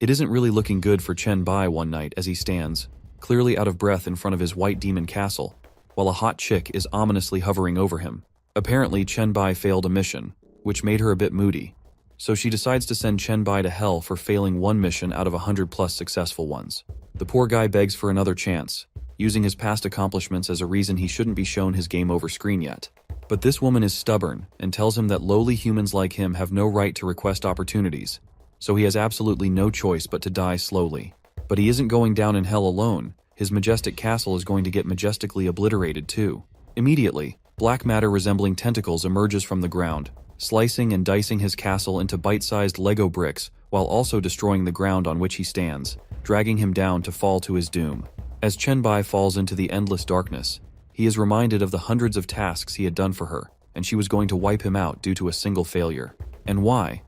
It isn't really looking good for Chen Bai one night as he stands, clearly out of breath in front of his white demon castle, while a hot chick is ominously hovering over him. Apparently, Chen Bai failed a mission, which made her a bit moody. So she decides to send Chen Bai to hell for failing one mission out of 100+ successful ones. The poor guy begs for another chance, using his past accomplishments as a reason he shouldn't be shown his game over screen yet. But this woman is stubborn and tells him that lowly humans like him have no right to request opportunities, so he has absolutely no choice but to die slowly. But he isn't going down in hell alone. His majestic castle is going to get majestically obliterated too. Immediately, black matter resembling tentacles emerges from the ground, slicing and dicing his castle into bite-sized Lego bricks while also destroying the ground on which he stands, dragging him down to fall to his doom. As Chen Bai falls into the endless darkness, he is reminded of the hundreds of tasks he had done for her, and she was going to wipe him out due to a single failure. And why?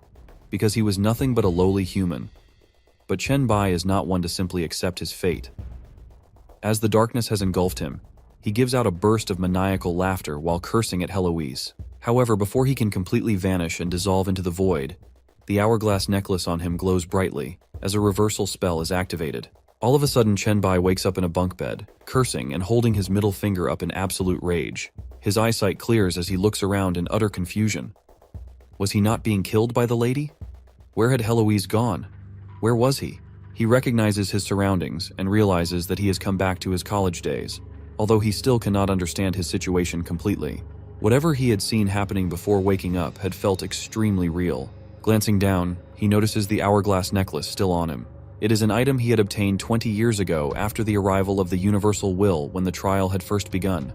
Because he was nothing but a lowly human. But Chen Bai is not one to simply accept his fate. As the darkness has engulfed him, he gives out a burst of maniacal laughter while cursing at Heloise. However, before he can completely vanish and dissolve into the void, the hourglass necklace on him glows brightly as a reversal spell is activated. All of a sudden, Chen Bai wakes up in a bunk bed, cursing and holding his middle finger up in absolute rage. His eyesight clears as he looks around in utter confusion. Was he not being killed by the lady? Where had Heloise gone? Where was he? He recognizes his surroundings and realizes that he has come back to his college days, although he still cannot understand his situation completely. Whatever he had seen happening before waking up had felt extremely real. Glancing down, he notices the hourglass necklace still on him. It is an item he had obtained 20 years ago after the arrival of the Universal Will when the trial had first begun.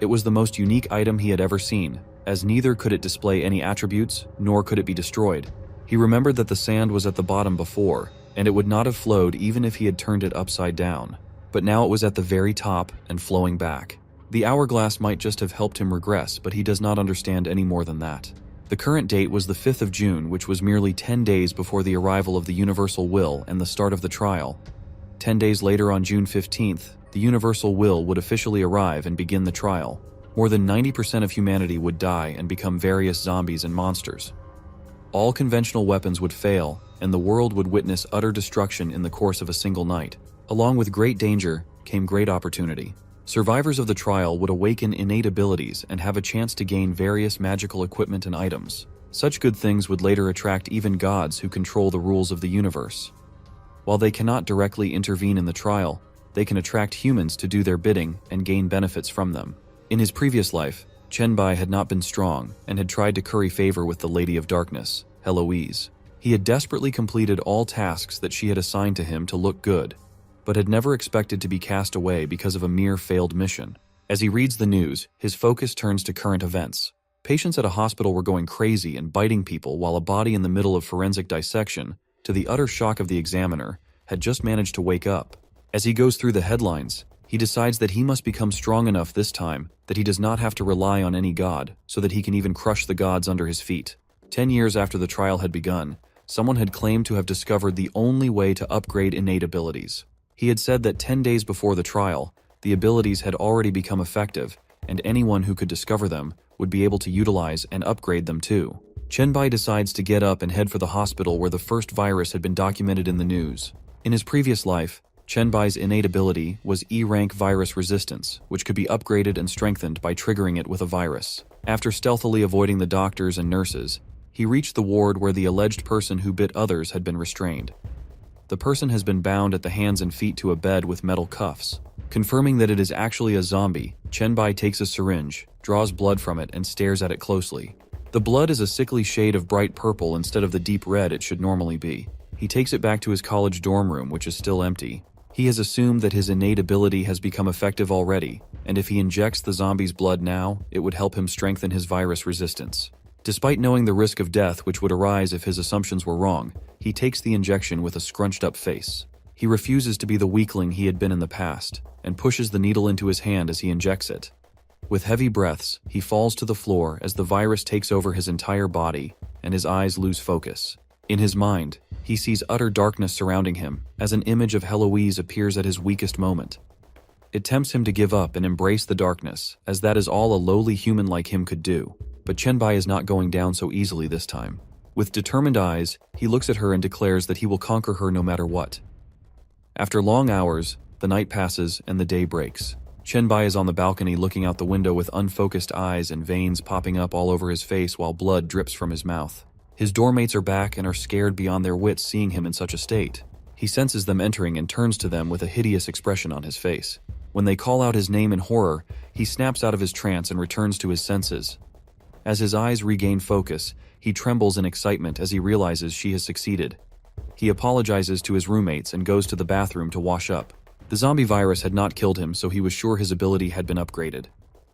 It was the most unique item he had ever seen, as neither could it display any attributes, nor could it be destroyed. He remembered that the sand was at the bottom before, and it would not have flowed even if he had turned it upside down. But now it was at the very top and flowing back. The hourglass might just have helped him regress, but he does not understand any more than that. The current date was the 5th of June, which was merely 10 days before the arrival of the Universal Will and the start of the trial. 10 days later, on June 15th, the Universal Will would officially arrive and begin the trial. More than 90% of humanity would die and become various zombies and monsters. All conventional weapons would fail, and the world would witness utter destruction in the course of a single night. Along with great danger came great opportunity. Survivors of the trial would awaken innate abilities and have a chance to gain various magical equipment and items. Such good things would later attract even gods who control the rules of the universe. While they cannot directly intervene in the trial, they can attract humans to do their bidding and gain benefits from them. In his previous life, Chen Bai had not been strong and had tried to curry favor with the Lady of Darkness, Heloise. He had desperately completed all tasks that she had assigned to him to look good, but had never expected to be cast away because of a mere failed mission. As he reads the news, his focus turns to current events. Patients at a hospital were going crazy and biting people while a body in the middle of forensic dissection, to the utter shock of the examiner, had just managed to wake up. As he goes through the headlines, he decides that he must become strong enough this time that he does not have to rely on any god, so that he can even crush the gods under his feet. 10 years after the trial had begun, someone had claimed to have discovered the only way to upgrade innate abilities. He had said that 10 days before the trial, the abilities had already become effective, and anyone who could discover them would be able to utilize and upgrade them too. Chen Bai decides to get up and head for the hospital where the first virus had been documented in the news. In his previous life, Chen Bai's innate ability was E-rank virus resistance, which could be upgraded and strengthened by triggering it with a virus. After stealthily avoiding the doctors and nurses, he reached the ward where the alleged person who bit others had been restrained. The person has been bound at the hands and feet to a bed with metal cuffs. Confirming that it is actually a zombie, Chen Bai takes a syringe, draws blood from it, and stares at it closely. The blood is a sickly shade of bright purple instead of the deep red it should normally be. He takes it back to his college dorm room, which is still empty. He has assumed that his innate ability has become effective already, and if he injects the zombie's blood now, it would help him strengthen his virus resistance. Despite knowing the risk of death which would arise if his assumptions were wrong, he takes the injection with a scrunched-up face. He refuses to be the weakling he had been in the past, and pushes the needle into his hand as he injects it. With heavy breaths, he falls to the floor as the virus takes over his entire body, and his eyes lose focus. In his mind, he sees utter darkness surrounding him, as an image of Heloise appears at his weakest moment. It tempts him to give up and embrace the darkness, as that is all a lowly human like him could do. But Chen Bai is not going down so easily this time. With determined eyes, he looks at her and declares that he will conquer her no matter what. After long hours, the night passes and the day breaks. Chen-bai is on the balcony looking out the window with unfocused eyes and veins popping up all over his face while blood drips from his mouth. His doormates are back and are scared beyond their wits seeing him in such a state. He senses them entering and turns to them with a hideous expression on his face. When they call out his name in horror, he snaps out of his trance and returns to his senses. As his eyes regain focus, he trembles in excitement as he realizes she has succeeded. He apologizes to his roommates and goes to the bathroom to wash up. The zombie virus had not killed him, so he was sure his ability had been upgraded.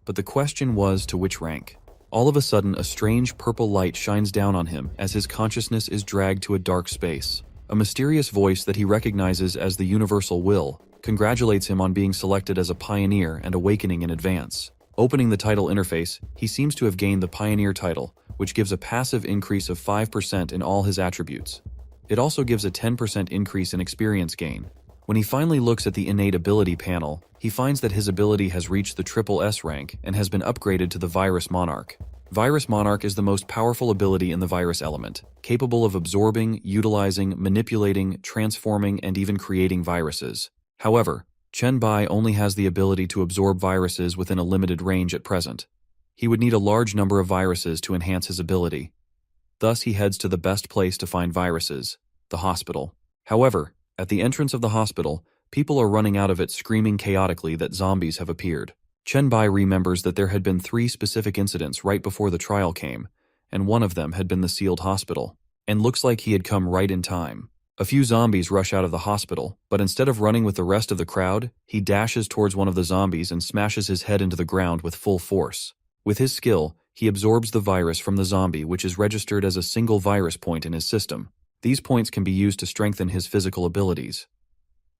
But the question was to which rank? All of a sudden, a strange purple light shines down on him as his consciousness is dragged to a dark space. A mysterious voice that he recognizes as the Universal Will congratulates him on being selected as a pioneer and awakening in advance. Opening the title interface, he seems to have gained the Pioneer title, which gives a passive increase of 5% in all his attributes. It also gives a 10% increase in experience gain. When he finally looks at the innate ability panel, he finds that his ability has reached the triple S rank and has been upgraded to the Virus Monarch. Virus Monarch is the most powerful ability in the virus element, capable of absorbing, utilizing, manipulating, transforming, and even creating viruses. However, Chen-bai only has the ability to absorb viruses within a limited range at present. He would need a large number of viruses to enhance his ability. Thus, he heads to the best place to find viruses, the hospital. However, at the entrance of the hospital, people are running out of it screaming chaotically that zombies have appeared. Chen-bai remembers that there had been 3 specific incidents right before the trial came, and one of them had been the sealed hospital, and looks like he had come right in time. A few zombies rush out of the hospital, but instead of running with the rest of the crowd, he dashes towards one of the zombies and smashes his head into the ground with full force. With his skill, he absorbs the virus from the zombie, which is registered as a single virus point in his system. These points can be used to strengthen his physical abilities.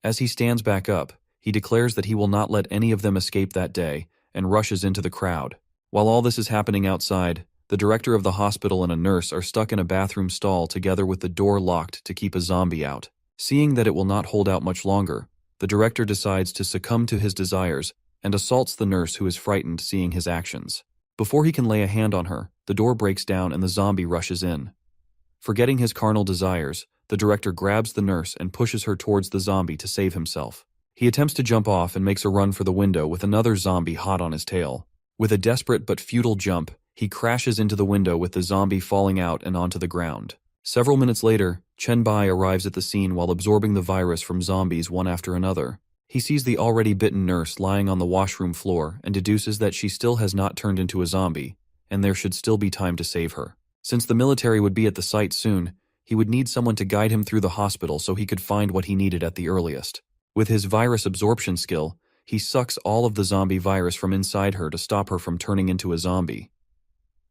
As he stands back up, he declares that he will not let any of them escape that day and rushes into the crowd. While all this is happening outside, the director of the hospital and a nurse are stuck in a bathroom stall together with the door locked to keep a zombie out. Seeing that it will not hold out much longer, the director decides to succumb to his desires and assaults the nurse, who is frightened seeing his actions. Before he can lay a hand on her, the door breaks down and the zombie rushes in. Forgetting his carnal desires, the director grabs the nurse and pushes her towards the zombie to save himself. He attempts to jump off and makes a run for the window with another zombie hot on his tail. With a desperate but futile jump, he crashes into the window with the zombie falling out and onto the ground. Several minutes later, Chen-bai arrives at the scene while absorbing the virus from zombies one after another. He sees the already bitten nurse lying on the washroom floor and deduces that she still has not turned into a zombie, and there should still be time to save her. Since the military would be at the site soon, he would need someone to guide him through the hospital so he could find what he needed at the earliest. With his virus absorption skill, he sucks all of the zombie virus from inside her to stop her from turning into a zombie.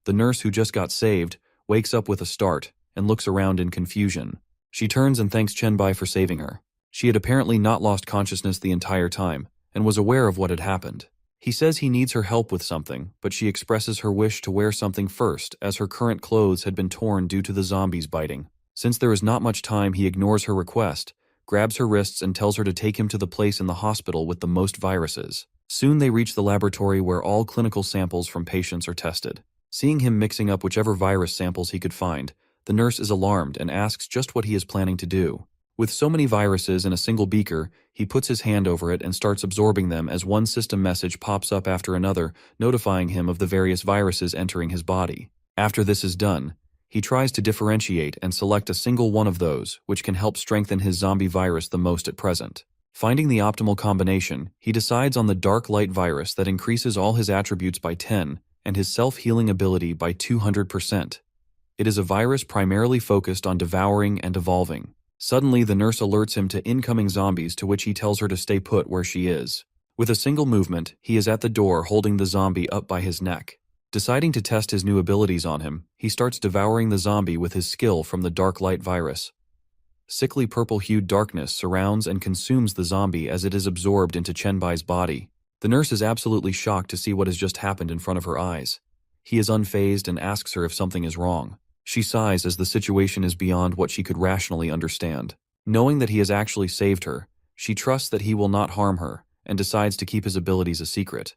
The nurse, who just got saved, wakes up with a start and looks around in confusion. She turns and thanks Chen-bai for saving her. She had apparently not lost consciousness the entire time and was aware of what had happened. He says he needs her help with something, but she expresses her wish to wear something first, as her current clothes had been torn due to the zombies biting. Since there is not much time, he ignores her request, grabs her wrists and tells her to take him to the place in the hospital with the most viruses. Soon they reach the laboratory where all clinical samples from patients are tested. Seeing him mixing up whichever virus samples he could find, the nurse is alarmed and asks just what he is planning to do. With so many viruses in a single beaker, he puts his hand over it and starts absorbing them as one system message pops up after another, notifying him of the various viruses entering his body. After this is done, he tries to differentiate and select a single one of those, which can help strengthen his zombie virus the most at present. Finding the optimal combination, he decides on the dark light virus that increases all his attributes by 10 and his self-healing ability by 200%. It is a virus primarily focused on devouring and evolving. Suddenly, the nurse alerts him to incoming zombies, to which he tells her to stay put where she is. With a single movement, he is at the door holding the zombie up by his neck. Deciding to test his new abilities on him, he starts devouring the zombie with his skill from the dark light virus. Sickly purple-hued darkness surrounds and consumes the zombie as it is absorbed into Chen-bai's body. The nurse is absolutely shocked to see what has just happened in front of her eyes. He is unfazed and asks her if something is wrong. She sighs as the situation is beyond what she could rationally understand. Knowing that he has actually saved her, she trusts that he will not harm her and decides to keep his abilities a secret.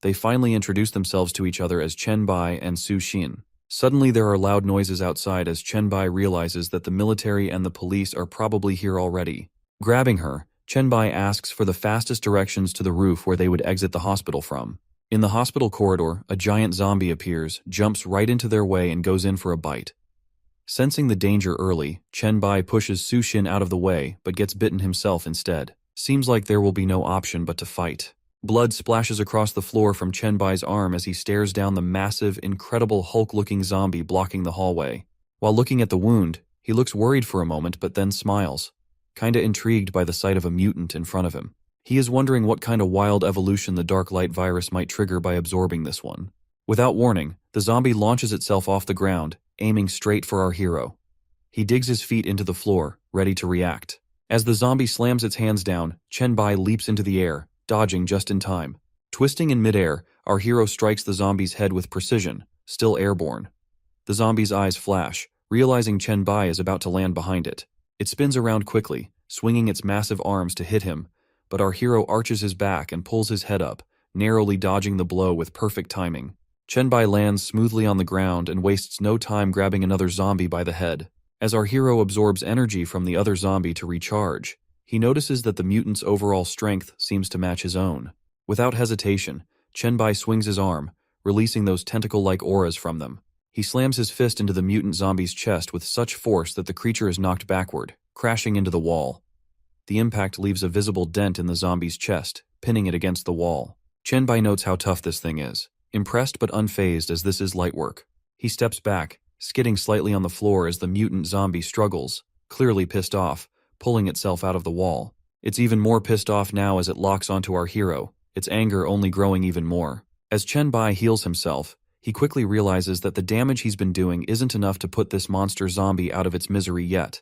They finally introduce themselves to each other as Chen-bai and Su Xin. Suddenly there are loud noises outside as Chenbai realizes that the military and the police are probably here already. Grabbing her, Chenbai asks for the fastest directions to the roof where they would exit the hospital from. In the hospital corridor, a giant zombie appears, jumps right into their way and goes in for a bite. Sensing the danger early, Chenbai pushes Sushin out of the way but gets bitten himself instead. Seems like there will be no option but to fight. Blood splashes across the floor from Chenbai's arm as he stares down the massive, incredible Hulk-looking zombie blocking the hallway. While looking at the wound, he looks worried for a moment but then smiles, kinda intrigued by the sight of a mutant in front of him. He is wondering what kind of wild evolution the dark light virus might trigger by absorbing this one. Without warning, the zombie launches itself off the ground, aiming straight for our hero. He digs his feet into the floor, ready to react. As the zombie slams its hands down, Chenbai leaps into the air, dodging just in time. Twisting in midair, our hero strikes the zombie's head with precision, still airborne. The zombie's eyes flash, realizing Chenbai is about to land behind it. It spins around quickly, swinging its massive arms to hit him, but our hero arches his back and pulls his head up, narrowly dodging the blow with perfect timing. Chenbai lands smoothly on the ground and wastes no time grabbing another zombie by the head. As our hero absorbs energy from the other zombie to recharge, he notices that the mutant's overall strength seems to match his own. Without hesitation, Chenbai swings his arm, releasing those tentacle-like auras from them. He slams his fist into the mutant zombie's chest with such force that the creature is knocked backward, crashing into the wall. The impact leaves a visible dent in the zombie's chest, pinning it against the wall. Chenbai notes how tough this thing is, impressed but unfazed as this is light work. He steps back, skidding slightly on the floor as the mutant zombie struggles, clearly pissed off, pulling itself out of the wall. It's even more pissed off now as it locks onto our hero, its anger only growing even more. As Chenbai heals himself, he quickly realizes that the damage he's been doing isn't enough to put this monster zombie out of its misery yet,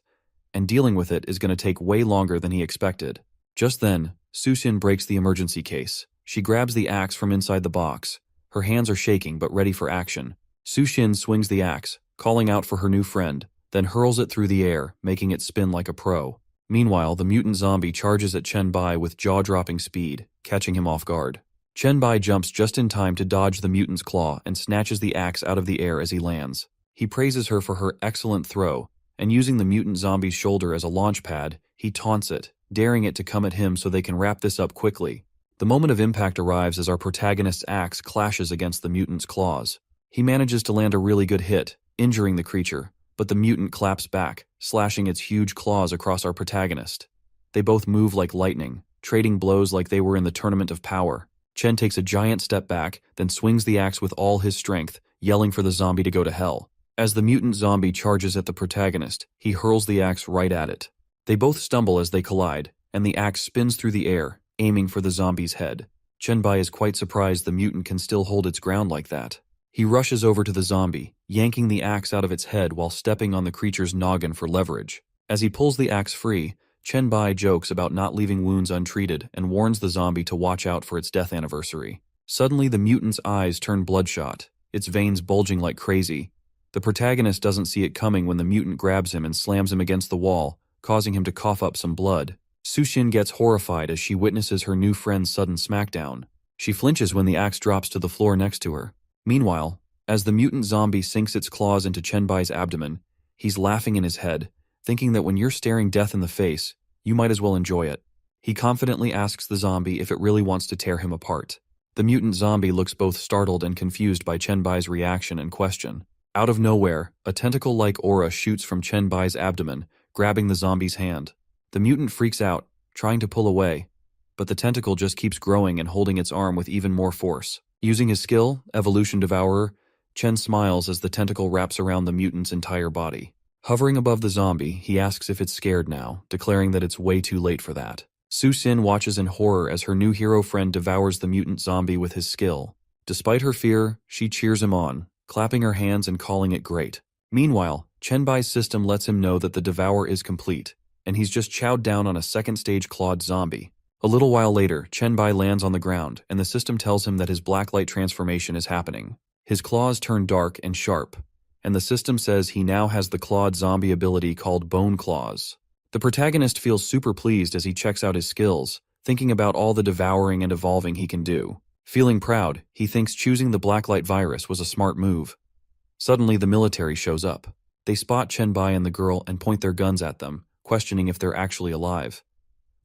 and dealing with it is going to take way longer than he expected. Just then, Sushin breaks the emergency case. She grabs the axe from inside the box. Her hands are shaking but ready for action. Sushin swings the axe, calling out for her new friend, then hurls it through the air, making it spin like a pro. Meanwhile, the mutant zombie charges at Chenbai with jaw-dropping speed, catching him off guard. Chenbai jumps just in time to dodge the mutant's claw and snatches the axe out of the air as he lands. He praises her for her excellent throw, and using the mutant zombie's shoulder as a launch pad, he taunts it, daring it to come at him so they can wrap this up quickly. The moment of impact arrives as our protagonist's axe clashes against the mutant's claws. He manages to land a really good hit, injuring the creature, but the mutant claps back, slashing its huge claws across our protagonist. They both move like lightning, trading blows like they were in the tournament of power. Chen takes a giant step back, then swings the axe with all his strength, yelling for the zombie to go to hell. As the mutant zombie charges at the protagonist, he hurls the axe right at it. They both stumble as they collide, and the axe spins through the air, aiming for the zombie's head. Chenbai is quite surprised the mutant can still hold its ground like that. He rushes over to the zombie, yanking the axe out of its head while stepping on the creature's noggin for leverage. As he pulls the axe free, Chenbai jokes about not leaving wounds untreated and warns the zombie to watch out for its death anniversary. Suddenly, the mutant's eyes turn bloodshot, its veins bulging like crazy. The protagonist doesn't see it coming when the mutant grabs him and slams him against the wall, causing him to cough up some blood. Sushin gets horrified as she witnesses her new friend's sudden smackdown. She flinches when the axe drops to the floor next to her. Meanwhile, as the mutant zombie sinks its claws into Chenbai's abdomen, he's laughing in his head, thinking that when you're staring death in the face, you might as well enjoy it. He confidently asks the zombie if it really wants to tear him apart. The mutant zombie looks both startled and confused by Chenbai's reaction and question. Out of nowhere, a tentacle-like aura shoots from Chenbai's abdomen, grabbing the zombie's hand. The mutant freaks out, trying to pull away, but the tentacle just keeps growing and holding its arm with even more force. Using his skill, Evolution Devourer, Chen smiles as the tentacle wraps around the mutant's entire body. Hovering above the zombie, he asks if it's scared now, declaring that it's way too late for that. Sushin watches in horror as her new hero friend devours the mutant zombie with his skill. Despite her fear, she cheers him on, clapping her hands and calling it great. Meanwhile, Chenbai's system lets him know that the devour is complete, and he's just chowed down on a second-stage clawed zombie. A little while later, Chenbai lands on the ground, and the system tells him that his blacklight transformation is happening. His claws turn dark and sharp, and the system says he now has the clawed zombie ability called Bone Claws. The protagonist feels super pleased as he checks out his skills, thinking about all the devouring and evolving he can do. Feeling proud, he thinks choosing the blacklight virus was a smart move. Suddenly, the military shows up. They spot Chen Bai and the girl and point their guns at them, questioning if they're actually alive.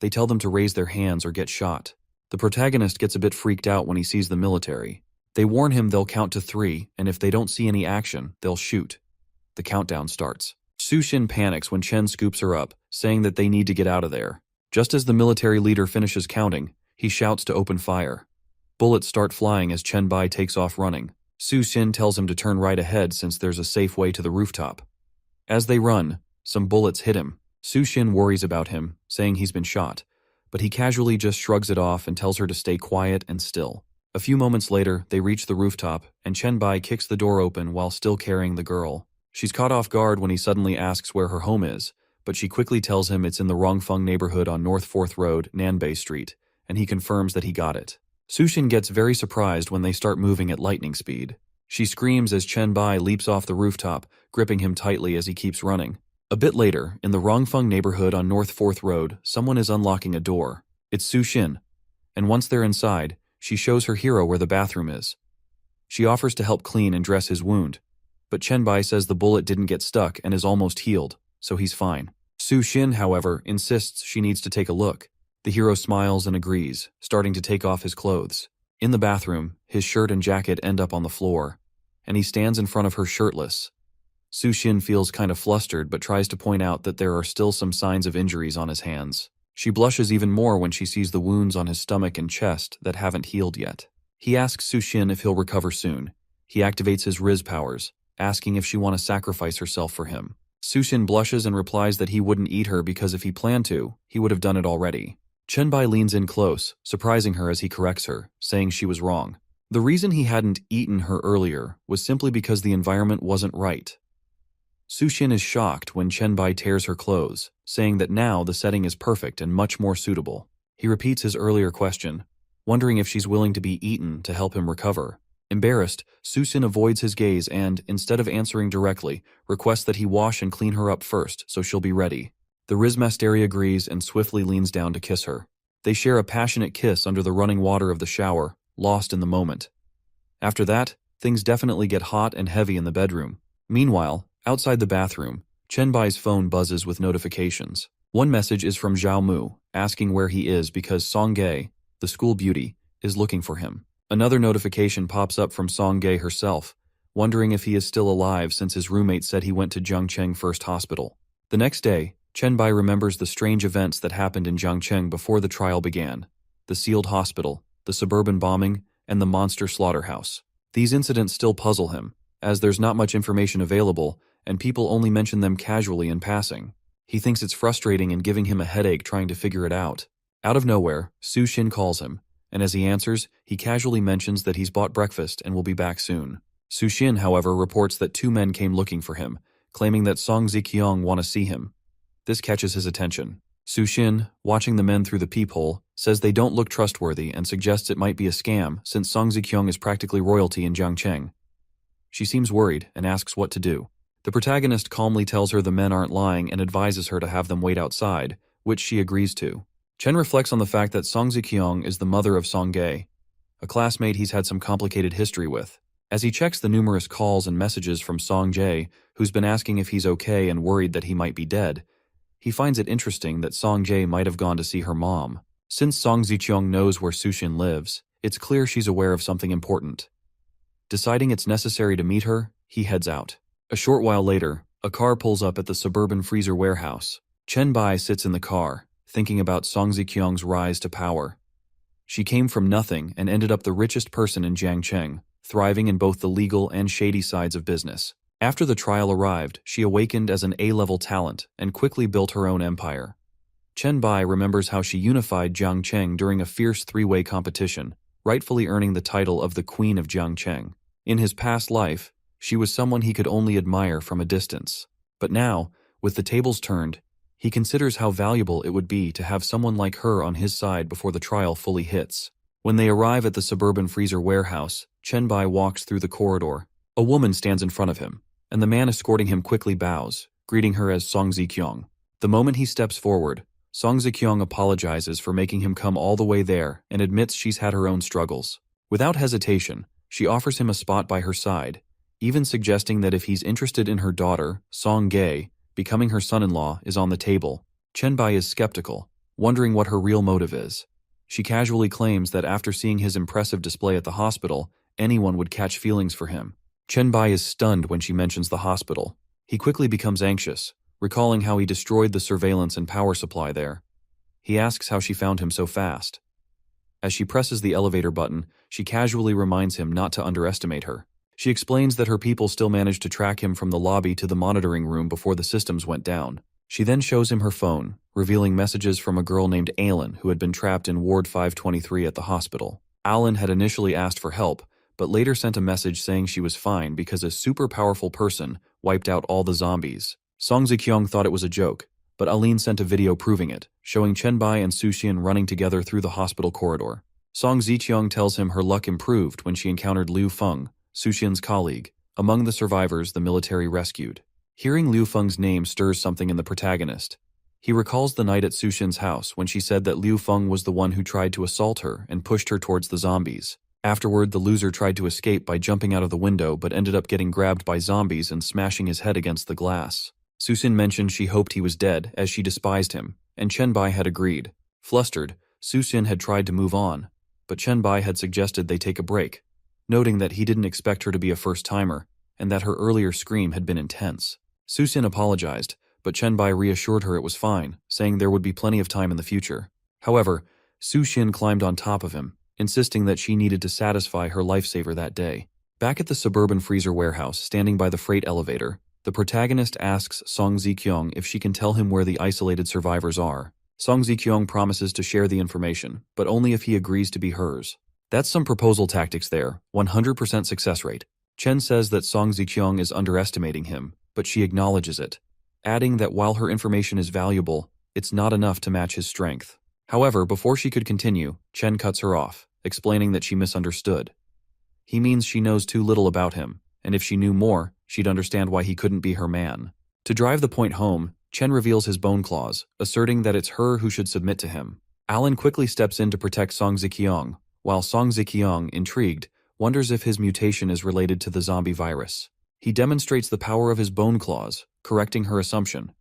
They tell them to raise their hands or get shot. The protagonist gets a bit freaked out when he sees the military. They warn him they'll count to 3, and if they don't see any action, they'll shoot. The countdown starts. Su Xin panics when Chen scoops her up, saying that they need to get out of there. Just as the military leader finishes counting, he shouts to open fire. Bullets start flying as Chen Bai takes off running. Su Xin tells him to turn right ahead since there's a safe way to the rooftop. As they run, some bullets hit him. Su Xin worries about him, saying he's been shot, but he casually just shrugs it off and tells her to stay quiet and still. A few moments later, they reach the rooftop, and Chen Bai kicks the door open while still carrying the girl. She's caught off guard when he suddenly asks where her home is, but she quickly tells him it's in the Rongfeng neighborhood on North 4th Road, Nanbei Street, and he confirms that he got it. Su Xin gets very surprised when they start moving at lightning speed. She screams as Chen Bai leaps off the rooftop, gripping him tightly as he keeps running. A bit later, in the Rongfeng neighborhood on North 4th Road, someone is unlocking a door. It's Su Xin. And once they're inside, she shows her hero where the bathroom is. She offers to help clean and dress his wound, but Chen Bai says the bullet didn't get stuck and is almost healed, so he's fine. Su Xin, however, insists she needs to take a look. The hero smiles and agrees, starting to take off his clothes. In the bathroom, his shirt and jacket end up on the floor, and he stands in front of her shirtless. Su Xin feels kind of flustered but tries to point out that there are still some signs of injuries on his hands. She blushes even more when she sees the wounds on his stomach and chest that haven't healed yet. He asks Su Xin if he'll recover soon. He activates his Riz powers, asking if she want to sacrifice herself for him. Su Xin blushes and replies that he wouldn't eat her because if he planned to, he would have done it already. Chen Bai leans in close, surprising her as he corrects her, saying she was wrong. The reason he hadn't eaten her earlier was simply because the environment wasn't right. Su Xin is shocked when Chen Bai tears her clothes, saying that now the setting is perfect and much more suitable. He repeats his earlier question, wondering if she's willing to be eaten to help him recover. Embarrassed, Su Xin avoids his gaze and, instead of answering directly, requests that he wash and clean her up first so she'll be ready. The Rizmasteri agrees and swiftly leans down to kiss her. They share a passionate kiss under the running water of the shower, lost in the moment. After that, things definitely get hot and heavy in the bedroom. Meanwhile, outside the bathroom, Chen Bai's phone buzzes with notifications. One message is from Zhao Mu, asking where he is because Song Ge, the school beauty, is looking for him. Another notification pops up from Song Ge herself, wondering if he is still alive since his roommate said he went to Jiangcheng First Hospital. The next day, Chen Bai remembers the strange events that happened in Jiangcheng before the trial began. The sealed hospital, the suburban bombing, and the monster slaughterhouse. These incidents still puzzle him, as there's not much information available, and people only mention them casually in passing. He thinks it's frustrating and giving him a headache trying to figure it out. Out of nowhere, Su Xin calls him, and as he answers, he casually mentions that he's bought breakfast and will be back soon. Su Xin, however, reports that 2 men came looking for him, claiming that Song Ziqiang want to see him. This catches his attention. Su Xin, watching the men through the peephole, says they don't look trustworthy and suggests it might be a scam since Song Ziqiang is practically royalty in Jiangcheng. She seems worried and asks what to do. The protagonist calmly tells her the men aren't lying and advises her to have them wait outside, which she agrees to. Chen reflects on the fact that Song Ziqiang is the mother of Song Ge, a classmate he's had some complicated history with. As he checks the numerous calls and messages from Song Jae, who's been asking if he's okay and worried that he might be dead, he finds it interesting that Song Jae might have gone to see her mom. Since Song Ziqiang knows where Su Xin lives, it's clear she's aware of something important. Deciding it's necessary to meet her, he heads out. A short while later, a car pulls up at the suburban freezer warehouse. Chen Bai sits in the car, thinking about Song Ziqiang's rise to power. She came from nothing and ended up the richest person in Jiangcheng, thriving in both the legal and shady sides of business. After the trial arrived, she awakened as an A-level talent and quickly built her own empire. Chen Bai remembers how she unified Jiangcheng during a fierce 3-way competition, rightfully earning the title of the Queen of Jiangcheng. In his past life, she was someone he could only admire from a distance. But now, with the tables turned, he considers how valuable it would be to have someone like her on his side before the trial fully hits. When they arrive at the suburban freezer warehouse, Chen Bai walks through the corridor. A woman stands in front of him, and the man escorting him quickly bows, greeting her as Song Ziqiang. The moment he steps forward, Song Ziqiang apologizes for making him come all the way there and admits she's had her own struggles. Without hesitation, she offers him a spot by her side, even suggesting that if he's interested in her daughter, Song Gae, becoming her son-in-law is on the table. Chen-bai is skeptical, wondering what her real motive is. She casually claims that after seeing his impressive display at the hospital, anyone would catch feelings for him. Chen-bai is stunned when she mentions the hospital. He quickly becomes anxious, recalling how he destroyed the surveillance and power supply there. He asks how she found him so fast. As she presses the elevator button, she casually reminds him not to underestimate her. She explains that her people still managed to track him from the lobby to the monitoring room before the systems went down. She then shows him her phone, revealing messages from a girl named Aylin who had been trapped in Ward 523 at the hospital. Aylin had initially asked for help, but later sent a message saying she was fine because a super powerful person wiped out all the zombies. Song Zikyong thought it was a joke, but Aylin sent a video proving it, showing Chen-bai and Su-Xian running together through the hospital corridor. Song Zikyong tells him her luck improved when she encountered Liu Feng, Su-Xian's colleague, among the survivors the military rescued. Hearing Liu Feng's name stirs something in the protagonist. He recalls the night at Su-Xian's house when she said that Liu Feng was the one who tried to assault her and pushed her towards the zombies. Afterward, the loser tried to escape by jumping out of the window but ended up getting grabbed by zombies and smashing his head against the glass. Su-Xian mentioned she hoped he was dead as she despised him, and Chen-bai had agreed. Flustered, Su-Xian had tried to move on, but Chen-bai had suggested they take a break, noting that he didn't expect her to be a first-timer and that her earlier scream had been intense. Su-Xian apologized, but Chen-bai reassured her it was fine, saying there would be plenty of time in the future. However, Su-Xian climbed on top of him, insisting that she needed to satisfy her lifesaver that day. Back at the suburban freezer warehouse, standing by the freight elevator, the protagonist asks Song Zikyong if she can tell him where the isolated survivors are. Song Zikyong promises to share the information, but only if he agrees to be hers. That's some proposal tactics there, 100% success rate. Chen says that Song Zikyong is underestimating him, but she acknowledges it, adding that while her information is valuable, it's not enough to match his strength. However, before she could continue, Chen cuts her off, explaining that she misunderstood. He means she knows too little about him, and if she knew more, she'd understand why he couldn't be her man. To drive the point home, Chen reveals his bone claws, asserting that it's her who should submit to him. Alan quickly steps in to protect Song Zikyong, while Song Zikyong, intrigued, wonders if his mutation is related to the zombie virus. He demonstrates the power of his bone claws, correcting her assumption.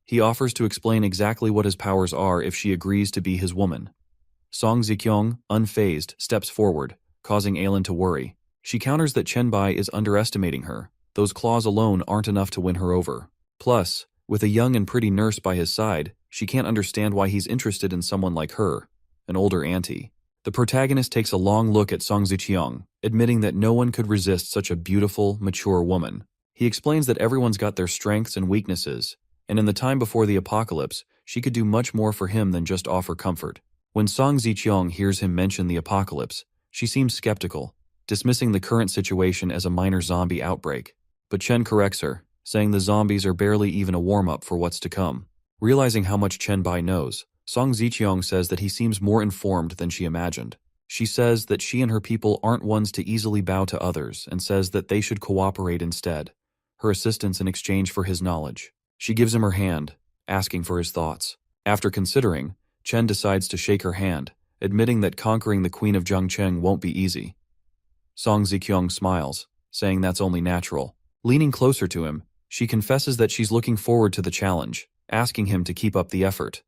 He offers to explain exactly what his powers are if she agrees to be his woman. Song Zikyong, unfazed, steps forward, causing Aylin to worry. She counters that Chen-bai is underestimating her. Those claws alone aren't enough to win her over. Plus, with a young and pretty nurse by his side, she can't understand why he's interested in someone like her, an older auntie. The protagonist takes a long look at Song Zikyong, admitting that no one could resist such a beautiful, mature woman. He explains that everyone's got their strengths and weaknesses, and in the time before the apocalypse, she could do much more for him than just offer comfort. When Song Zikyong hears him mention the apocalypse, she seems skeptical, dismissing the current situation as a minor zombie outbreak. But Chen corrects her, saying the zombies are barely even a warm-up for what's to come. Realizing how much Chen-bai knows, Song Zikyong says that he seems more informed than she imagined. She says that she and her people aren't ones to easily bow to others and says that they should cooperate instead, her assistance in exchange for his knowledge. She gives him her hand, asking for his thoughts. After considering, Chen decides to shake her hand, admitting that conquering the Queen of Zhangcheng won't be easy. Song Zikyong smiles, saying that's only natural. Leaning closer to him, she confesses that she's looking forward to the challenge, asking him to keep up the effort.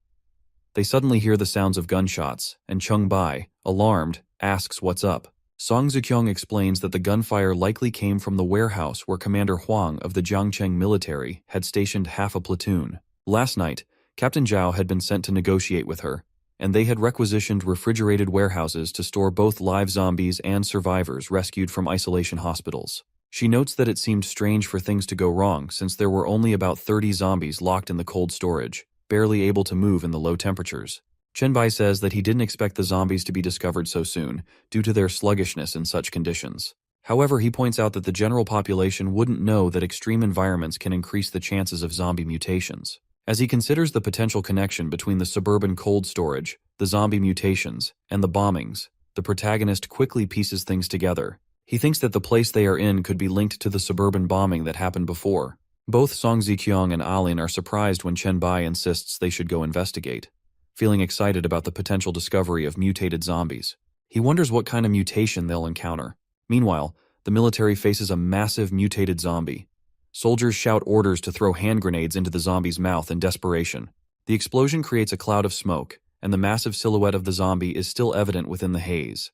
They suddenly hear the sounds of gunshots, and Chung-bai, alarmed, asks what's up. Song Zikyong explains that the gunfire likely came from the warehouse where Commander Huang of the Jiangcheng military had stationed half a platoon. Last night, Captain Zhao had been sent to negotiate with her, and they had requisitioned refrigerated warehouses to store both live zombies and survivors rescued from isolation hospitals. She notes that it seemed strange for things to go wrong since there were only about 30 zombies locked in the cold storage, barely able to move in the low temperatures. Chen-bai says that he didn't expect the zombies to be discovered so soon, due to their sluggishness in such conditions. However, he points out that the general population wouldn't know that extreme environments can increase the chances of zombie mutations. As he considers the potential connection between the suburban cold storage, the zombie mutations, and the bombings, the protagonist quickly pieces things together. He thinks that the place they are in could be linked to the suburban bombing that happened before. Both Song Zikyong and Alin are surprised when Chen-bai insists they should go investigate, feeling excited about the potential discovery of mutated zombies. He wonders what kind of mutation they'll encounter. Meanwhile, the military faces a massive mutated zombie. Soldiers shout orders to throw hand grenades into the zombie's mouth in desperation. The explosion creates a cloud of smoke, and the massive silhouette of the zombie is still evident within the haze.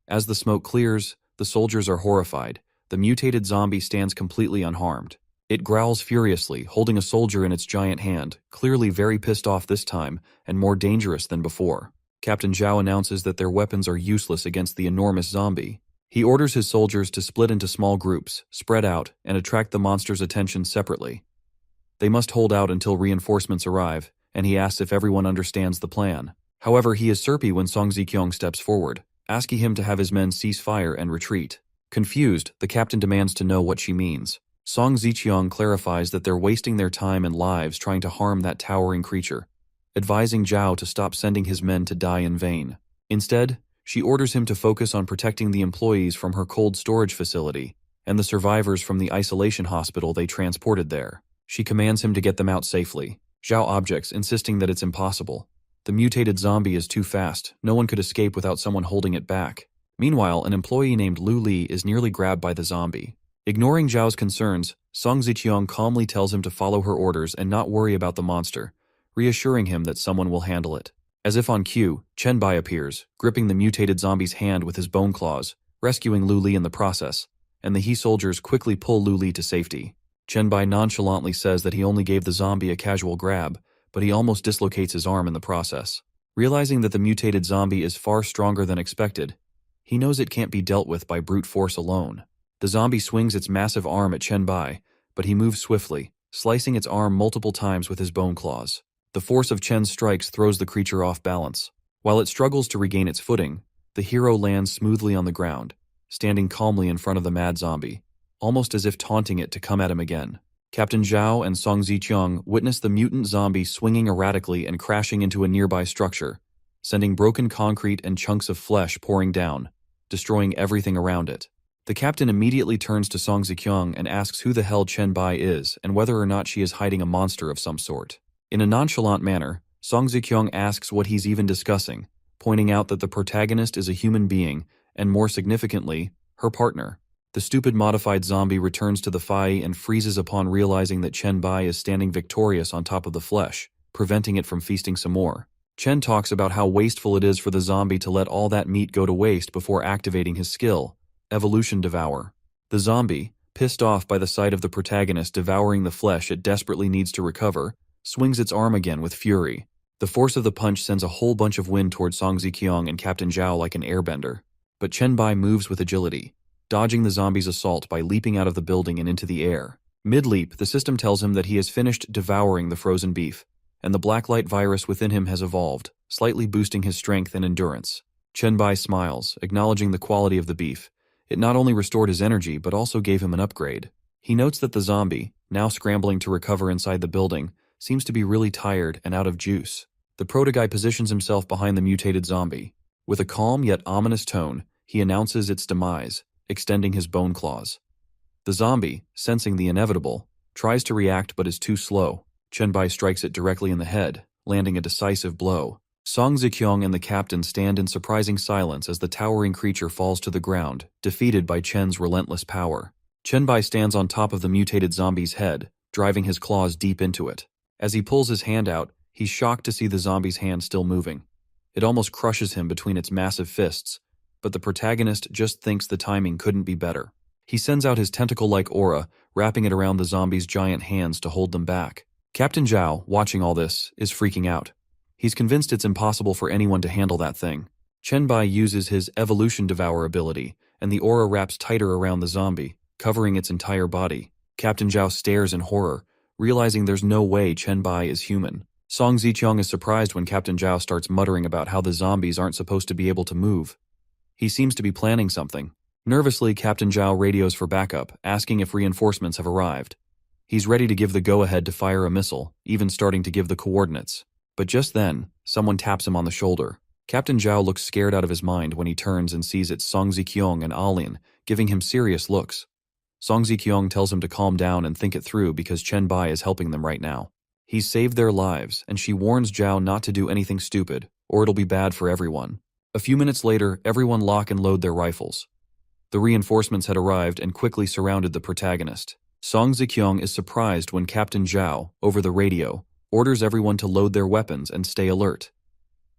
As the smoke clears, the soldiers are horrified. The mutated zombie stands completely unharmed. It growls furiously, holding a soldier in its giant hand, clearly very pissed off this time and more dangerous than before. Captain Zhao announces that their weapons are useless against the enormous zombie. He orders his soldiers to split into small groups, spread out, and attract the monster's attention separately. They must hold out until reinforcements arrive, and he asks if everyone understands the plan. However, he is syrupy when Song Ziqiang steps forward, asking him to have his men cease fire and retreat. Confused, the captain demands to know what she means. Song Ziqiang clarifies that they're wasting their time and lives trying to harm that towering creature, advising Zhao to stop sending his men to die in vain. Instead, she orders him to focus on protecting the employees from her cold storage facility and the survivors from the isolation hospital they transported there. She commands him to get them out safely. Zhao objects, insisting that it's impossible. The mutated zombie is too fast. No one could escape without someone holding it back. Meanwhile, an employee named Lu Li is nearly grabbed by the zombie. Ignoring Zhao's concerns, Song Ziqiang calmly tells him to follow her orders and not worry about the monster, reassuring him that someone will handle it. As if on cue, Chen Bai appears, gripping the mutated zombie's hand with his bone claws, rescuing Lu Li in the process, and the He soldiers quickly pull Lu Li to safety. Chen Bai nonchalantly says that he only gave the zombie a casual grab, but he almost dislocates his arm in the process. Realizing that the mutated zombie is far stronger than expected, he knows it can't be dealt with by brute force alone. The zombie swings its massive arm at Chen Bai, but he moves swiftly, slicing its arm multiple times with his bone claws. The force of Chen's strikes throws the creature off balance. While it struggles to regain its footing, the hero lands smoothly on the ground, standing calmly in front of the mad zombie, almost as if taunting it to come at him again. Captain Zhao and Song Ziqiang witness the mutant zombie swinging erratically and crashing into a nearby structure, sending broken concrete and chunks of flesh pouring down, destroying everything around it. The captain immediately turns to Song Ziqiang and asks who the hell Chen Bai is and whether or not she is hiding a monster of some sort. In a nonchalant manner, Song Ziqiang asks what he's even discussing, pointing out that the protagonist is a human being, and more significantly, her partner. The stupid modified zombie returns to the fight and freezes upon realizing that Chen Bai is standing victorious on top of the flesh, preventing it from feasting some more. Chen talks about how wasteful it is for the zombie to let all that meat go to waste before activating his skill, Evolution Devour. The zombie, pissed off by the sight of the protagonist devouring the flesh it desperately needs to recover, swings its arm again with fury. The force of the punch sends a whole bunch of wind towards Song Ziqiang and Captain Zhao like an airbender. But Chen Bai moves with agility, dodging the zombie's assault by leaping out of the building and into the air. Mid-leap, the system tells him that he has finished devouring the frozen beef, and the blacklight virus within him has evolved, slightly boosting his strength and endurance. Chen Bai smiles, acknowledging the quality of the beef. It not only restored his energy, but also gave him an upgrade. He notes that the zombie, now scrambling to recover inside the building, seems to be really tired and out of juice. The proto-guy positions himself behind the mutated zombie. With a calm yet ominous tone, he announces its demise, extending his bone claws. The zombie, sensing the inevitable, tries to react but is too slow. Chen Bai strikes it directly in the head, landing a decisive blow. Song Ziqiang and the captain stand in surprising silence as the towering creature falls to the ground, defeated by Chen's relentless power. Chen Bai stands on top of the mutated zombie's head, driving his claws deep into it. As he pulls his hand out, he's shocked to see the zombie's hand still moving. It almost crushes him between its massive fists, but the protagonist just thinks the timing couldn't be better. He sends out his tentacle-like aura, wrapping it around the zombie's giant hands to hold them back. Captain Zhao, watching all this, is freaking out. He's convinced it's impossible for anyone to handle that thing. Chen Bai uses his Evolution Devour ability, and the aura wraps tighter around the zombie, covering its entire body. Captain Zhao stares in horror, realizing there's no way Chen Bai is human. Song Ziqiang is surprised when Captain Zhao starts muttering about how the zombies aren't supposed to be able to move. He seems to be planning something. Nervously, Captain Zhao radios for backup, asking if reinforcements have arrived. He's ready to give the go-ahead to fire a missile, even starting to give the coordinates. But just then, someone taps him on the shoulder. Captain Zhao looks scared out of his mind when he turns and sees it's Song Ziqiang and Alin, giving him serious looks. Song Ziqiang tells him to calm down and think it through because Chen Bai is helping them right now. He's saved their lives, and she warns Zhao not to do anything stupid, or it'll be bad for everyone. A few minutes later, everyone lock and load their rifles. The reinforcements had arrived and quickly surrounded the protagonist. Song Zikyong is surprised when Captain Zhao, over the radio, orders everyone to load their weapons and stay alert.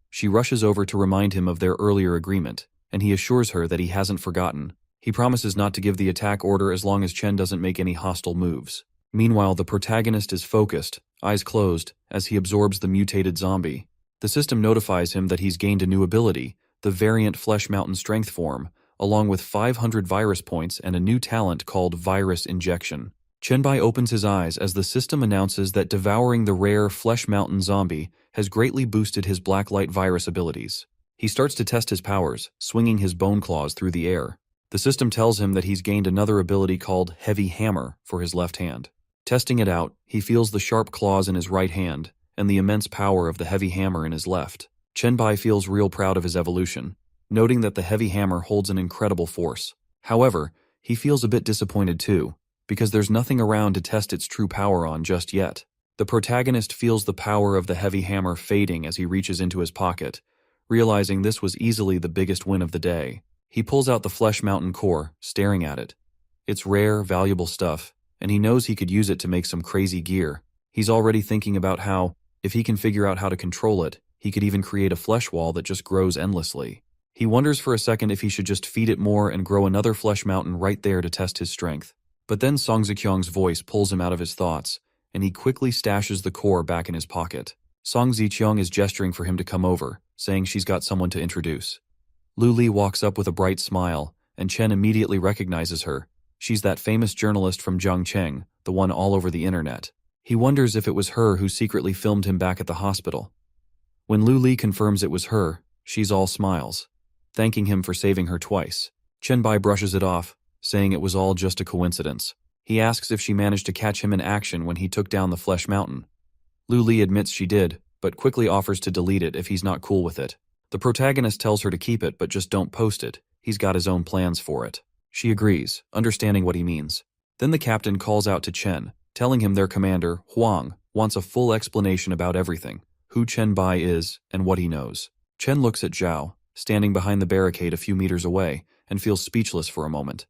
She rushes over to remind him of their earlier agreement, and he assures her that he hasn't forgotten. He promises not to give the attack order as long as Chen doesn't make any hostile moves. Meanwhile, the protagonist is focused, eyes closed, as he absorbs the mutated zombie. The system notifies him that he's gained a new ability, the variant Flesh Mountain Strength form, along with 500 virus points and a new talent called Virus Injection. Chenbai opens his eyes as the system announces that devouring the rare Flesh Mountain zombie has greatly boosted his Blacklight virus abilities. He starts to test his powers, swinging his bone claws through the air. The system tells him that he's gained another ability called Heavy Hammer for his left hand. Testing it out, he feels the sharp claws in his right hand and the immense power of the heavy hammer in his left. Chenbai feels real proud of his evolution, noting that the heavy hammer holds an incredible force. However, he feels a bit disappointed too, because there's nothing around to test its true power on just yet. The protagonist feels the power of the heavy hammer fading as he reaches into his pocket, realizing this was easily the biggest win of the day. He pulls out the Flesh Mountain core, staring at it. It's rare, valuable stuff, and he knows he could use it to make some crazy gear. He's already thinking about how, if he can figure out how to control it, he could even create a flesh wall that just grows endlessly. He wonders for a second if he should just feed it more and grow another Flesh Mountain right there to test his strength. But then Song Zikyong's voice pulls him out of his thoughts, and he quickly stashes the core back in his pocket. Song Zikyong is gesturing for him to come over, saying she's got someone to introduce. Lu Li walks up with a bright smile, and Chen immediately recognizes her. She's that famous journalist from Zhangcheng, the one all over the internet. He wonders if it was her who secretly filmed him back at the hospital. When Lu Li confirms it was her, she's all smiles, thanking him for saving her twice. Chenbai brushes it off, saying it was all just a coincidence. He asks if she managed to catch him in action when he took down the Flesh Mountain. Lu Li admits she did, but quickly offers to delete it if he's not cool with it. The protagonist tells her to keep it but just don't post it. He's got his own plans for it. She agrees, understanding what he means. Then the captain calls out to Chen, telling him their commander, Huang, wants a full explanation about everything, who Chen Bai is and what he knows. Chen looks at Zhao, standing behind the barricade a few meters away, and feels speechless for a moment.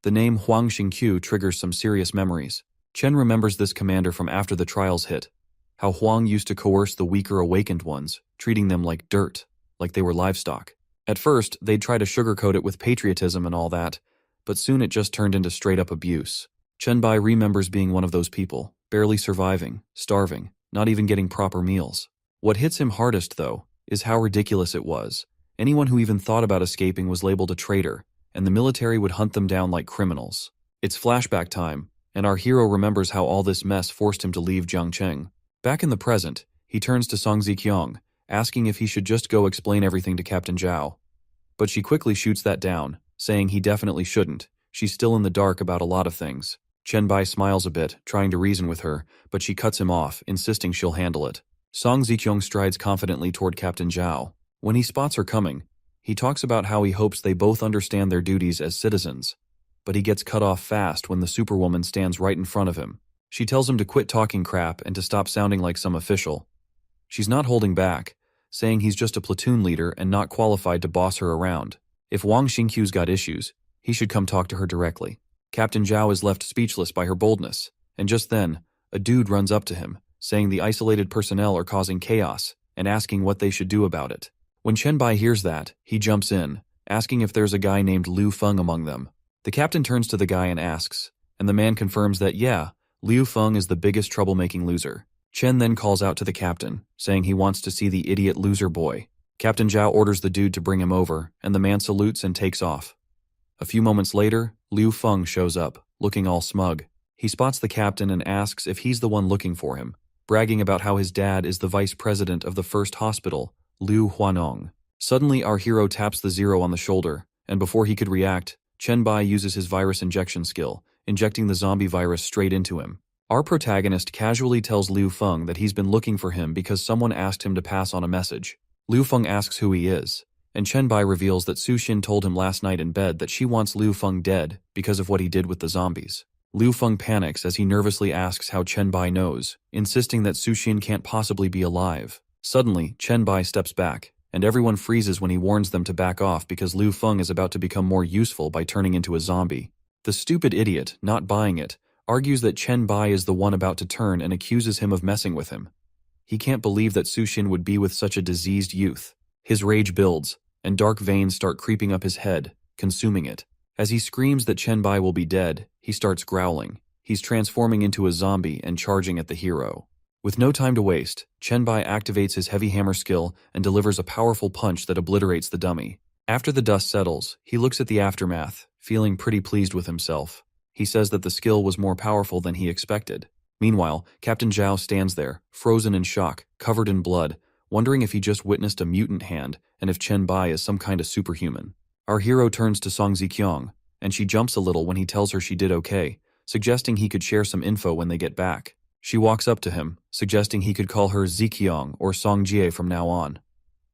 The name Huang Xingqiu triggers some serious memories. Chen remembers this commander from after the trials hit, how Huang used to coerce the weaker awakened ones, treating them like dirt, like they were livestock. At first, they'd try to sugarcoat it with patriotism and all that, but soon it just turned into straight-up abuse. Chenbai remembers being one of those people, barely surviving, starving, not even getting proper meals. What hits him hardest, though, is how ridiculous it was. Anyone who even thought about escaping was labeled a traitor, and the military would hunt them down like criminals. It's flashback time, and our hero remembers how all this mess forced him to leave Jiangcheng. Back in the present, he turns to Song Zikyong, asking if he should just go explain everything to Captain Zhao. But she quickly shoots that down, saying he definitely shouldn't. She's still in the dark about a lot of things. Chenbai smiles a bit, trying to reason with her, but she cuts him off, insisting she'll handle it. Song Zikyong strides confidently toward Captain Zhao. When he spots her coming, he talks about how he hopes they both understand their duties as citizens. But he gets cut off fast when the superwoman stands right in front of him. She tells him to quit talking crap and to stop sounding like some official. She's not holding back, saying he's just a platoon leader and not qualified to boss her around. If Wang Xingqiu's got issues, he should come talk to her directly. Captain Zhao is left speechless by her boldness, and just then, a dude runs up to him, saying the isolated personnel are causing chaos and asking what they should do about it. When Chenbai hears that, he jumps in, asking if there's a guy named Liu Feng among them. The captain turns to the guy and asks, and the man confirms that yeah, Liu Feng is the biggest troublemaking loser. Chen then calls out to the captain, saying he wants to see the idiot loser boy. Captain Zhao orders the dude to bring him over, and the man salutes and takes off. A few moments later, Liu Feng shows up, looking all smug. He spots the captain and asks if he's the one looking for him, bragging about how his dad is the vice president of the first hospital, Liu Huanong. Suddenly, our hero taps the Zero on the shoulder, and before he could react, Chenbai uses his virus injection skill, injecting the zombie virus straight into him. Our protagonist casually tells Liu Feng that he's been looking for him because someone asked him to pass on a message. Liu Feng asks who he is, and Chenbai reveals that Su Xin told him last night in bed that she wants Liu Feng dead because of what he did with the zombies. Liu Feng panics as he nervously asks how Chenbai knows, insisting that Su Xin can't possibly be alive. Suddenly, Chenbai steps back, and everyone freezes when he warns them to back off because Lu Feng is about to become more useful by turning into a zombie. The stupid idiot, not buying it, argues that Chen Bai is the one about to turn and accuses him of messing with him. He can't believe that Su Xin would be with such a diseased youth. His rage builds, and dark veins start creeping up his head, consuming it. As he screams that Chen Bai will be dead, he starts growling. He's transforming into a zombie and charging at the hero. With no time to waste, Chen Bai activates his heavy hammer skill and delivers a powerful punch that obliterates the dummy. After the dust settles, he looks at the aftermath, feeling pretty pleased with himself. He says that the skill was more powerful than he expected. Meanwhile, Captain Zhao stands there, frozen in shock, covered in blood, wondering if he just witnessed a mutant hand and if Chen Bai is some kind of superhuman. Our hero turns to Song Ziqiang, and she jumps a little when he tells her she did okay, suggesting he could share some info when they get back. She walks up to him, suggesting he could call her Ziqiang or Song Jie from now on.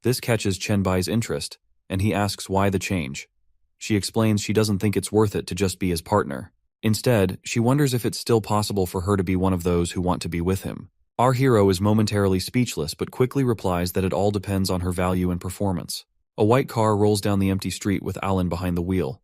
This catches Chen Bai's interest, and he asks why the change. She explains she doesn't think it's worth it to just be his partner. Instead, she wonders if it's still possible for her to be one of those who want to be with him. Our hero is momentarily speechless but quickly replies that it all depends on her value and performance. A white car rolls down the empty street with Alan behind the wheel.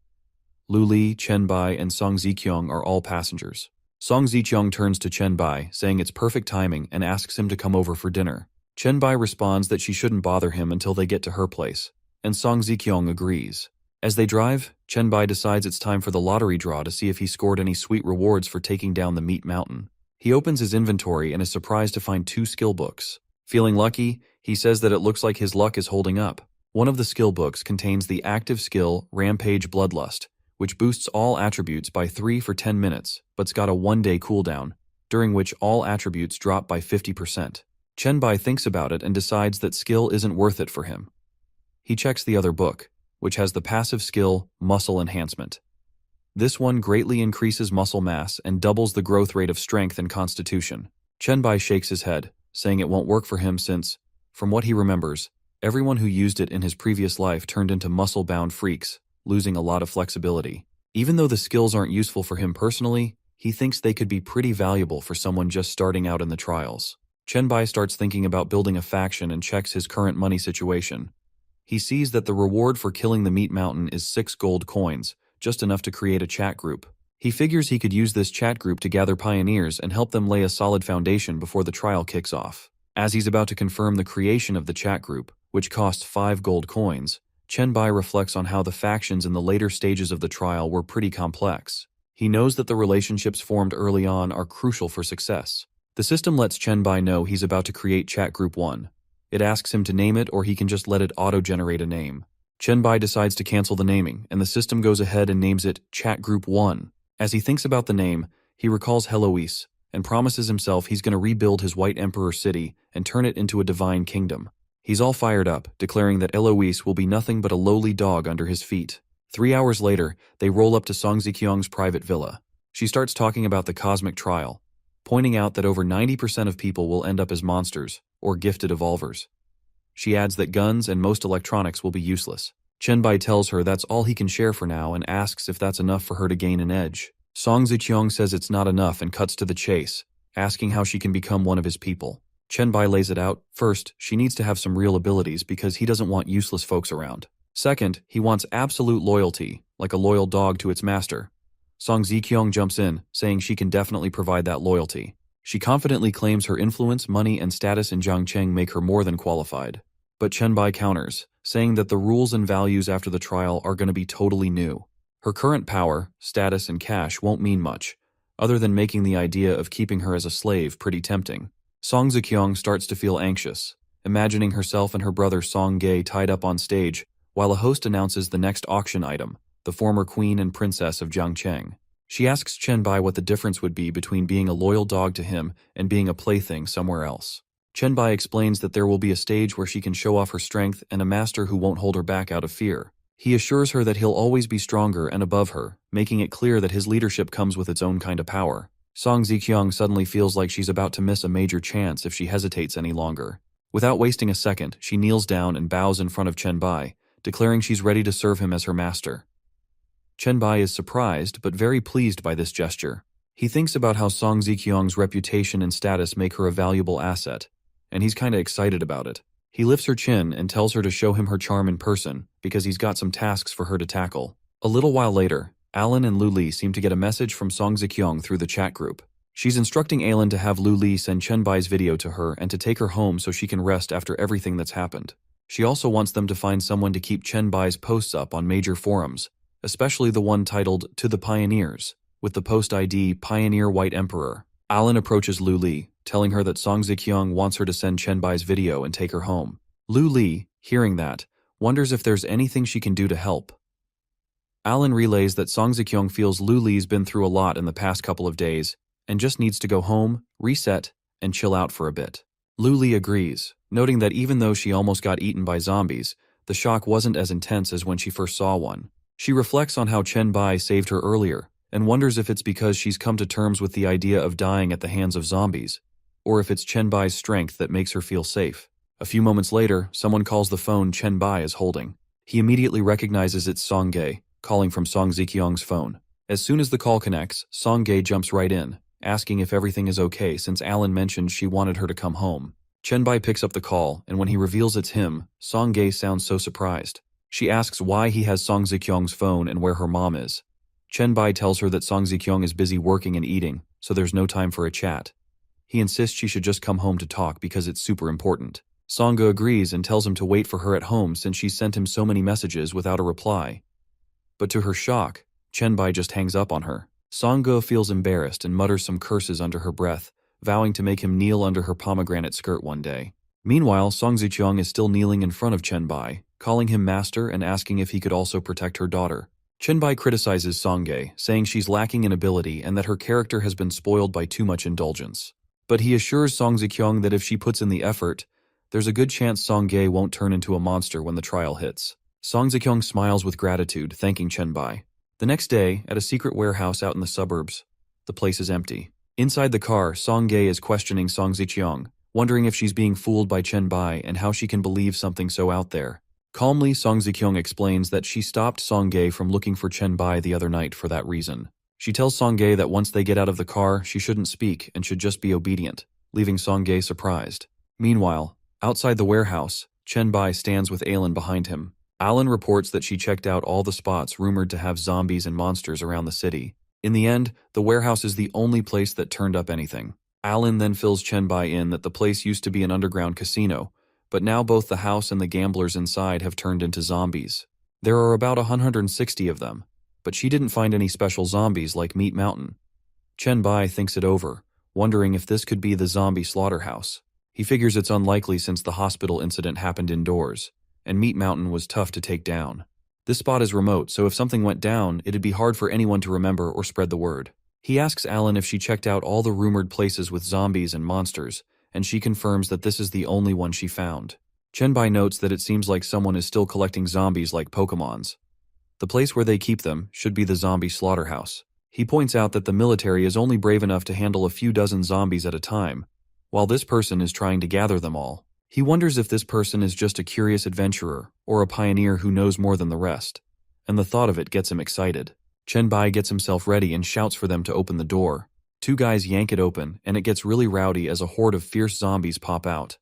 Lu Li, Chen Bai, and Song Ziqiang are all passengers. Song Ziqiang turns to Chen Bai, saying it's perfect timing and asks him to come over for dinner. Chen Bai responds that she shouldn't bother him until they get to her place, and Song Ziqiang agrees. As they drive, Chen Bai decides it's time for the lottery draw to see if he scored any sweet rewards for taking down the meat mountain. He opens his inventory and is surprised to find 2 skill books. Feeling lucky, he says that it looks like his luck is holding up. One of the skill books contains the active skill Rampage Bloodlust, which boosts all attributes by 3 for 10 minutes, but's got a 1-day cooldown, during which all attributes drop by 50%. Chen Bai thinks about it and decides that skill isn't worth it for him. He checks the other book, which has the passive skill Muscle Enhancement. This one greatly increases muscle mass and doubles the growth rate of strength and constitution. Chen Bai shakes his head, saying it won't work for him since, from what he remembers, everyone who used it in his previous life turned into muscle-bound freaks, losing a lot of flexibility. Even though the skills aren't useful for him personally, he thinks they could be pretty valuable for someone just starting out in the trials. Chen Bai starts thinking about building a faction and checks his current money situation. He sees that the reward for killing the meat mountain is 6 gold coins, just enough to create a chat group. He figures he could use this chat group to gather pioneers and help them lay a solid foundation before the trial kicks off. As he's about to confirm the creation of the chat group, which costs 5 gold coins, Chen Bai reflects on how the factions in the later stages of the trial were pretty complex. He knows that the relationships formed early on are crucial for success. The system lets Chen Bai know he's about to create Chat Group 1. It asks him to name it or he can just let it auto-generate a name. Chen Bai decides to cancel the naming, and the system goes ahead and names it Chat Group 1. As he thinks about the name, he recalls Heloise and promises himself he's going to rebuild his White Emperor city and turn it into a divine kingdom. He's all fired up, declaring that Eloise will be nothing but a lowly dog under his feet. 3 hours later, they roll up to Song Ziqiang's private villa. She starts talking about the cosmic trial, pointing out that over 90% of people will end up as monsters or gifted evolvers. She adds that guns and most electronics will be useless. Chen Bai tells her that's all he can share for now and asks if that's enough for her to gain an edge. Song Ziqiang says it's not enough and cuts to the chase, asking how she can become one of his people. Chen Bai lays it out. First, she needs to have some real abilities because he doesn't want useless folks around. Second, he wants absolute loyalty, like a loyal dog to its master. Song Ziqiang jumps in, saying she can definitely provide that loyalty. She confidently claims her influence, money, and status in Jiangcheng make her more than qualified. But Chen Bai counters, saying that the rules and values after the trial are going to be totally new. Her current power, status, and cash won't mean much, other than making the idea of keeping her as a slave pretty tempting. Song Ziqiang starts to feel anxious, imagining herself and her brother Song Ge tied up on stage, while a host announces the next auction item, the former queen and princess of Jiangcheng. She asks Chen Bai what the difference would be between being a loyal dog to him and being a plaything somewhere else. Chen Bai explains that there will be a stage where she can show off her strength and a master who won't hold her back out of fear. He assures her that he'll always be stronger and above her, making it clear that his leadership comes with its own kind of power. Song Ziqiang suddenly feels like she's about to miss a major chance if she hesitates any longer. Without wasting a second, she kneels down and bows in front of Chen Bai, declaring she's ready to serve him as her master. Chen Bai is surprised but very pleased by this gesture. He thinks about how Song Ziqiang's reputation and status make her a valuable asset, and he's kinda excited about it. He lifts her chin and tells her to show him her charm in person because he's got some tasks for her to tackle. A little while later, Alan and Lu Li seem to get a message from Song Zikyong through the chat group. She's instructing Alan to have Lu Li send Chenbai's video to her and to take her home so she can rest after everything that's happened. She also wants them to find someone to keep Chenbai's posts up on major forums, especially the one titled To the Pioneers, with the post ID Pioneer White Emperor. Alan approaches Lu Li, telling her that Song Zikyong wants her to send Chenbai's video and take her home. Lu Li, hearing that, wonders if there's anything she can do to help. Alan relays that Song Zikyong feels Lu Li's been through a lot in the past couple of days and just needs to go home, reset, and chill out for a bit. Lu Li agrees, noting that even though she almost got eaten by zombies, the shock wasn't as intense as when she first saw one. She reflects on how Chenbai saved her earlier and wonders if it's because she's come to terms with the idea of dying at the hands of zombies, or if it's Chenbai's strength that makes her feel safe. A few moments later, someone calls the phone Chenbai is holding. He immediately recognizes it's Song Ge, calling from Song Zikyong's phone. As soon as the call connects, Song Ge jumps right in, asking if everything is okay since Alan mentioned she wanted her to come home. Chenbai picks up the call, and when he reveals it's him, Song Ge sounds so surprised. She asks why he has Song Zikyong's phone and where her mom is. Chenbai tells her that Song Zikyong is busy working and eating, so there's no time for a chat. He insists she should just come home to talk because it's super important. Song Ge agrees and tells him to wait for her at home since she sent him so many messages without a reply. But to her shock, Chenbai just hangs up on her. Song Ge feels embarrassed and mutters some curses under her breath, vowing to make him kneel under her pomegranate skirt one day. Meanwhile, Song Zikyong is still kneeling in front of Chenbai, calling him master and asking if he could also protect her daughter. Chenbai criticizes Song Ge, saying she's lacking in ability and that her character has been spoiled by too much indulgence. But he assures Song Zikyong that if she puts in the effort, there's a good chance Song Ge won't turn into a monster when the trial hits. Song Zikyong smiles with gratitude, thanking Chenbai. The next day, at a secret warehouse out in the suburbs, the place is empty. Inside the car, Song Ge is questioning Song Zikyong, wondering if she's being fooled by Chenbai and how she can believe something so out there. Calmly, Song Zikyong explains that she stopped Song Ge from looking for Chenbai the other night for that reason. She tells Song Ge that once they get out of the car, she shouldn't speak and should just be obedient, leaving Song Ge surprised. Meanwhile, outside the warehouse, Chenbai stands with Alan behind him. Alan reports that she checked out all the spots rumored to have zombies and monsters around the city. In the end, the warehouse is the only place that turned up anything. Alan then fills Chenbai in that the place used to be an underground casino, but now both the house and the gamblers inside have turned into zombies. There are about 160 of them, but she didn't find any special zombies like Meat Mountain. Chenbai thinks it over, wondering if this could be the zombie slaughterhouse. He figures it's unlikely since the hospital incident happened indoors, and Meat Mountain was tough to take down. This spot is remote, so if something went down, it'd be hard for anyone to remember or spread the word. He asks Alan if she checked out all the rumored places with zombies and monsters, and she confirms that this is the only one she found. Chenbai notes that it seems like someone is still collecting zombies like Pokémons. The place where they keep them should be the zombie slaughterhouse. He points out that the military is only brave enough to handle a few dozen zombies at a time, while this person is trying to gather them all. He wonders if this person is just a curious adventurer or a pioneer who knows more than the rest, and the thought of it gets him excited. Chenbai gets himself ready and shouts for them to open the door. Two guys yank it open, and it gets really rowdy as a horde of fierce zombies pop out.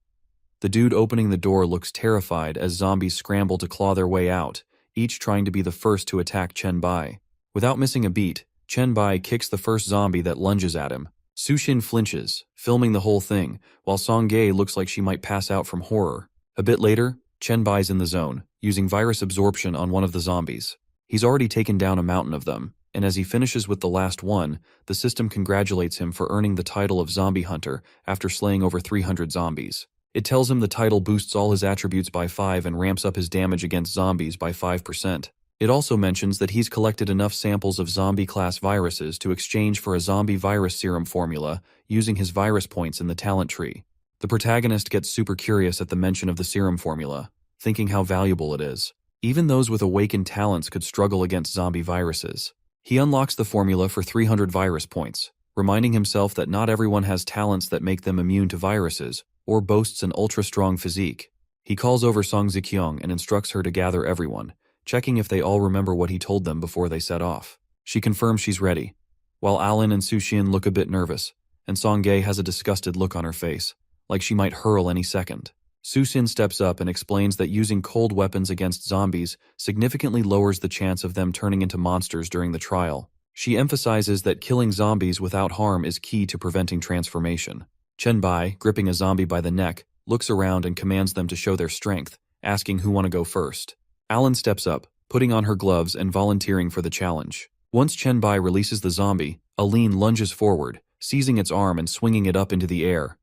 The dude opening the door looks terrified as zombies scramble to claw their way out, each trying to be the first to attack Chenbai. Without missing a beat, Chenbai kicks the first zombie that lunges at him. Sushin flinches, filming the whole thing, while Song Ge looks like she might pass out from horror. A bit later, Chenbai's in the zone, using virus absorption on one of the zombies. He's already taken down a mountain of them, and as he finishes with the last one, the system congratulates him for earning the title of Zombie Hunter after slaying over 300 zombies. It tells him the title boosts all his attributes by 5 and ramps up his damage against zombies by 5%. It also mentions that he's collected enough samples of zombie-class viruses to exchange for a zombie virus serum formula using his virus points in the talent tree. The protagonist gets super curious at the mention of the serum formula, thinking how valuable it is. Even those with awakened talents could struggle against zombie viruses. He unlocks the formula for 300 virus points, reminding himself that not everyone has talents that make them immune to viruses or boasts an ultra-strong physique. He calls over Song Zikyong and instructs her to gather everyone, checking if they all remember what he told them before they set off. She confirms she's ready, while Alan and Sushin look a bit nervous, and Song Ge has a disgusted look on her face, like she might hurl any second. Su-Xin steps up and explains that using cold weapons against zombies significantly lowers the chance of them turning into monsters during the trial. She emphasizes that killing zombies without harm is key to preventing transformation. Chen-Bai, gripping a zombie by the neck, looks around and commands them to show their strength, asking who want to go first. Alan steps up, putting on her gloves and volunteering for the challenge. Once Chen-Bai releases the zombie, Aline lunges forward, seizing its arm and swinging it up into the air.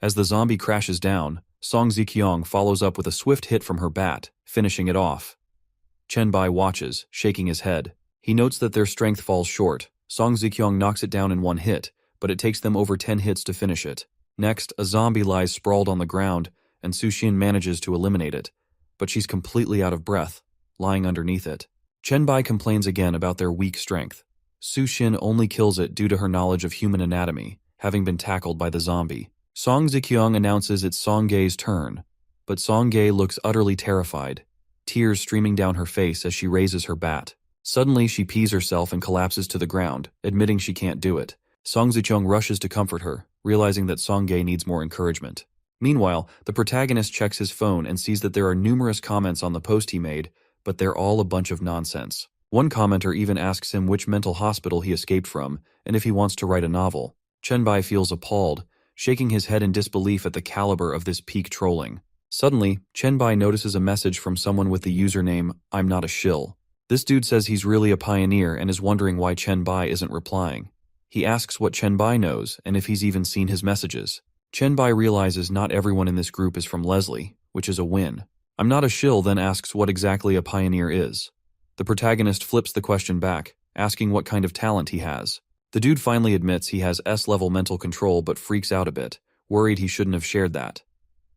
As the zombie crashes down, Song Ziqiang follows up with a swift hit from her bat, finishing it off. Chen-Bai watches, shaking his head. He notes that their strength falls short. Song Ziqiang knocks it down in one hit, but it takes them over 10 hits to finish it. Next, a zombie lies sprawled on the ground, and Su-Xin manages to eliminate it, but she's completely out of breath, lying underneath it. Chen-Bai complains again about their weak strength. Su-Xin only kills it due to her knowledge of human anatomy, having been tackled by the zombie. Song Ziqiang announces it's Song Gei's turn, but Song Gei looks utterly terrified, tears streaming down her face as she raises her bat. Suddenly, she pees herself and collapses to the ground, admitting she can't do it. Song Ziqiang rushes to comfort her, realizing that Song Gei needs more encouragement. Meanwhile, the protagonist checks his phone and sees that there are numerous comments on the post he made, but they're all a bunch of nonsense. One commenter even asks him which mental hospital he escaped from and if he wants to write a novel. Chen-Bai feels appalled, shaking his head in disbelief at the caliber of this peak trolling. Suddenly, Chen-Bai notices a message from someone with the username, "I'm not a shill." This dude says he's really a pioneer and is wondering why Chen-Bai isn't replying. He asks what Chen-Bai knows and if he's even seen his messages. Chen-Bai realizes not everyone in this group is from Leslie, which is a win. I'm not a shill then asks what exactly a pioneer is. The protagonist flips the question back, asking what kind of talent he has. The dude finally admits he has S-level mental control but freaks out a bit, worried he shouldn't have shared that.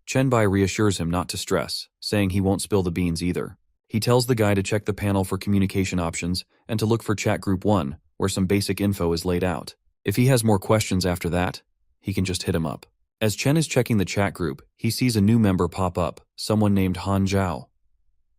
Chen-Bai reassures him not to stress, saying he won't spill the beans either. He tells the guy to check the panel for communication options and to look for chat group 1, where some basic info is laid out. If he has more questions after that, he can just hit him up. As Chen is checking the chat group, he sees a new member pop up, someone named Han Zhao.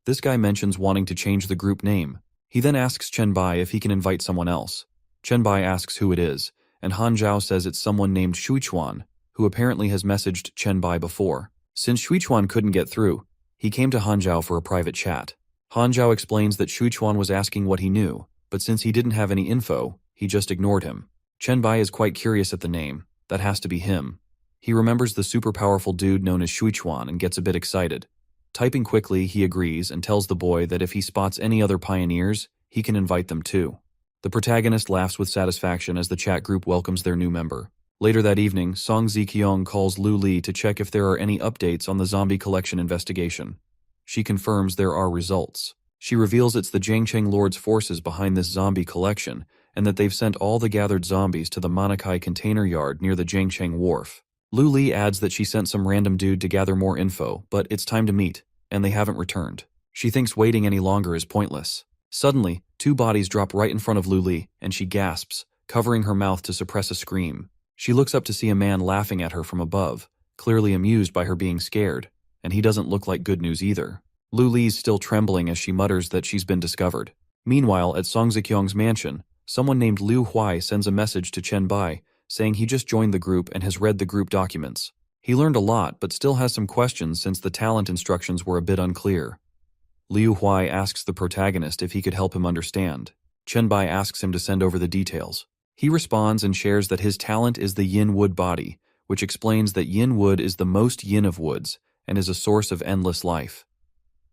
This guy mentions wanting to change the group name. He then asks Chen-Bai if he can invite someone else. Chen-Bai asks who it is, and Han Zhao says it's someone named Shuichuan, who apparently has messaged Chen-Bai before. Since Shuichuan couldn't get through, he came to Han Zhao for a private chat. Han Zhao explains that Shuichuan was asking what he knew, but since he didn't have any info, he just ignored him. Chen-Bai is quite curious at the name. That has to be him. He remembers the super powerful dude known as Shuichuan and gets a bit excited. Typing quickly, he agrees and tells the boy that if he spots any other pioneers, he can invite them too. The protagonist laughs with satisfaction as the chat group welcomes their new member. Later that evening, Song Ziqiang calls Lu Li to check if there are any updates on the zombie collection investigation. She confirms there are results. She reveals it's the Jiangcheng Lord's forces behind this zombie collection, and that they've sent all the gathered zombies to the Manhwa container yard near the Jiangcheng wharf. Lu Li adds that she sent some random dude to gather more info, but it's time to meet, and they haven't returned. She thinks waiting any longer is pointless. Suddenly, 2 bodies drop right in front of Lu Li, and she gasps, covering her mouth to suppress a scream. She looks up to see a man laughing at her from above, clearly amused by her being scared, and he doesn't look like good news either. Lu Li's still trembling as she mutters that she's been discovered. Meanwhile, at Song Ziqiang's mansion, someone named Liu Huai sends a message to Chen-Bai, saying he just joined the group and has read the group documents. He learned a lot, but still has some questions since the talent instructions were a bit unclear. Liu Huai asks the protagonist if he could help him understand. Chen-Bai asks him to send over the details. He responds and shares that his talent is the yin wood body, which explains that yin wood is the most yin of woods and is a source of endless life.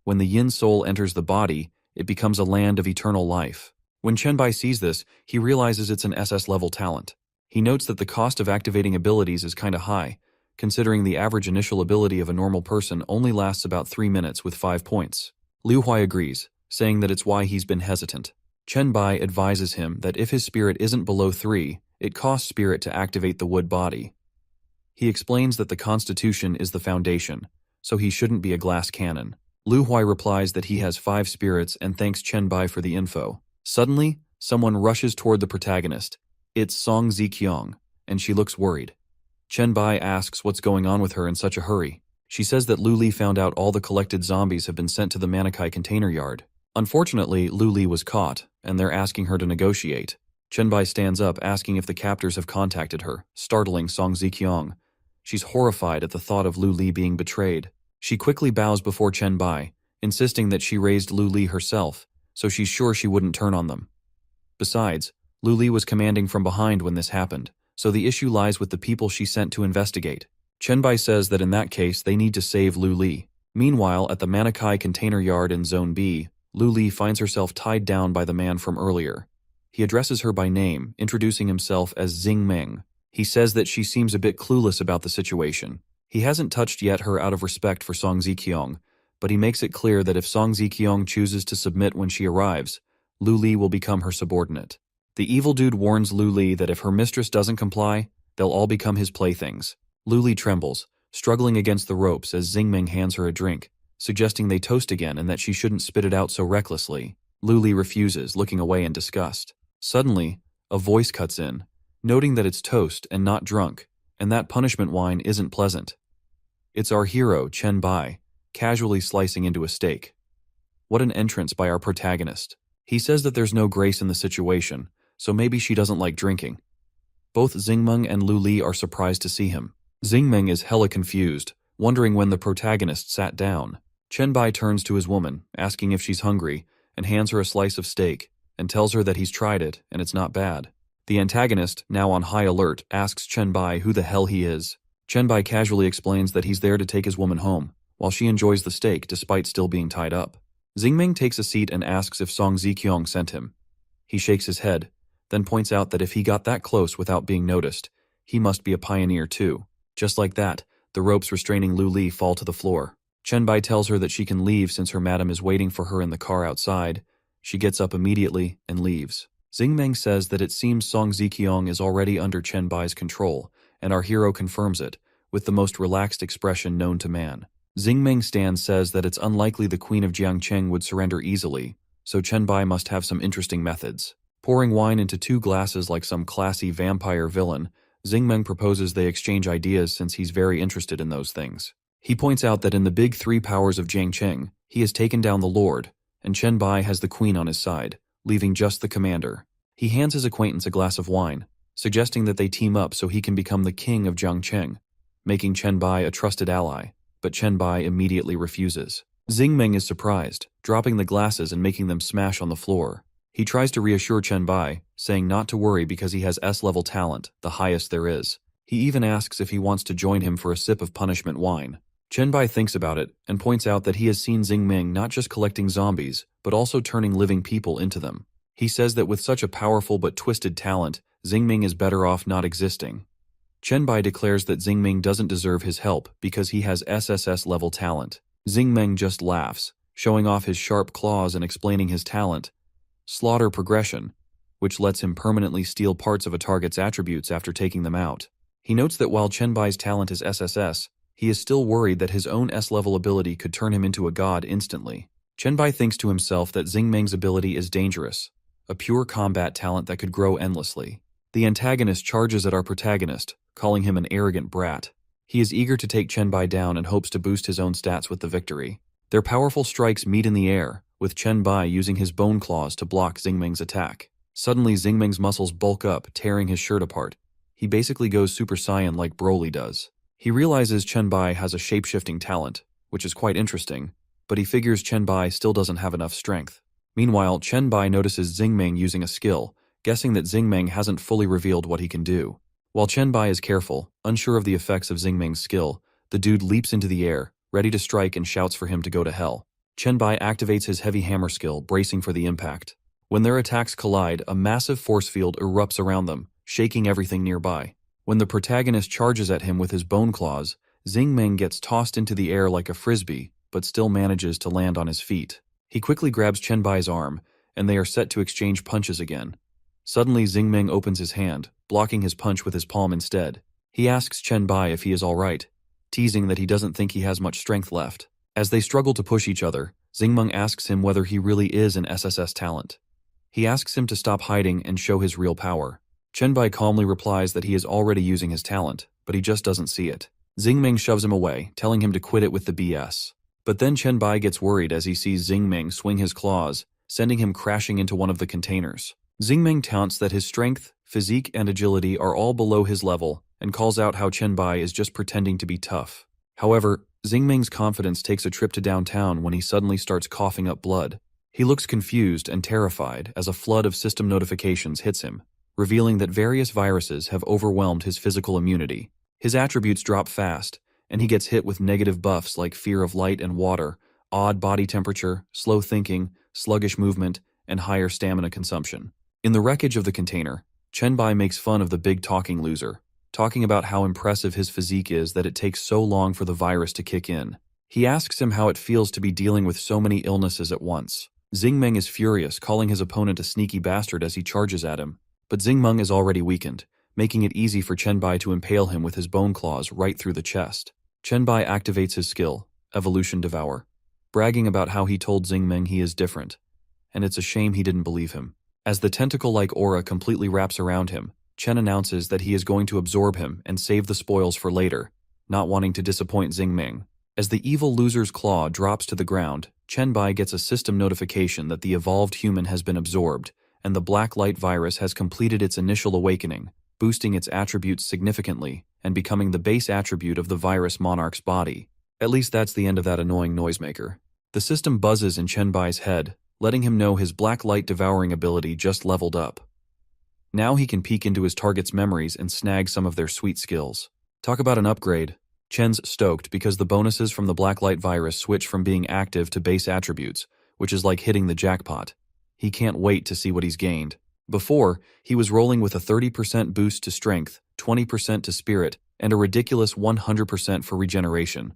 When the yin soul enters the body, it becomes a land of eternal life. When Chen-Bai sees this, he realizes it's an SS-level talent. He notes that the cost of activating abilities is kinda high, considering the average initial ability of a normal person only lasts about 3 minutes with 5 points. Liu Huai agrees, saying that it's why he's been hesitant. Chen-Bai advises him that if his spirit isn't below 3, it costs spirit to activate the wood body. He explains that the Constitution is the foundation, so he shouldn't be a glass cannon. Liu Huai replies that he has 5 spirits and thanks Chen-Bai for the info. Suddenly, someone rushes toward the protagonist. It's Song Ziqiang, and she looks worried. Chen-Bai asks what's going on with her in such a hurry. She says that Lu Li found out all the collected zombies have been sent to the Manhwa container yard. Unfortunately, Lu Li was caught, and they're asking her to negotiate. Chen-Bai stands up asking if the captors have contacted her, startling Song Ziqiang. She's horrified at the thought of Lu Li being betrayed. She quickly bows before Chen Bai, insisting that she raised Lu Li herself, so she's sure she wouldn't turn on them. Besides, Lu Li was commanding from behind when this happened, so the issue lies with the people she sent to investigate. Chen Bai says that in that case they need to save Lu Li. Meanwhile, at the Manikai container yard in Zone B, Lu Li finds herself tied down by the man from earlier. He addresses her by name, introducing himself as Xing Ming. He says that she seems a bit clueless about the situation. He hasn't touched yet her out of respect for Song Ziqiang, but he makes it clear that if Song Ziqiang chooses to submit when she arrives, Lu Li will become her subordinate. The evil dude warns Lu Li that if her mistress doesn't comply, they'll all become his playthings. Lu Li trembles, struggling against the ropes as Xing Ming hands her a drink, suggesting they toast again and that she shouldn't spit it out so recklessly. Lu Li refuses, looking away in disgust. Suddenly, a voice cuts in, noting that it's toast and not drunk, and that punishment wine isn't pleasant. It's our hero, Chen Bai, casually slicing into a steak. What an entrance by our protagonist. He says that there's no grace in the situation, so maybe she doesn't like drinking. Both Xingmeng and Lu Li are surprised to see him. Xingmeng is hella confused, wondering when the protagonist sat down. Chen Bai turns to his woman, asking if she's hungry, and hands her a slice of steak, and tells her that he's tried it, and it's not bad. The antagonist, now on high alert, asks Chen Bai who the hell he is. Chen Bai casually explains that he's there to take his woman home, while she enjoys the steak despite still being tied up. Xingming takes a seat and asks if Song Ziqiang sent him. He shakes his head, then points out that if he got that close without being noticed, he must be a pioneer too. Just like that, the ropes restraining Lu Li fall to the floor. Chen Bai tells her that she can leave since her madam is waiting for her in the car outside. She gets up immediately and leaves. Xingmeng says that it seems Song Ziqiang is already under Chen Bai's control, and our hero confirms it, with the most relaxed expression known to man. Xingmeng Stan says that it's unlikely the Queen of Jiangcheng would surrender easily, so Chen Bai must have some interesting methods. Pouring wine into 2 glasses like some classy vampire villain, Xingmeng proposes they exchange ideas since he's very interested in those things. He points out that in the big 3 powers of Jiangcheng, he has taken down the Lord, and Chen Bai has the Queen on his side, leaving just the commander. He hands his acquaintance a glass of wine, suggesting that they team up so he can become the king of Jiangcheng, making Chen Bai a trusted ally, but Chen Bai immediately refuses. Xingmeng is surprised, dropping the glasses and making them smash on the floor. He tries to reassure Chen Bai, saying not to worry because he has S-level talent, the highest there is. He even asks if he wants to join him for a sip of punishment wine. Chen Bai thinks about it and points out that he has seen Xingming not just collecting zombies, but also turning living people into them. He says that with such a powerful but twisted talent, Xingming is better off not existing. Chen Bai declares that Xingming doesn't deserve his help because he has SSS-level talent. Xingmeng just laughs, showing off his sharp claws and explaining his talent, slaughter progression, which lets him permanently steal parts of a target's attributes after taking them out. He notes that while Chen Bai's talent is SSS, he is still worried that his own S-level ability could turn him into a god instantly. Chen Bai thinks to himself that Xingmeng's ability is dangerous, a pure combat talent that could grow endlessly. The antagonist charges at our protagonist, calling him an arrogant brat. He is eager to take Chen Bai down and hopes to boost his own stats with the victory. Their powerful strikes meet in the air, with Chen Bai using his bone claws to block Xingmeng's attack. Suddenly, Xingmeng's muscles bulk up, tearing his shirt apart. He basically goes Super Saiyan like Broly does. He realizes Chen Bai has a shape-shifting talent, which is quite interesting, but he figures Chen Bai still doesn't have enough strength. Meanwhile, Chen Bai notices Xingmeng using a skill, guessing that Xingmeng hasn't fully revealed what he can do. While Chen Bai is careful, unsure of the effects of Xingmeng's skill, the dude leaps into the air, ready to strike and shouts for him to go to hell. Chen Bai activates his heavy hammer skill, bracing for the impact. When their attacks collide, a massive force field erupts around them, shaking everything nearby. When the protagonist charges at him with his bone claws, Xingmeng gets tossed into the air like a frisbee, but still manages to land on his feet. He quickly grabs Chen Bai's arm, and they are set to exchange punches again. Suddenly, Xingmeng opens his hand, blocking his punch with his palm instead. He asks Chen Bai if he is alright, teasing that he doesn't think he has much strength left. As they struggle to push each other, Xingmeng asks him whether he really is an SSS talent. He asks him to stop hiding and show his real power. Chen Bai calmly replies that he is already using his talent, but he just doesn't see it. Xingmeng shoves him away, telling him to quit it with the BS. But then Chen Bai gets worried as he sees Xingmeng swing his claws, sending him crashing into one of the containers. Xingmeng taunts that his strength, physique, and agility are all below his level, and calls out how Chen Bai is just pretending to be tough. However, Xingming's confidence takes a trip to downtown when he suddenly starts coughing up blood. He looks confused and terrified as a flood of system notifications hits him, revealing that various viruses have overwhelmed his physical immunity. His attributes drop fast, and he gets hit with negative buffs like fear of light and water, odd body temperature, slow thinking, sluggish movement, and higher stamina consumption. In the wreckage of the container, Chen Bai makes fun of the big talking loser, talking about how impressive his physique is that it takes so long for the virus to kick in. He asks him how it feels to be dealing with so many illnesses at once. Xingmeng is furious, calling his opponent a sneaky bastard as he charges at him, but Xingmeng is already weakened, making it easy for Chen Bai to impale him with his bone claws right through the chest. Chen Bai activates his skill, Evolution Devour, bragging about how he told Xingmeng he is different, and it's a shame he didn't believe him. As the tentacle-like aura completely wraps around him, Chen announces that he is going to absorb him and save the spoils for later, not wanting to disappoint Xingming. As the evil loser's claw drops to the ground, Chen Bai gets a system notification that the evolved human has been absorbed, and the black light virus has completed its initial awakening, boosting its attributes significantly and becoming the base attribute of the virus monarch's body. At least that's the end of that annoying noisemaker. The system buzzes in Chen Bai's head, letting him know his black light devouring ability just leveled up. Now he can peek into his target's memories and snag some of their sweet skills. Talk about an upgrade. Chen's stoked because the bonuses from the black light virus switch from being active to base attributes, which is like hitting the jackpot. He can't wait to see what he's gained. Before, he was rolling with a 30% boost to strength, 20% to spirit, and a ridiculous 100% for regeneration.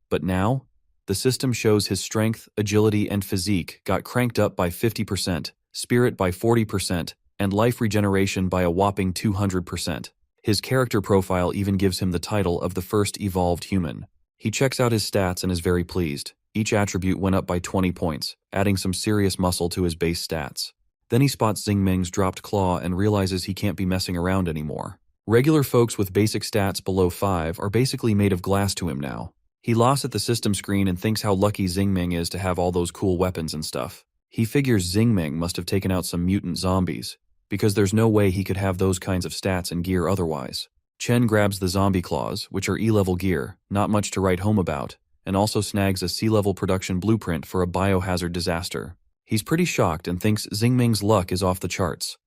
But now, the system shows his strength, agility, and physique got cranked up by 50%, spirit by 40%, and life regeneration by a whopping 200%. His character profile even gives him the title of the first evolved human. He checks out his stats and is very pleased. Each attribute went up by 20 points, adding some serious muscle to his base stats. Then he spots Xingming's dropped claw and realizes he can't be messing around anymore. Regular folks with basic stats below 5 are basically made of glass to him now. He laughs at the system screen and thinks how lucky Xingming is to have all those cool weapons and stuff. He figures Xingming must have taken out some mutant zombies, because there's no way he could have those kinds of stats and gear otherwise. Chen grabs the zombie claws, which are E-level gear, not much to write home about, and also snags a C-level production blueprint for a biohazard disaster. He's pretty shocked and thinks Xingming's luck is off the charts.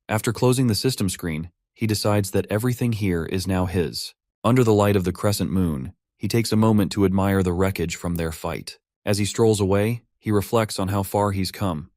After closing the system screen, he decides that everything here is now his. Under the light of the crescent moon, he takes a moment to admire the wreckage from their fight. As he strolls away, he reflects on how far he's come.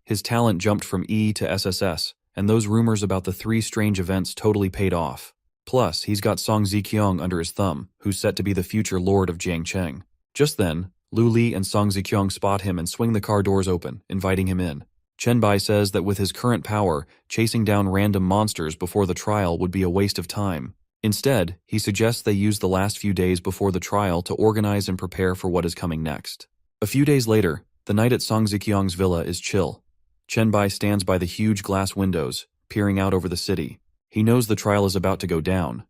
His talent jumped from E to SSS, and those rumors about the 3 strange events totally paid off. Plus, he's got Song Ziqiang under his thumb, who's set to be the future lord of Jiangcheng. Just then, Lu Li and Song Ziqiang spot him and swing the car doors open, inviting him in. Chen Bai says that with his current power, chasing down random monsters before the trial would be a waste of time. Instead, he suggests they use the last few days before the trial to organize and prepare for what is coming next. A few days later, the night at Song Ziqiang's villa is chill. Chen Bai stands by the huge glass windows, peering out over the city. He knows the trial is about to go down.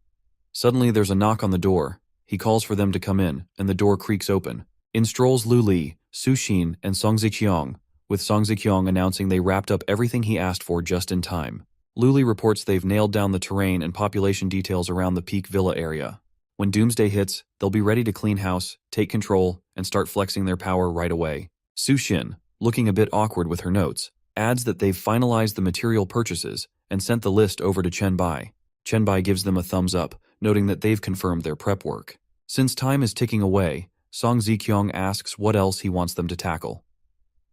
Suddenly there's a knock on the door. He calls for them to come in, and the door creaks open. In strolls Lu Li, Su Xin, and Song Ziqiang, with Song Ziqiang announcing they wrapped up everything he asked for just in time. Lu Li reports they've nailed down the terrain and population details around the Peak Villa area. When doomsday hits, they'll be ready to clean house, take control, and start flexing their power right away. Su Xin, looking a bit awkward with her notes, adds that they've finalized the material purchases and sent the list over to Chen Bai. Chen Bai gives them a thumbs up, noting that they've confirmed their prep work. Since time is ticking away, Song Ziqiang asks what else he wants them to tackle.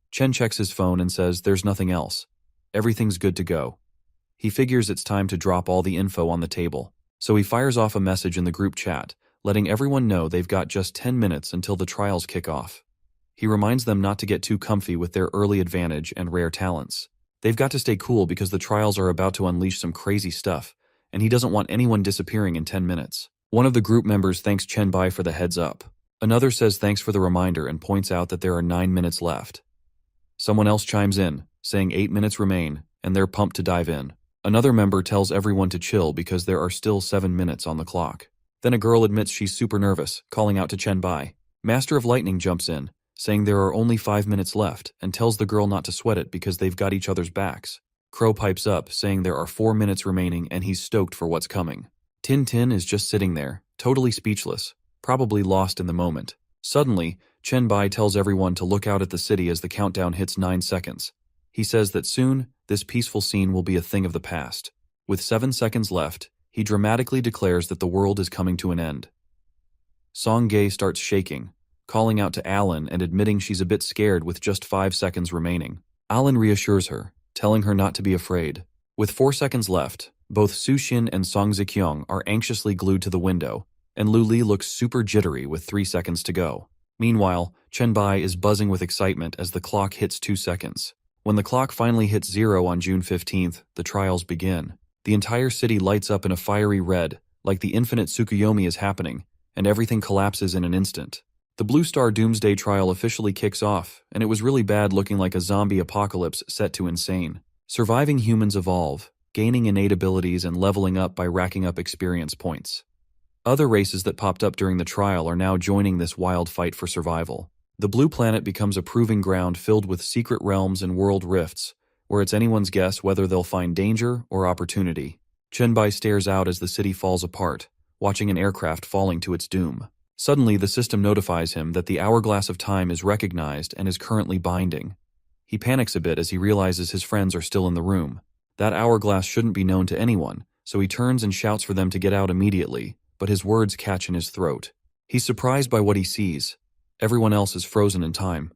Chen checks his phone and says there's nothing else. Everything's good to go. He figures it's time to drop all the info on the table, so he fires off a message in the group chat, letting everyone know they've got just 10 minutes until the trials kick off. He reminds them not to get too comfy with their early advantage and rare talents. They've got to stay cool because the trials are about to unleash some crazy stuff, and he doesn't want anyone disappearing in 10 minutes. One of the group members thanks Chen Bai for the heads up. Another says thanks for the reminder and points out that there are 9 minutes left. Someone else chimes in, saying 8 minutes remain, and they're pumped to dive in. Another member tells everyone to chill because there are still 7 minutes on the clock. Then a girl admits she's super nervous, calling out to Chen Bai. Master of Lightning jumps in, saying there are only 5 minutes left, and tells the girl not to sweat it because they've got each other's backs. Crow pipes up, saying there are 4 minutes remaining and he's stoked for what's coming. Tin Tin is just sitting there, totally speechless. probably lost in the moment. Suddenly, Chen Bai tells everyone to look out at the city as the countdown hits 9 seconds. He says that soon, this peaceful scene will be a thing of the past. With 7 seconds left, he dramatically declares that the world is coming to an end. Song Gae starts shaking, calling out to Alan and admitting she's a bit scared with just 5 seconds remaining. Alan reassures her, telling her not to be afraid. With 4 seconds left, both Su Xin and Song Zikyong are anxiously glued to the window, and Lu Li looks super jittery with 3 seconds to go. Meanwhile, Chen Bai is buzzing with excitement as the clock hits 2 seconds. When the clock finally hits 0 on June 15th, the trials begin. The entire city lights up in a fiery red, like the infinite Tsukuyomi is happening, and everything collapses in an instant. The Blue Star Doomsday trial officially kicks off, and it was really bad, looking like a zombie apocalypse set to insane. Surviving humans evolve, gaining innate abilities and leveling up by racking up experience points. Other races that popped up during the trial are now joining this wild fight for survival. The blue planet becomes a proving ground filled with secret realms and world rifts, where it's anyone's guess whether they'll find danger or opportunity. Chen Bai stares out as the city falls apart, watching an aircraft falling to its doom. Suddenly, the system notifies him that the hourglass of time is recognized and is currently binding. He panics a bit as he realizes his friends are still in the room. That hourglass shouldn't be known to anyone, so he turns and shouts for them to get out immediately, but his words catch in his throat. He's surprised by what he sees. Everyone else is frozen in time.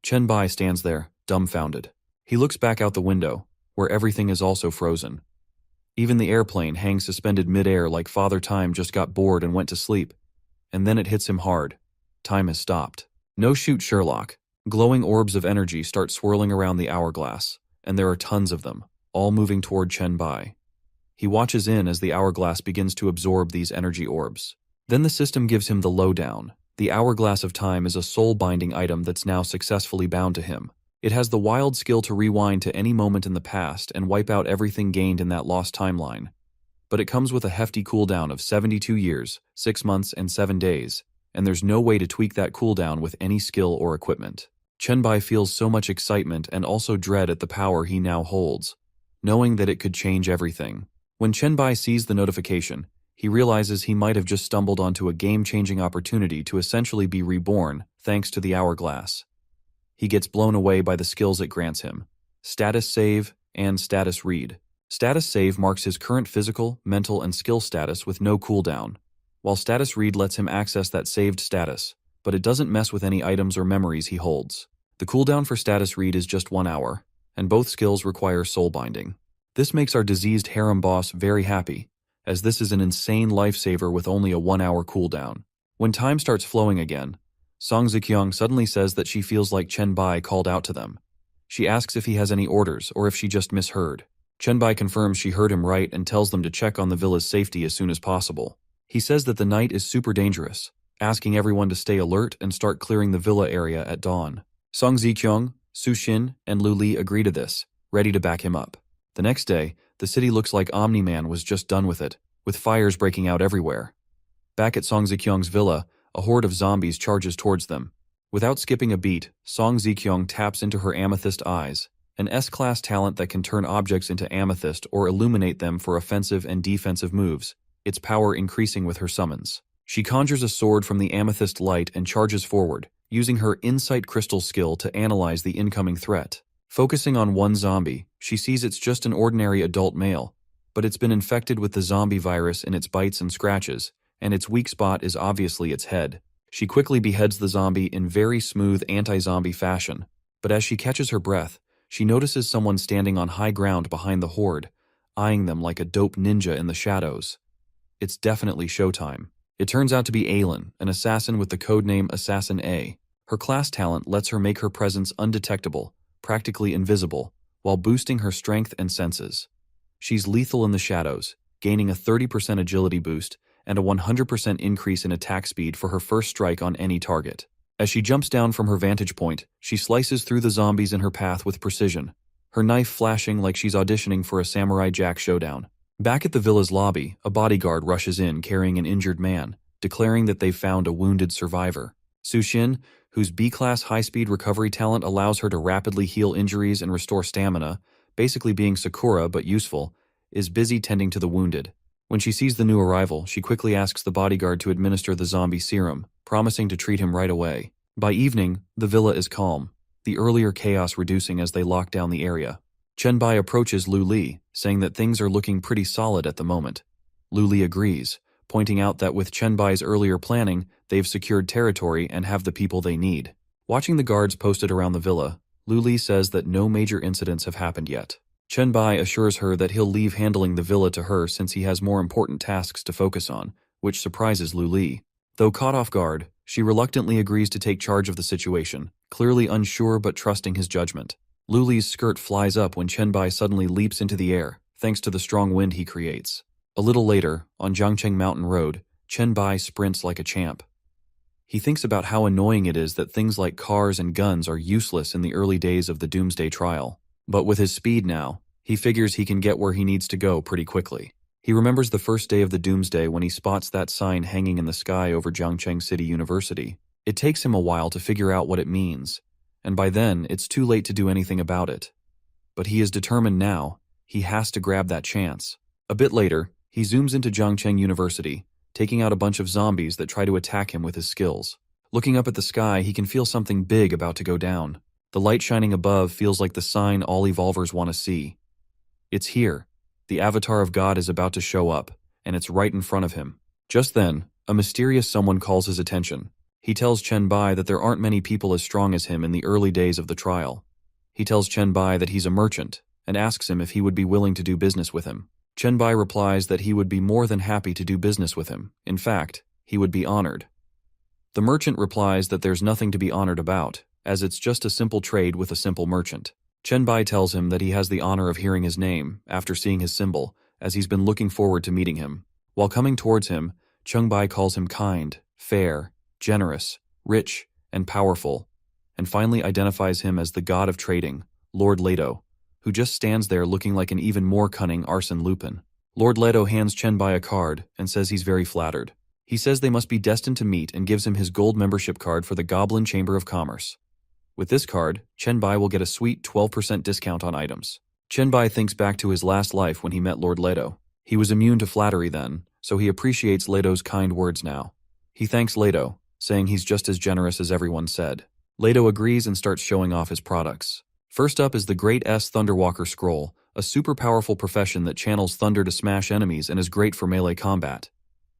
Chen Bai stands there, dumbfounded. He looks back out the window, where everything is also frozen. Even the airplane hangs suspended mid-air like Father Time just got bored and went to sleep. And then it hits him hard. Time has stopped. No shoot, Sherlock. Glowing orbs of energy start swirling around the hourglass, and there are tons of them, all moving toward Chen Bai. He watches in as the hourglass begins to absorb these energy orbs. Then the system gives him the lowdown. The hourglass of time is a soul-binding item that's now successfully bound to him. It has the wild skill to rewind to any moment in the past and wipe out everything gained in that lost timeline. But it comes with a hefty cooldown of 72 years, 6 months, and 7 days, and there's no way to tweak that cooldown with any skill or equipment. Chen Bai feels so much excitement and also dread at the power he now holds, knowing that it could change everything. When Chen Bai sees the notification, he realizes he might have just stumbled onto a game-changing opportunity to essentially be reborn thanks to the hourglass. He gets blown away by the skills it grants him: Status Save and Status Read. Status Save marks his current physical, mental, and skill status with no cooldown, while Status Read lets him access that saved status, but it doesn't mess with any items or memories he holds. The cooldown for Status Read is just 1 hour, and both skills require soul binding. This makes our diseased harem boss very happy, as this is an insane lifesaver with only a 1-hour cooldown. When time starts flowing again, Song Zikyong suddenly says that she feels like Chen Bai called out to them. She asks if he has any orders or if she just misheard. Chen Bai confirms she heard him right and tells them to check on the villa's safety as soon as possible. He says that the night is super dangerous, asking everyone to stay alert and start clearing the villa area at dawn. Song Zikyong, Su Xin, and Lu Li agree to this, ready to back him up. The next day, the city looks like Omni-Man was just done with it, with fires breaking out everywhere. Back at Song Zikyong's villa, a horde of zombies charges towards them. Without skipping a beat, Song Zikyong taps into her amethyst eyes, an S-class talent that can turn objects into amethyst or illuminate them for offensive and defensive moves, its power increasing with her summons. She conjures a sword from the amethyst light and charges forward, using her Insight Crystal skill to analyze the incoming threat. Focusing on one zombie, she sees it's just an ordinary adult male, but it's been infected with the zombie virus in its bites and scratches, and its weak spot is obviously its head. She quickly beheads the zombie in very smooth anti-zombie fashion, but as she catches her breath, she notices someone standing on high ground behind the horde, eyeing them like a dope ninja in the shadows. It's definitely showtime. It turns out to be Aylin, an assassin with the codename Assassin A. Her class talent lets her make her presence undetectable, practically invisible, while boosting her strength and senses. She's lethal in the shadows, gaining a 30% agility boost and a 100% increase in attack speed for her first strike on any target. As she jumps down from her vantage point, she slices through the zombies in her path with precision, her knife flashing like she's auditioning for a Samurai Jack showdown. Back at the villa's lobby, a bodyguard rushes in carrying an injured man, declaring that they've found a wounded survivor. Su Xin, whose B-class high-speed recovery talent allows her to rapidly heal injuries and restore stamina, basically being Sakura but useful, is busy tending to the wounded. When she sees the new arrival, she quickly asks the bodyguard to administer the zombie serum, promising to treat him right away. By evening, the villa is calm, the earlier chaos reducing as they lock down the area. Chen Bai approaches Lu Li, saying that things are looking pretty solid at the moment. Lu Li agrees, pointing out that with Chen Bai's earlier planning, they've secured territory and have the people they need. Watching the guards posted around the villa, Lu Li says that no major incidents have happened yet. Chen Bai assures her that he'll leave handling the villa to her since he has more important tasks to focus on, which surprises Lu Li. Though caught off guard, she reluctantly agrees to take charge of the situation, clearly unsure but trusting his judgment. Lu Li's skirt flies up when Chen Bai suddenly leaps into the air, thanks to the strong wind he creates. A little later, on Jiangcheng Mountain Road, Chen Bai sprints like a champ. He thinks about how annoying it is that things like cars and guns are useless in the early days of the Doomsday Trial. But with his speed now, he figures he can get where he needs to go pretty quickly. He remembers the first day of the Doomsday when he spots that sign hanging in the sky over Jiangcheng City University. It takes him a while to figure out what it means, and by then it's too late to do anything about it. But he is determined now, he has to grab that chance. A bit later, he zooms into Jiangcheng University, taking out a bunch of zombies that try to attack him with his skills. Looking up at the sky, he can feel something big about to go down. The light shining above feels like the sign all evolvers want to see. It's here. The avatar of God is about to show up, and it's right in front of him. Just then, a mysterious someone calls his attention. He tells Chen Bai that there aren't many people as strong as him in the early days of the trial. He tells Chen Bai that he's a merchant, and asks him if he would be willing to do business with him. Chen Bai replies that he would be more than happy to do business with him. In fact, he would be honored. The merchant replies that there's nothing to be honored about, as it's just a simple trade with a simple merchant. Chen Bai tells him that he has the honor of hearing his name after seeing his symbol, as he's been looking forward to meeting him. While coming towards him, Chen Bai calls him kind, fair, generous, rich, and powerful, and finally identifies him as the god of trading, Lord Leto, who just stands there looking like an even more cunning Arsène Lupin. Lord Leto hands Chen Bai a card and says he's very flattered. He says they must be destined to meet and gives him his gold membership card for the Goblin Chamber of Commerce. With this card, Chen Bai will get a sweet 12% discount on items. Chen Bai thinks back to his last life when he met Lord Leto. He was immune to flattery then, so he appreciates Leto's kind words now. He thanks Leto, saying he's just as generous as everyone said. Leto agrees and starts showing off his products. First up is the Great S Thunderwalker Scroll, a super powerful profession that channels thunder to smash enemies and is great for melee combat.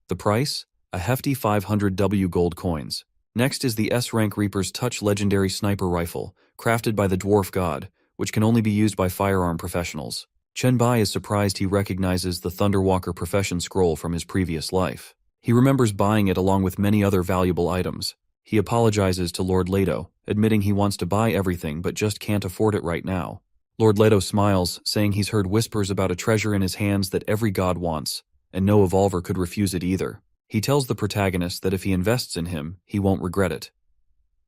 The price? A hefty 500 W gold coins. Next is the S-Rank Reaper's Touch Legendary Sniper Rifle, crafted by the Dwarf God, which can only be used by firearm professionals. Chen Bai is surprised he recognizes the Thunderwalker profession scroll from his previous life. He remembers buying it along with many other valuable items. He apologizes to Lord Leto, admitting he wants to buy everything but just can't afford it right now. Lord Leto smiles, saying he's heard whispers about a treasure in his hands that every god wants, and no evolver could refuse it either. He tells the protagonist that if he invests in him, he won't regret it.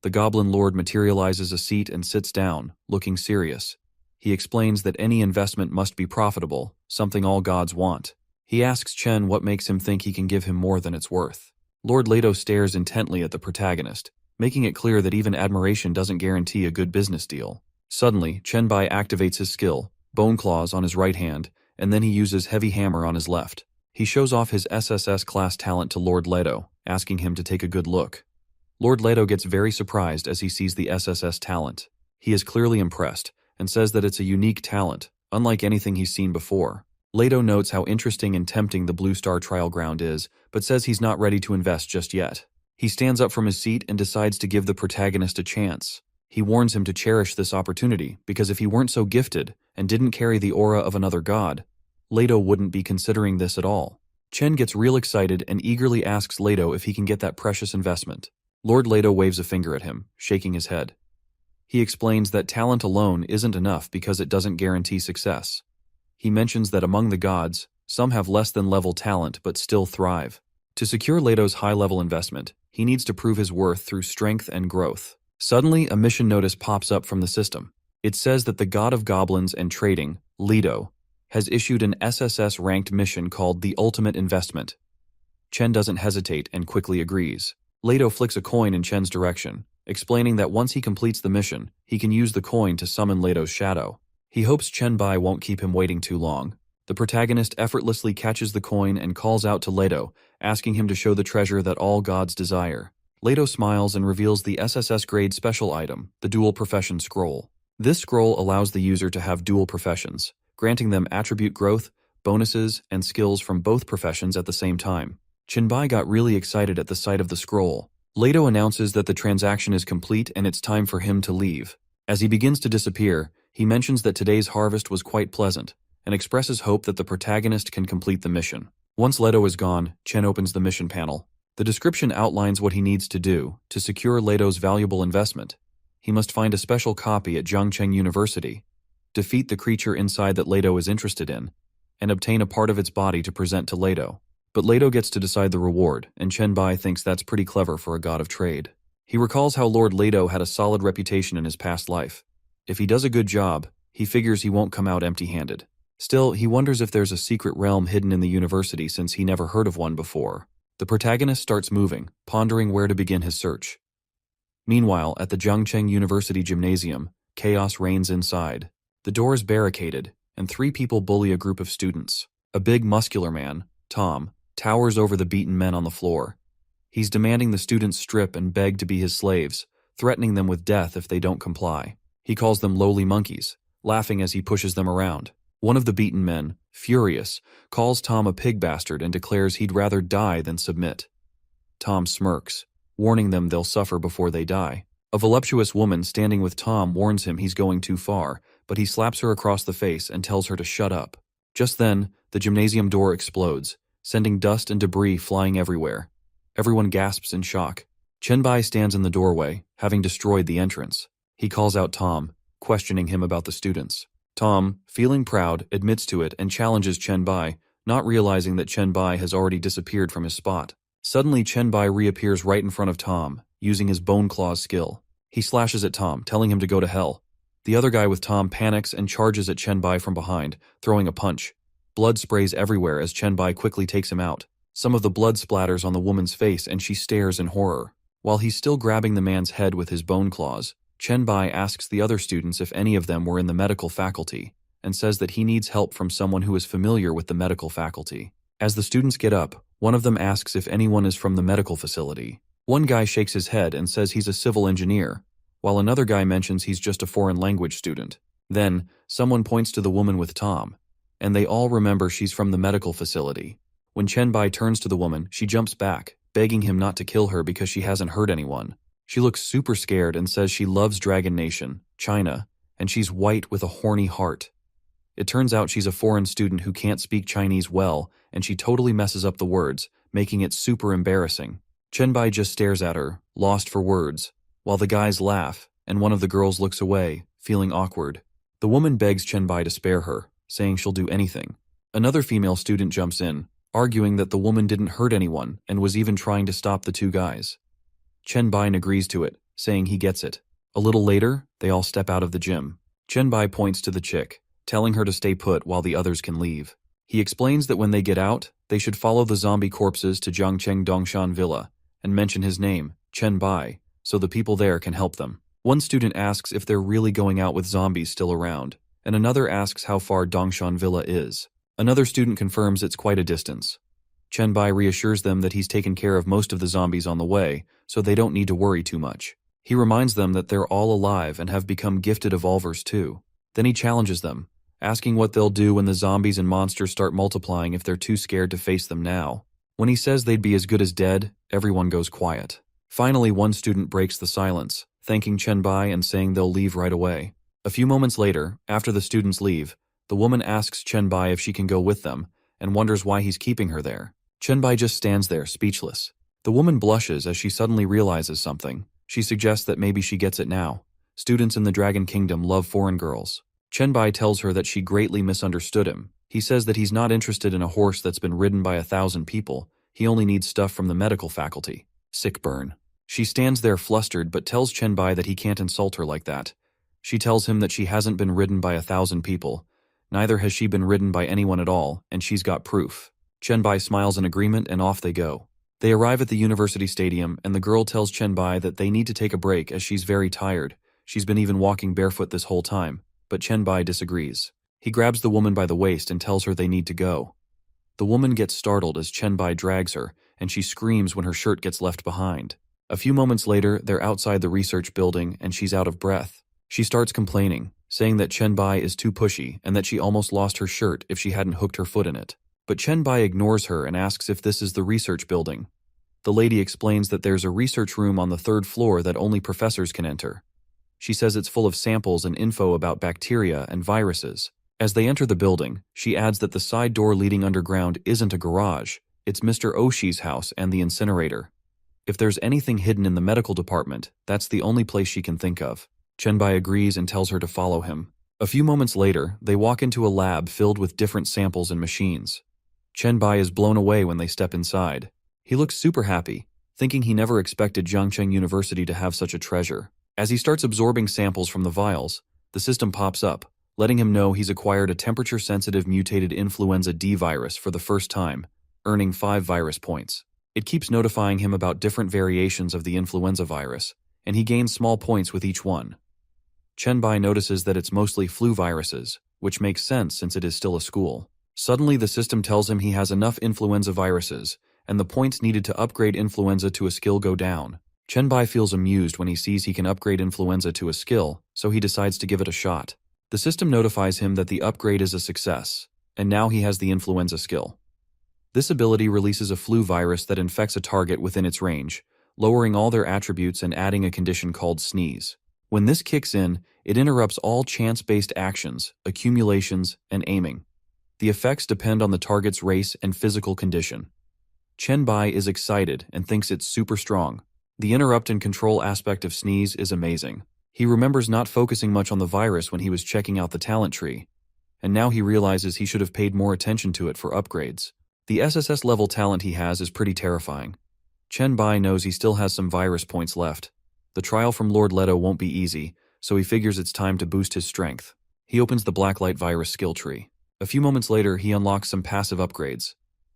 The Goblin Lord materializes a seat and sits down, looking serious. He explains that any investment must be profitable, something all gods want. He asks Chen what makes him think he can give him more than it's worth. Lord Leto stares intently at the protagonist, making it clear that even admiration doesn't guarantee a good business deal. Suddenly, Chen Bai activates his skill, Bone Claws on his right hand, and then he uses Heavy Hammer on his left. He shows off his SSS class talent to Lord Leto, asking him to take a good look. Lord Leto gets very surprised as he sees the SSS talent. He is clearly impressed, and says that it's a unique talent, unlike anything he's seen before. Leto notes how interesting and tempting the Blue Star Trial Ground is, but says he's not ready to invest just yet. He stands up from his seat and decides to give the protagonist a chance. He warns him to cherish this opportunity, because if he weren't so gifted, and didn't carry the aura of another god, Leto wouldn't be considering this at all. Chen gets real excited and eagerly asks Leto if he can get that precious investment. Lord Leto waves a finger at him, shaking his head. He explains that talent alone isn't enough because it doesn't guarantee success. He mentions that among the gods, some have less than level talent but still thrive. To secure Leto's high-level investment, he needs to prove his worth through strength and growth. Suddenly, a mission notice pops up from the system. It says that the god of goblins and trading, Leto, has issued an SSS-ranked mission called The Ultimate Investment. Chen doesn't hesitate and quickly agrees. Leto flicks a coin in Chen's direction, explaining that once he completes the mission, he can use the coin to summon Leto's shadow. He hopes Chen Bai won't keep him waiting too long. The protagonist effortlessly catches the coin and calls out to Leto, asking him to show the treasure that all gods desire. Leto smiles and reveals the SSS-grade special item, the Dual Profession Scroll. This scroll allows the user to have dual professions, granting them attribute growth, bonuses, and skills from both professions at the same time. Chenbai got really excited at the sight of the scroll. Leto announces that the transaction is complete and it's time for him to leave. As he begins to disappear, he mentions that today's harvest was quite pleasant, and expresses hope that the protagonist can complete the mission. Once Leto is gone, Chen opens the mission panel. The description outlines what he needs to do to secure Leto's valuable investment. He must find a special copy at Zhangcheng University, defeat the creature inside that Leto is interested in, and obtain a part of its body to present to Leto. But Leto gets to decide the reward, and Chenbai thinks that's pretty clever for a god of trade. He recalls how Lord Leto had a solid reputation in his past life. If he does a good job, he figures he won't come out empty-handed. Still, he wonders if there's a secret realm hidden in the university since he never heard of one before. The protagonist starts moving, pondering where to begin his search. Meanwhile, at the Zhangcheng University Gymnasium, chaos reigns inside. The door is barricaded, and 3 people bully a group of students. A big, muscular man, Tom, towers over the beaten men on the floor. He's demanding the students strip and beg to be his slaves, threatening them with death if they don't comply. He calls them lowly monkeys, laughing as he pushes them around. One of the beaten men, furious, calls Tom a pig bastard and declares he'd rather die than submit. Tom smirks, warning them they'll suffer before they die. A voluptuous woman standing with Tom warns him he's going too far, but he slaps her across the face and tells her to shut up. Just then, the gymnasium door explodes, sending dust and debris flying everywhere. Everyone gasps in shock. Chenbai stands in the doorway, having destroyed the entrance. He calls out Tom, questioning him about the students. Tom, feeling proud, admits to it and challenges Chenbai, not realizing that Chenbai has already disappeared from his spot. Suddenly, Chenbai reappears right in front of Tom, using his bone claws skill. He slashes at Tom, telling him to go to hell. The other guy with Tom panics and charges at Chenbai from behind, throwing a punch. Blood sprays everywhere as Chenbai quickly takes him out. Some of the blood splatters on the woman's face and she stares in horror. While he's still grabbing the man's head with his bone claws, Chenbai asks the other students if any of them were in the medical faculty, and says that he needs help from someone who is familiar with the medical faculty. As the students get up, one of them asks if anyone is from the medical facility. One guy shakes his head and says he's a civil engineer, while another guy mentions he's just a foreign language student. Then, someone points to the woman with Tom, and they all remember she's from the medical facility. When Chenbai turns to the woman, she jumps back, begging him not to kill her because she hasn't hurt anyone. She looks super scared and says she loves Dragon Nation, China, and she's white with a horny heart. It turns out she's a foreign student who can't speak Chinese well, and she totally messes up the words, making it super embarrassing. Chenbai just stares at her, lost for words, while the guys laugh, and one of the girls looks away, feeling awkward. The woman begs Chenbai to spare her, saying she'll do anything. Another female student jumps in, arguing that the woman didn't hurt anyone and was even trying to stop the 2 guys. Chenbai agrees to it, saying he gets it. A little later, they all step out of the gym. Chenbai points to the chick, telling her to stay put while the others can leave. He explains that when they get out, they should follow the zombie corpses to Zhangcheng Dongshan Villa and mention his name, Chenbai, so the people there can help them. One student asks if they're really going out with zombies still around, and another asks how far Dongshan Villa is. Another student confirms it's quite a distance. Chenbai reassures them that he's taken care of most of the zombies on the way, so they don't need to worry too much. He reminds them that they're all alive and have become gifted evolvers too. Then he challenges them, asking what they'll do when the zombies and monsters start multiplying if they're too scared to face them now. When he says they'd be as good as dead, everyone goes quiet. Finally, one student breaks the silence, thanking Chenbai and saying they'll leave right away. A few moments later, after the students leave, the woman asks Chenbai if she can go with them, and wonders why he's keeping her there. Chenbai just stands there, speechless. The woman blushes as she suddenly realizes something. She suggests that maybe she gets it now. Students in the Dragon Kingdom love foreign girls. Chenbai tells her that she greatly misunderstood him. He says that he's not interested in a horse that's been ridden by 1,000 people. He only needs stuff from the medical faculty. Sick burn. She stands there flustered but tells Chenbai that he can't insult her like that. She tells him that she hasn't been ridden by 1,000 people. Neither has she been ridden by anyone at all, and she's got proof. Chenbai smiles in agreement and off they go. They arrive at the university stadium and the girl tells Chenbai that they need to take a break as she's very tired. She's been even walking barefoot this whole time, but Chenbai disagrees. He grabs the woman by the waist and tells her they need to go. The woman gets startled as Chen Bai drags her, and she screams when her shirt gets left behind. A few moments later, they're outside the research building and she's out of breath. She starts complaining, saying that Chen Bai is too pushy and that she almost lost her shirt if she hadn't hooked her foot in it. But Chen Bai ignores her and asks if this is the research building. The lady explains that there's a research room on the 3rd floor that only professors can enter. She says it's full of samples and info about bacteria and viruses. As they enter the building, she adds that the side door leading underground isn't a garage, it's Mr. Oshi's house and the incinerator. If there's anything hidden in the medical department, that's the only place she can think of. Chen Bai agrees and tells her to follow him. A few moments later, they walk into a lab filled with different samples and machines. Chen Bai is blown away when they step inside. He looks super happy, thinking he never expected Jiangcheng University to have such a treasure. As he starts absorbing samples from the vials, the system pops up, letting him know he's acquired a temperature-sensitive mutated influenza D virus for the first time, earning 5 virus points. It keeps notifying him about different variations of the influenza virus, and he gains small points with each one. Chen Bai notices that it's mostly flu viruses, which makes sense since it is still a school. Suddenly, the system tells him he has enough influenza viruses, and the points needed to upgrade influenza to a skill go down. Chen Bai feels amused when he sees he can upgrade influenza to a skill, so he decides to give it a shot. The system notifies him that the upgrade is a success, and now he has the influenza skill. This ability releases a flu virus that infects a target within its range, lowering all their attributes and adding a condition called sneeze. When this kicks in, it interrupts all chance-based actions, accumulations, and aiming. The effects depend on the target's race and physical condition. Chen Bai is excited and thinks it's super strong. The interrupt and control aspect of sneeze is amazing. He remembers not focusing much on the virus when he was checking out the talent tree, and now he realizes he should have paid more attention to it for upgrades. The SSS level talent he has is pretty terrifying. Chen Bai knows he still has some virus points left. The trial from Lord Leto won't be easy, so he figures it's time to boost his strength. He opens the Blacklight virus skill tree. A few moments later, he unlocks some passive upgrades.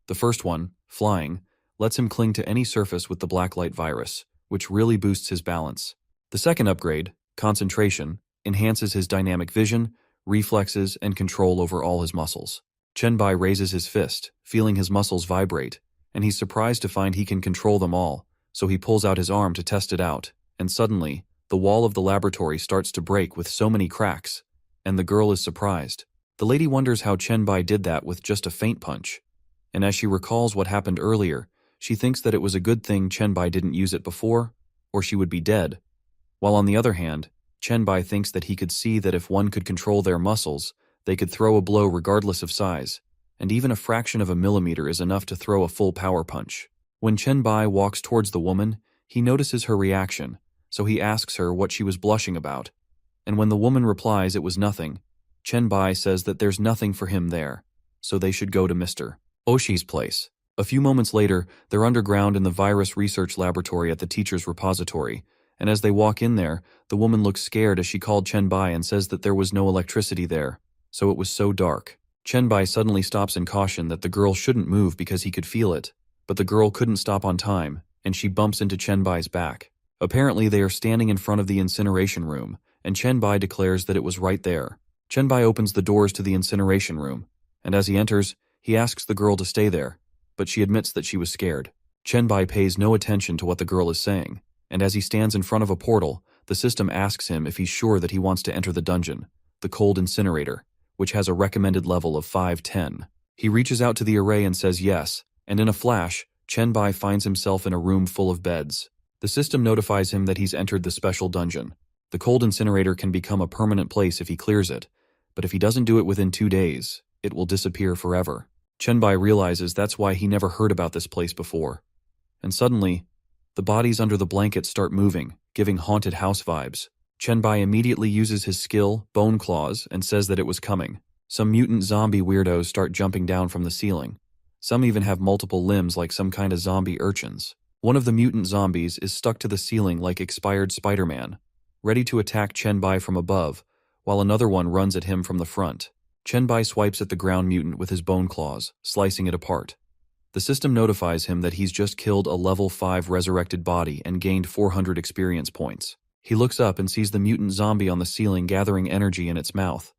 The first one, flying, lets him cling to any surface with the Blacklight virus, which really boosts his balance. The second upgrade, concentration, enhances his dynamic vision, reflexes, and control over all his muscles. Chen Bai raises his fist, feeling his muscles vibrate, and he's surprised to find he can control them all, so he pulls out his arm to test it out, and suddenly, the wall of the laboratory starts to break with so many cracks, and the girl is surprised. The lady wonders how Chen Bai did that with just a feint punch, and as she recalls what happened earlier, she thinks that it was a good thing Chen Bai didn't use it before, or she would be dead. While on the other hand, Chen Bai thinks that he could see that if one could control their muscles, they could throw a blow regardless of size, and even a fraction of a millimeter is enough to throw a full power punch. When Chen Bai walks towards the woman, he notices her reaction, so he asks her what she was blushing about, and when the woman replies it was nothing, Chen Bai says that there's nothing for him there, so they should go to Mr. Oshi's place. A few moments later, they're underground in the virus research laboratory at the teacher's repository, and as they walk in there, the woman looks scared as she called Chen Bai and says that there was no electricity there, so it was so dark. Chen Bai suddenly stops in caution that the girl shouldn't move because he could feel it, but the girl couldn't stop on time, and she bumps into Chen Bai's back. Apparently they are standing in front of the incineration room, and Chen Bai declares that it was right there. Chen Bai opens the doors to the incineration room, and as he enters, he asks the girl to stay there, but she admits that she was scared. Chen Bai pays no attention to what the girl is saying, and as he stands in front of a portal, the system asks him if he's sure that he wants to enter the dungeon, the cold incinerator, which has a recommended level of 510. He reaches out to the array and says yes, and in a flash, Chen Bai finds himself in a room full of beds. The system notifies him that he's entered the special dungeon. The cold incinerator can become a permanent place if he clears it, but if he doesn't do it within 2 days, it will disappear forever. Chen Bai realizes that's why he never heard about this place before. And suddenly, the bodies under the blanket start moving, giving haunted house vibes. Chen Bai immediately uses his skill, Bone Claws, and says that it was coming. Some mutant zombie weirdos start jumping down from the ceiling. Some even have multiple limbs like some kind of zombie urchins. One of the mutant zombies is stuck to the ceiling like expired Spider-Man, ready to attack Chen Bai from above, while another one runs at him from the front. Chen Bai swipes at the ground mutant with his Bone Claws, slicing it apart. The system notifies him that he's just killed a level 5 resurrected body and gained 400 experience points. He looks up and sees the mutant zombie on the ceiling gathering energy in its mouth.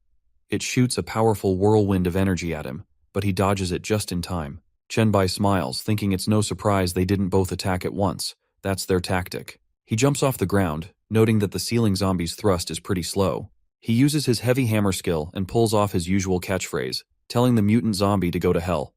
It shoots a powerful whirlwind of energy at him, but he dodges it just in time. Chen Bai smiles, thinking it's no surprise they didn't both attack at once. That's their tactic. He jumps off the ground, noting that the ceiling zombie's thrust is pretty slow. He uses his heavy hammer skill and pulls off his usual catchphrase, telling the mutant zombie to go to hell.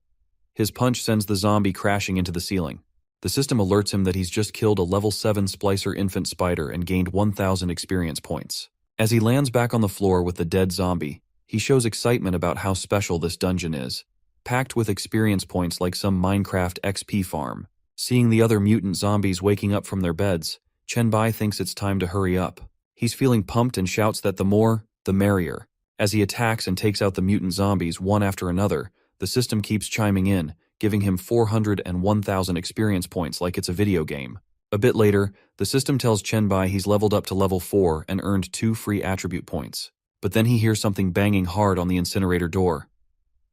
His punch sends the zombie crashing into the ceiling. The system alerts him that he's just killed a level 7 Splicer infant spider and gained 1,000 experience points. As he lands back on the floor with the dead zombie, he shows excitement about how special this dungeon is, packed with experience points like some Minecraft XP farm. Seeing the other mutant zombies waking up from their beds, Chen Bai thinks it's time to hurry up. He's feeling pumped and shouts that the more, the merrier. As he attacks and takes out the mutant zombies one after another, the system keeps chiming in, giving him 401,000 experience points like it's a video game. A bit later, the system tells Chen Bai he's leveled up to level 4 and earned 2 free attribute points. But then he hears something banging hard on the incinerator door.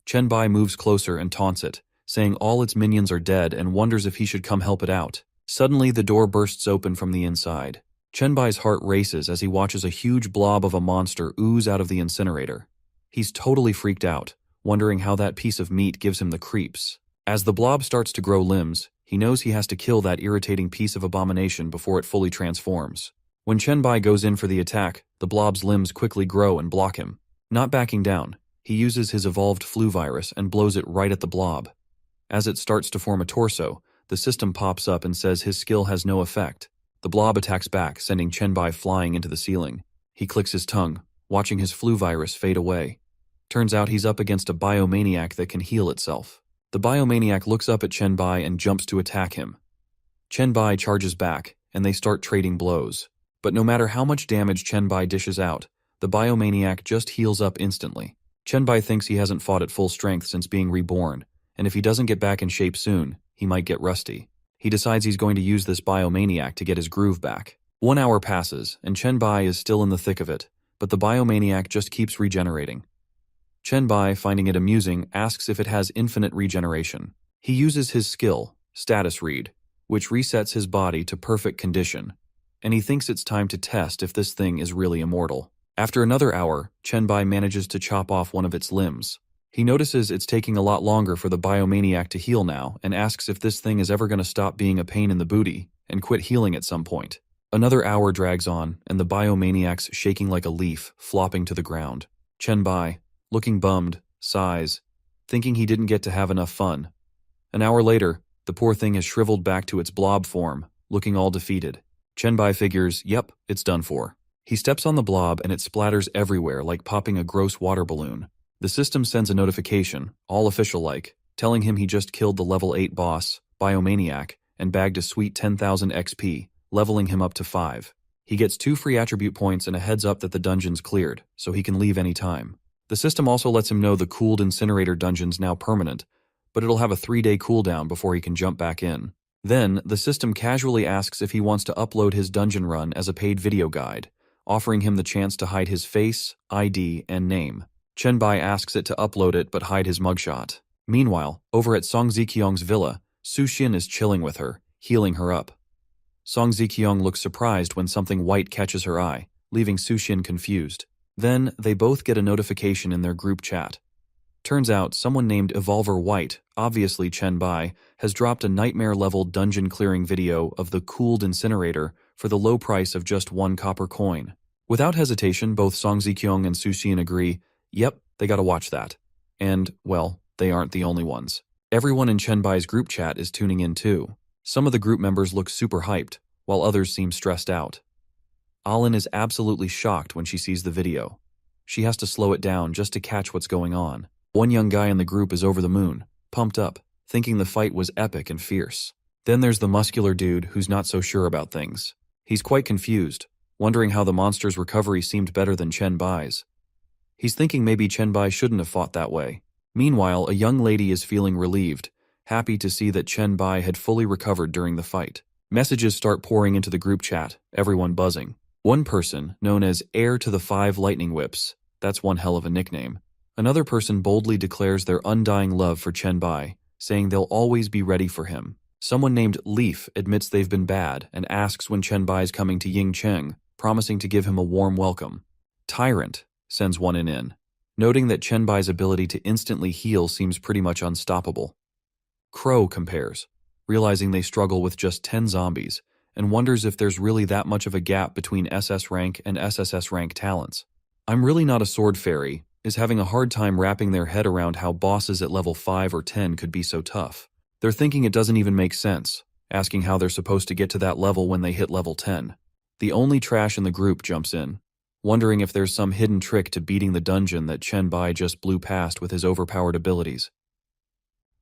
Chen Bai moves closer and taunts it, saying all its minions are dead and wonders if he should come help it out. Suddenly, the door bursts open from the inside. Chen Bai's heart races as he watches a huge blob of a monster ooze out of the incinerator. He's totally freaked out, wondering how that piece of meat gives him the creeps. As the blob starts to grow limbs, he knows he has to kill that irritating piece of abomination before it fully transforms. When Chen Bai goes in for the attack, the blob's limbs quickly grow and block him. Not backing down, he uses his evolved flu virus and blows it right at the blob. As it starts to form a torso, the system pops up and says his skill has no effect. The blob attacks back, sending Chen Bai flying into the ceiling. He clicks his tongue, watching his flu virus fade away. Turns out he's up against a biomaniac that can heal itself. The biomaniac looks up at Chen Bai and jumps to attack him. Chen Bai charges back, and they start trading blows. But no matter how much damage Chen Bai dishes out, the biomaniac just heals up instantly. Chen Bai thinks he hasn't fought at full strength since being reborn, and if he doesn't get back in shape soon, he might get rusty. He decides he's going to use this biomaniac to get his groove back. 1 hour passes, and Chen Bai is still in the thick of it, but the biomaniac just keeps regenerating. Chen Bai, finding it amusing, asks if it has infinite regeneration. He uses his skill, Status Read, which resets his body to perfect condition, and he thinks it's time to test if this thing is really immortal. After another hour, Chen Bai manages to chop off one of its limbs. He notices it's taking a lot longer for the biomaniac to heal now and asks if this thing is ever going to stop being a pain in the booty and quit healing at some point. Another hour drags on, and the biomaniac's shaking like a leaf, flopping to the ground. Chen Bai, looking bummed, sighs, thinking he didn't get to have enough fun. An hour later, the poor thing has shriveled back to its blob form, looking all defeated. Chen Bai figures, yep, it's done for. He steps on the blob and it splatters everywhere like popping a gross water balloon. The system sends a notification, all official-like, telling him he just killed the level 8 boss, Biomaniac, and bagged a sweet 10,000 XP, leveling him up to 5. He gets 2 free attribute points and a heads up that the dungeon's cleared, so he can leave any time. The system also lets him know the cooled incinerator dungeon's now permanent, but it'll have a 3-day cooldown before he can jump back in. Then, the system casually asks if he wants to upload his dungeon run as a paid video guide, offering him the chance to hide his face, ID, and name. Chen Bai asks it to upload it but hide his mugshot. Meanwhile, over at Song Ziqiang's villa, Su Xin is chilling with her, healing her up. Song Ziqiang looks surprised when something white catches her eye, leaving Su Xin confused. Then, they both get a notification in their group chat. Turns out, someone named Evolver White, obviously Chen Bai, has dropped a nightmare-level dungeon-clearing video of the cooled incinerator for the low price of just 1 copper coin. Without hesitation, both Song Ziqiang and Su Xin agree, yep, they gotta watch that. And, well, they aren't the only ones. Everyone in Chen Bai's group chat is tuning in too. Some of the group members look super hyped, while others seem stressed out. Alin is absolutely shocked when she sees the video. She has to slow it down just to catch what's going on. One young guy in the group is over the moon, pumped up, thinking the fight was epic and fierce. Then there's the muscular dude who's not so sure about things. He's quite confused, wondering how the monster's recovery seemed better than Chen Bai's. He's thinking maybe Chen Bai shouldn't have fought that way. Meanwhile, a young lady is feeling relieved, happy to see that Chen Bai had fully recovered during the fight. Messages start pouring into the group chat, everyone buzzing. One person, known as Heir to the 5 Lightning Whips, that's one hell of a nickname. Another person boldly declares their undying love for Chen Bai, saying they'll always be ready for him. Someone named Leaf admits they've been bad and asks when Chen Bai's coming to Yingcheng, promising to give him a warm welcome. Tyrant sends one in. noting that Chenbai's ability to instantly heal seems pretty much unstoppable. Crow compares, realizing they struggle with just 10 zombies, and wonders if there's really that much of a gap between SS rank and SSS rank talents. I'm really not a sword fairy is having a hard time wrapping their head around how bosses at level 5 or 10 could be so tough. They're thinking it doesn't even make sense, asking how they're supposed to get to that level when they hit level 10. The only trash in the group jumps in, wondering if there's some hidden trick to beating the dungeon that Chenbai just blew past with his overpowered abilities.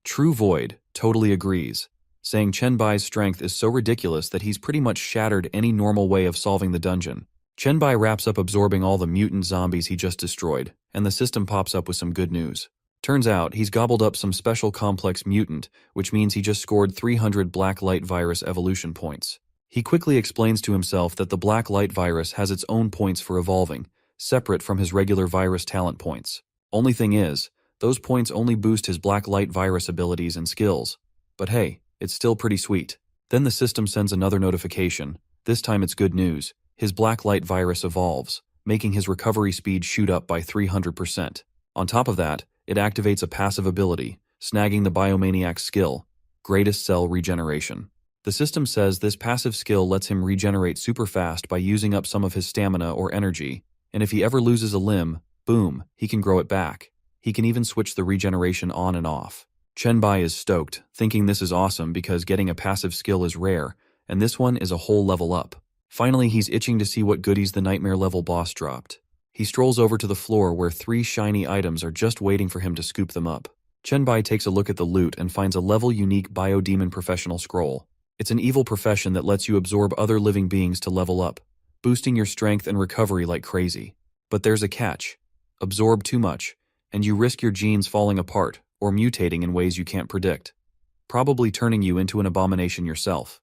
True Void totally agrees, saying Chenbai's strength is so ridiculous that he's pretty much shattered any normal way of solving the dungeon. Chenbai wraps up absorbing all the mutant zombies he just destroyed, and the system pops up with some good news. Turns out he's gobbled up some special complex mutant, which means he just scored 300 black light virus evolution points. He quickly explains to himself that the black light virus has its own points for evolving, separate from his regular virus talent points. Only thing is, those points only boost his black light virus abilities and skills. But hey, it's still pretty sweet. Then the system sends another notification. This time it's good news. His black light virus evolves, making his recovery speed shoot up by 300%. On top of that, it activates a passive ability, snagging the Biomaniac's skill, Greatest Cell Regeneration. The system says this passive skill lets him regenerate super fast by using up some of his stamina or energy, and if he ever loses a limb, boom, he can grow it back. He can even switch the regeneration on and off. Chenbai is stoked, thinking this is awesome because getting a passive skill is rare, and this one is a whole level up. Finally, he's itching to see what goodies the nightmare level boss dropped. He strolls over to the floor where 3 shiny items are just waiting for him to scoop them up. Chenbai takes a look at the loot and finds a level-unique Biodemon Professional Scroll. It's an evil profession that lets you absorb other living beings to level up, boosting your strength and recovery like crazy. But there's a catch. Absorb too much, and you risk your genes falling apart or mutating in ways you can't predict, probably turning you into an abomination yourself.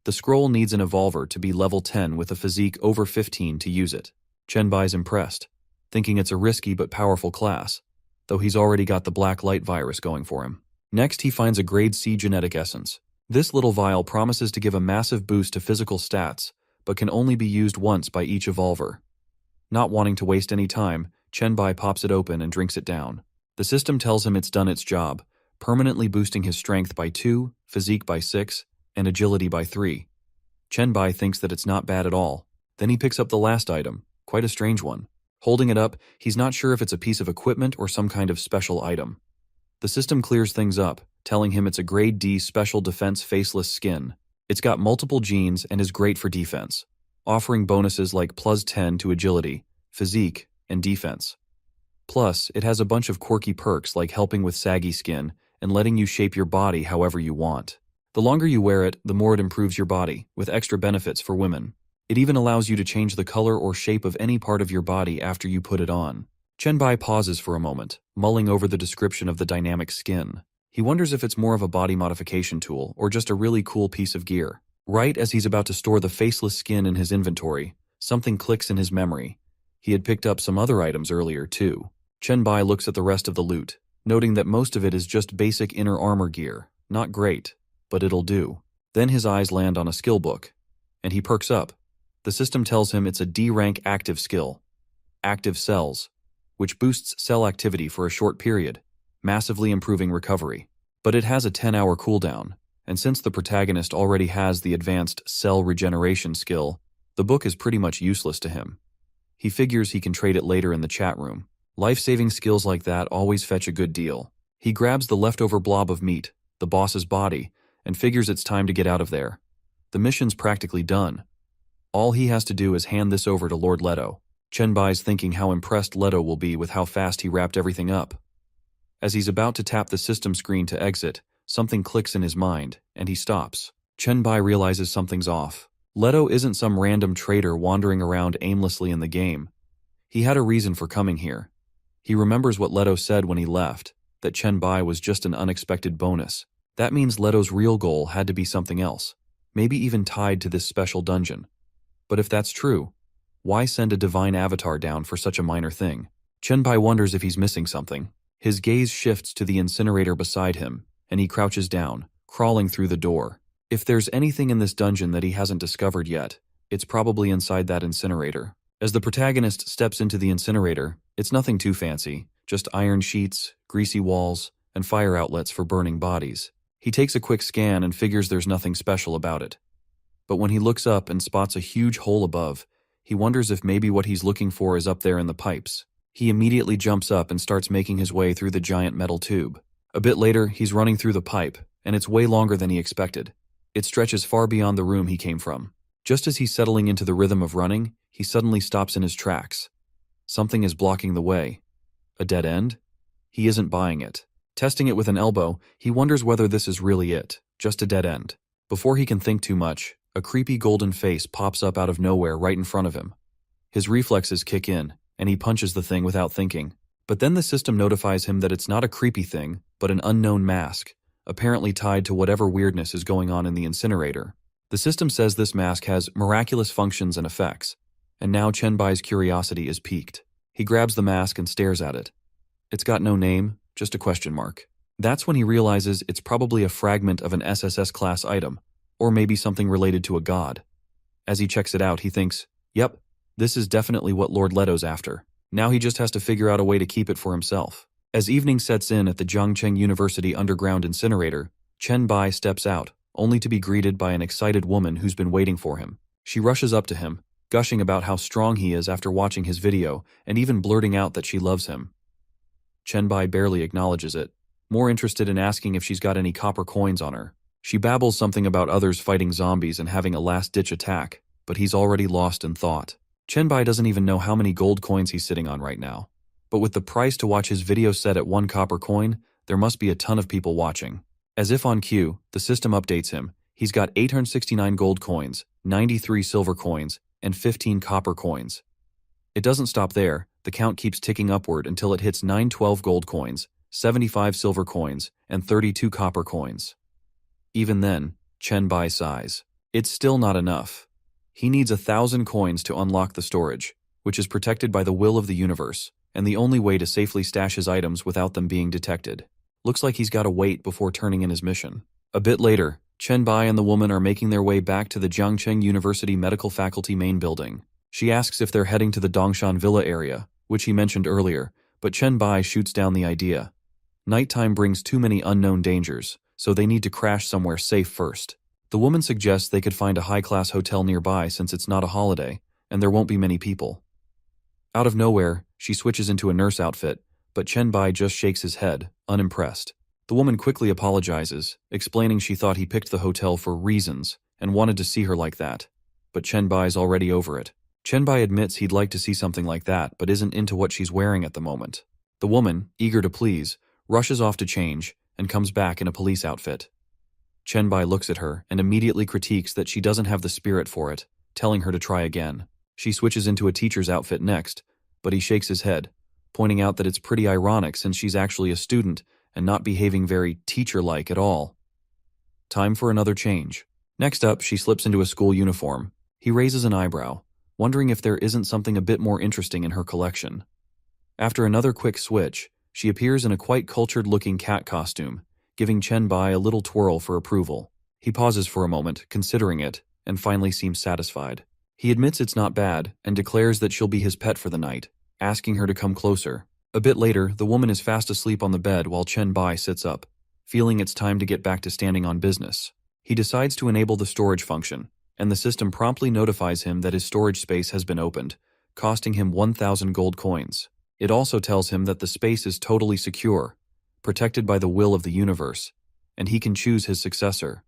The scroll needs an evolver to be level 10 with a physique over 15 to use it. Chenbai's impressed, thinking it's a risky but powerful class, though he's already got the black light virus going for him. Next, he finds a grade C genetic essence. This little vial promises to give a massive boost to physical stats, but can only be used once by each evolver. Not wanting to waste any time, Chenbai pops it open and drinks it down. The system tells him it's done its job, permanently boosting his strength by 2, physique by 6, and agility by 3. Chenbai thinks that it's not bad at all. Then he picks up the last item, quite a strange one. Holding it up, he's not sure if it's a piece of equipment or some kind of special item. The system clears things up, telling him it's a grade D special defense faceless skin. It's got multiple genes and is great for defense, offering bonuses like plus 10 to agility, physique, and defense. Plus, it has a bunch of quirky perks like helping with saggy skin and letting you shape your body however you want. The longer you wear it, the more it improves your body, with extra benefits for women. It even allows you to change the color or shape of any part of your body after you put it on. Chenbai pauses for a moment, mulling over the description of the dynamic skin. He wonders if it's more of a body modification tool or just a really cool piece of gear. Right as he's about to store the faceless skin in his inventory, something clicks in his memory. He had picked up some other items earlier too. Chenbai looks at the rest of the loot, noting that most of it is just basic inner armor gear. Not great, but it'll do. Then his eyes land on a skill book, and he perks up. The system tells him it's a D-rank active skill, Active Cells, which boosts cell activity for a short period, massively improving recovery. But it has a 10-hour cooldown, and since the protagonist already has the advanced cell regeneration skill, the book is pretty much useless to him. He figures he can trade it later in the chat room. Life-saving skills like that always fetch a good deal. He grabs the leftover blob of meat, the boss's body, and figures it's time to get out of there. The mission's practically done. All he has to do is hand this over to Lord Leto. Chenbai's thinking how impressed Leto will be with how fast he wrapped everything up. As he's about to tap the system screen to exit, something clicks in his mind, and he stops. Chenbai realizes something's off. Leto isn't some random traitor wandering around aimlessly in the game. He had a reason for coming here. He remembers what Leto said when he left, that Chenbai was just an unexpected bonus. That means Leto's real goal had to be something else, maybe even tied to this special dungeon. But if that's true, why send a divine avatar down for such a minor thing? Chenbai wonders if he's missing something. His gaze shifts to the incinerator beside him, and he crouches down, crawling through the door. If there's anything in this dungeon that he hasn't discovered yet, it's probably inside that incinerator. As the protagonist steps into the incinerator, it's nothing too fancy, just iron sheets, greasy walls, and fire outlets for burning bodies. He takes a quick scan and figures there's nothing special about it. But when he looks up and spots a huge hole above, he wonders if maybe what he's looking for is up there in the pipes. He immediately jumps up and starts making his way through the giant metal tube. A bit later, he's running through the pipe, and it's way longer than he expected. It stretches far beyond the room he came from. Just as he's settling into the rhythm of running, he suddenly stops in his tracks. Something is blocking the way. A dead end? He isn't buying it. Testing it with an elbow, he wonders whether this is really it, just a dead end. Before he can think too much, a creepy golden face pops up out of nowhere right in front of him. His reflexes kick in, and he punches the thing without thinking. But then the system notifies him that it's not a creepy thing, but an unknown mask, apparently tied to whatever weirdness is going on in the incinerator. The system says this mask has miraculous functions and effects, and now Chenbai's curiosity is piqued. He grabs the mask and stares at it. It's got no name, just a question mark. That's when he realizes it's probably a fragment of an SSS-class item, or maybe something related to a god. As he checks it out, he thinks, yep, this is definitely what Lord Leto's after. Now he just has to figure out a way to keep it for himself. As evening sets in at the Zhangcheng University underground incinerator, Chenbai steps out, only to be greeted by an excited woman who's been waiting for him. She rushes up to him, gushing about how strong he is after watching his video, and even blurting out that she loves him. Chenbai barely acknowledges it, more interested in asking if she's got any copper coins on her. She babbles something about others fighting zombies and having a last-ditch attack, but he's already lost in thought. Chenbai doesn't even know how many gold coins he's sitting on right now. But with the price to watch his video set at 1 copper coin, there must be a ton of people watching. As if on cue, the system updates him. He's got 869 gold coins, 93 silver coins, and 15 copper coins. It doesn't stop there. The count keeps ticking upward until it hits 912 gold coins, 75 silver coins, and 32 copper coins. Even then, Chenbai sighs. It's still not enough. He needs 1,000 coins to unlock the storage, which is protected by the will of the universe, and the only way to safely stash his items without them being detected. Looks like he's got to wait before turning in his mission. A bit later, Chenbai and the woman are making their way back to the Zhangcheng University Medical Faculty main building. She asks if they're heading to the Dongshan Villa area, which he mentioned earlier, but Chenbai shoots down the idea. Nighttime brings too many unknown dangers, so they need to crash somewhere safe first. The woman suggests they could find a high-class hotel nearby since it's not a holiday, and there won't be many people. Out of nowhere, she switches into a nurse outfit, but Chenbai just shakes his head, unimpressed. The woman quickly apologizes, explaining she thought he picked the hotel for reasons and wanted to see her like that. But Chenbai's already over it. Chenbai admits he'd like to see something like that, but isn't into what she's wearing at the moment. The woman, eager to please, rushes off to change and comes back in a police outfit. Chenbai looks at her and immediately critiques that she doesn't have the spirit for it, telling her to try again. She switches into a teacher's outfit next, but he shakes his head, pointing out that it's pretty ironic since she's actually a student and not behaving very teacher-like at all. Time for another change. Next up, she slips into a school uniform. He raises an eyebrow, wondering if there isn't something a bit more interesting in her collection. After another quick switch, she appears in a quite cultured-looking cat costume, giving Chenbai a little twirl for approval. He pauses for a moment, considering it, and finally seems satisfied. He admits it's not bad and declares that she'll be his pet for the night, asking her to come closer. A bit later, the woman is fast asleep on the bed while Chenbai sits up, feeling it's time to get back to standing on business. He decides to enable the storage function, and the system promptly notifies him that his storage space has been opened, costing him 1,000 gold coins. It also tells him that the space is totally secure, protected by the will of the universe, and he can choose his successor.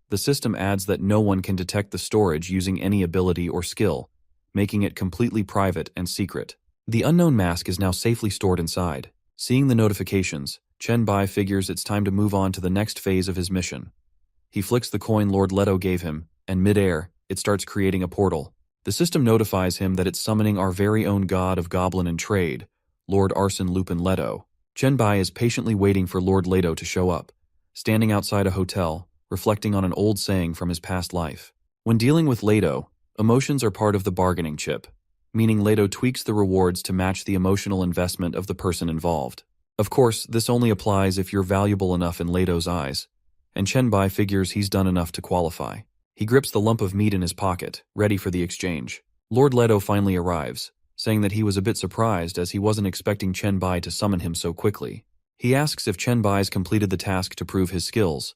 The system adds that no one can detect the storage using any ability or skill, making it completely private and secret. The unknown mask is now safely stored inside. Seeing the notifications, Chenbai figures it's time to move on to the next phase of his mission. He flicks the coin Lord Leto gave him, and mid-air, it starts creating a portal. The system notifies him that it's summoning our very own god of goblin and trade, Lord Arsene Lupin Leto. Chenbai is patiently waiting for Lord Leto to show up, standing outside a hotel, reflecting on an old saying from his past life. When dealing with Leto, emotions are part of the bargaining chip, meaning Leto tweaks the rewards to match the emotional investment of the person involved. Of course, this only applies if you're valuable enough in Leto's eyes, and Chenbai figures he's done enough to qualify. He grips the lump of meat in his pocket, ready for the exchange. Lord Leto finally arrives, saying that he was a bit surprised as he wasn't expecting Chen Bai to summon him so quickly. He asks if Chen Bai's completed the task to prove his skills.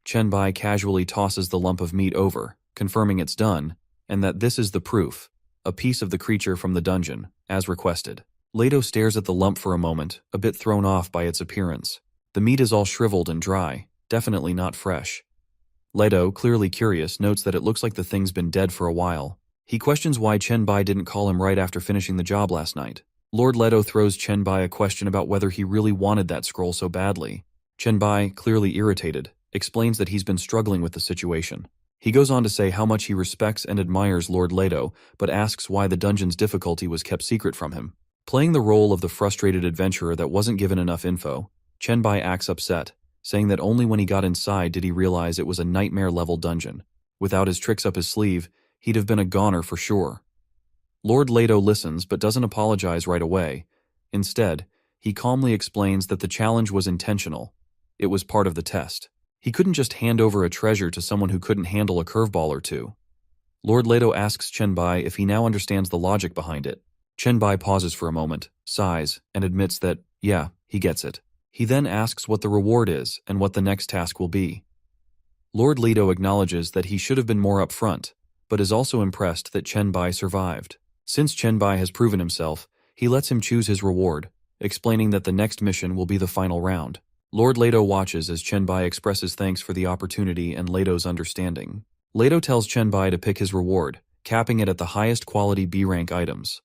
Chen Bai casually tosses the lump of meat over, confirming it's done, and that this is the proof, a piece of the creature from the dungeon, as requested. Leto stares at the lump for a moment, a bit thrown off by its appearance. The meat is all shriveled and dry, definitely not fresh. Leto, clearly curious, notes that it looks like the thing's been dead for a while. He questions why Chen Bai didn't call him right after finishing the job last night. Lord Leto throws Chen Bai a question about whether he really wanted that scroll so badly. Chen Bai, clearly irritated, explains that he's been struggling with the situation. He goes on to say how much he respects and admires Lord Leto, but asks why the dungeon's difficulty was kept secret from him. Playing the role of the frustrated adventurer that wasn't given enough info, Chen Bai acts upset, saying that only when he got inside did he realize it was a nightmare-level dungeon. Without his tricks up his sleeve, he'd have been a goner for sure. Lord Leto listens but doesn't apologize right away. Instead, he calmly explains that the challenge was intentional. It was part of the test. He couldn't just hand over a treasure to someone who couldn't handle a curveball or two. Lord Leto asks Chen Bai if he now understands the logic behind it. Chen Bai pauses for a moment, sighs, and admits that, yeah, he gets it. He then asks what the reward is and what the next task will be. Lord Leto acknowledges that he should have been more upfront, but is also impressed that Chen Bai survived. Since Chen Bai has proven himself, he lets him choose his reward, explaining that the next mission will be the final round. Lord Leto watches as Chen Bai expresses thanks for the opportunity and Leto's understanding. Leto tells Chen Bai to pick his reward, capping it at the highest quality B-rank items.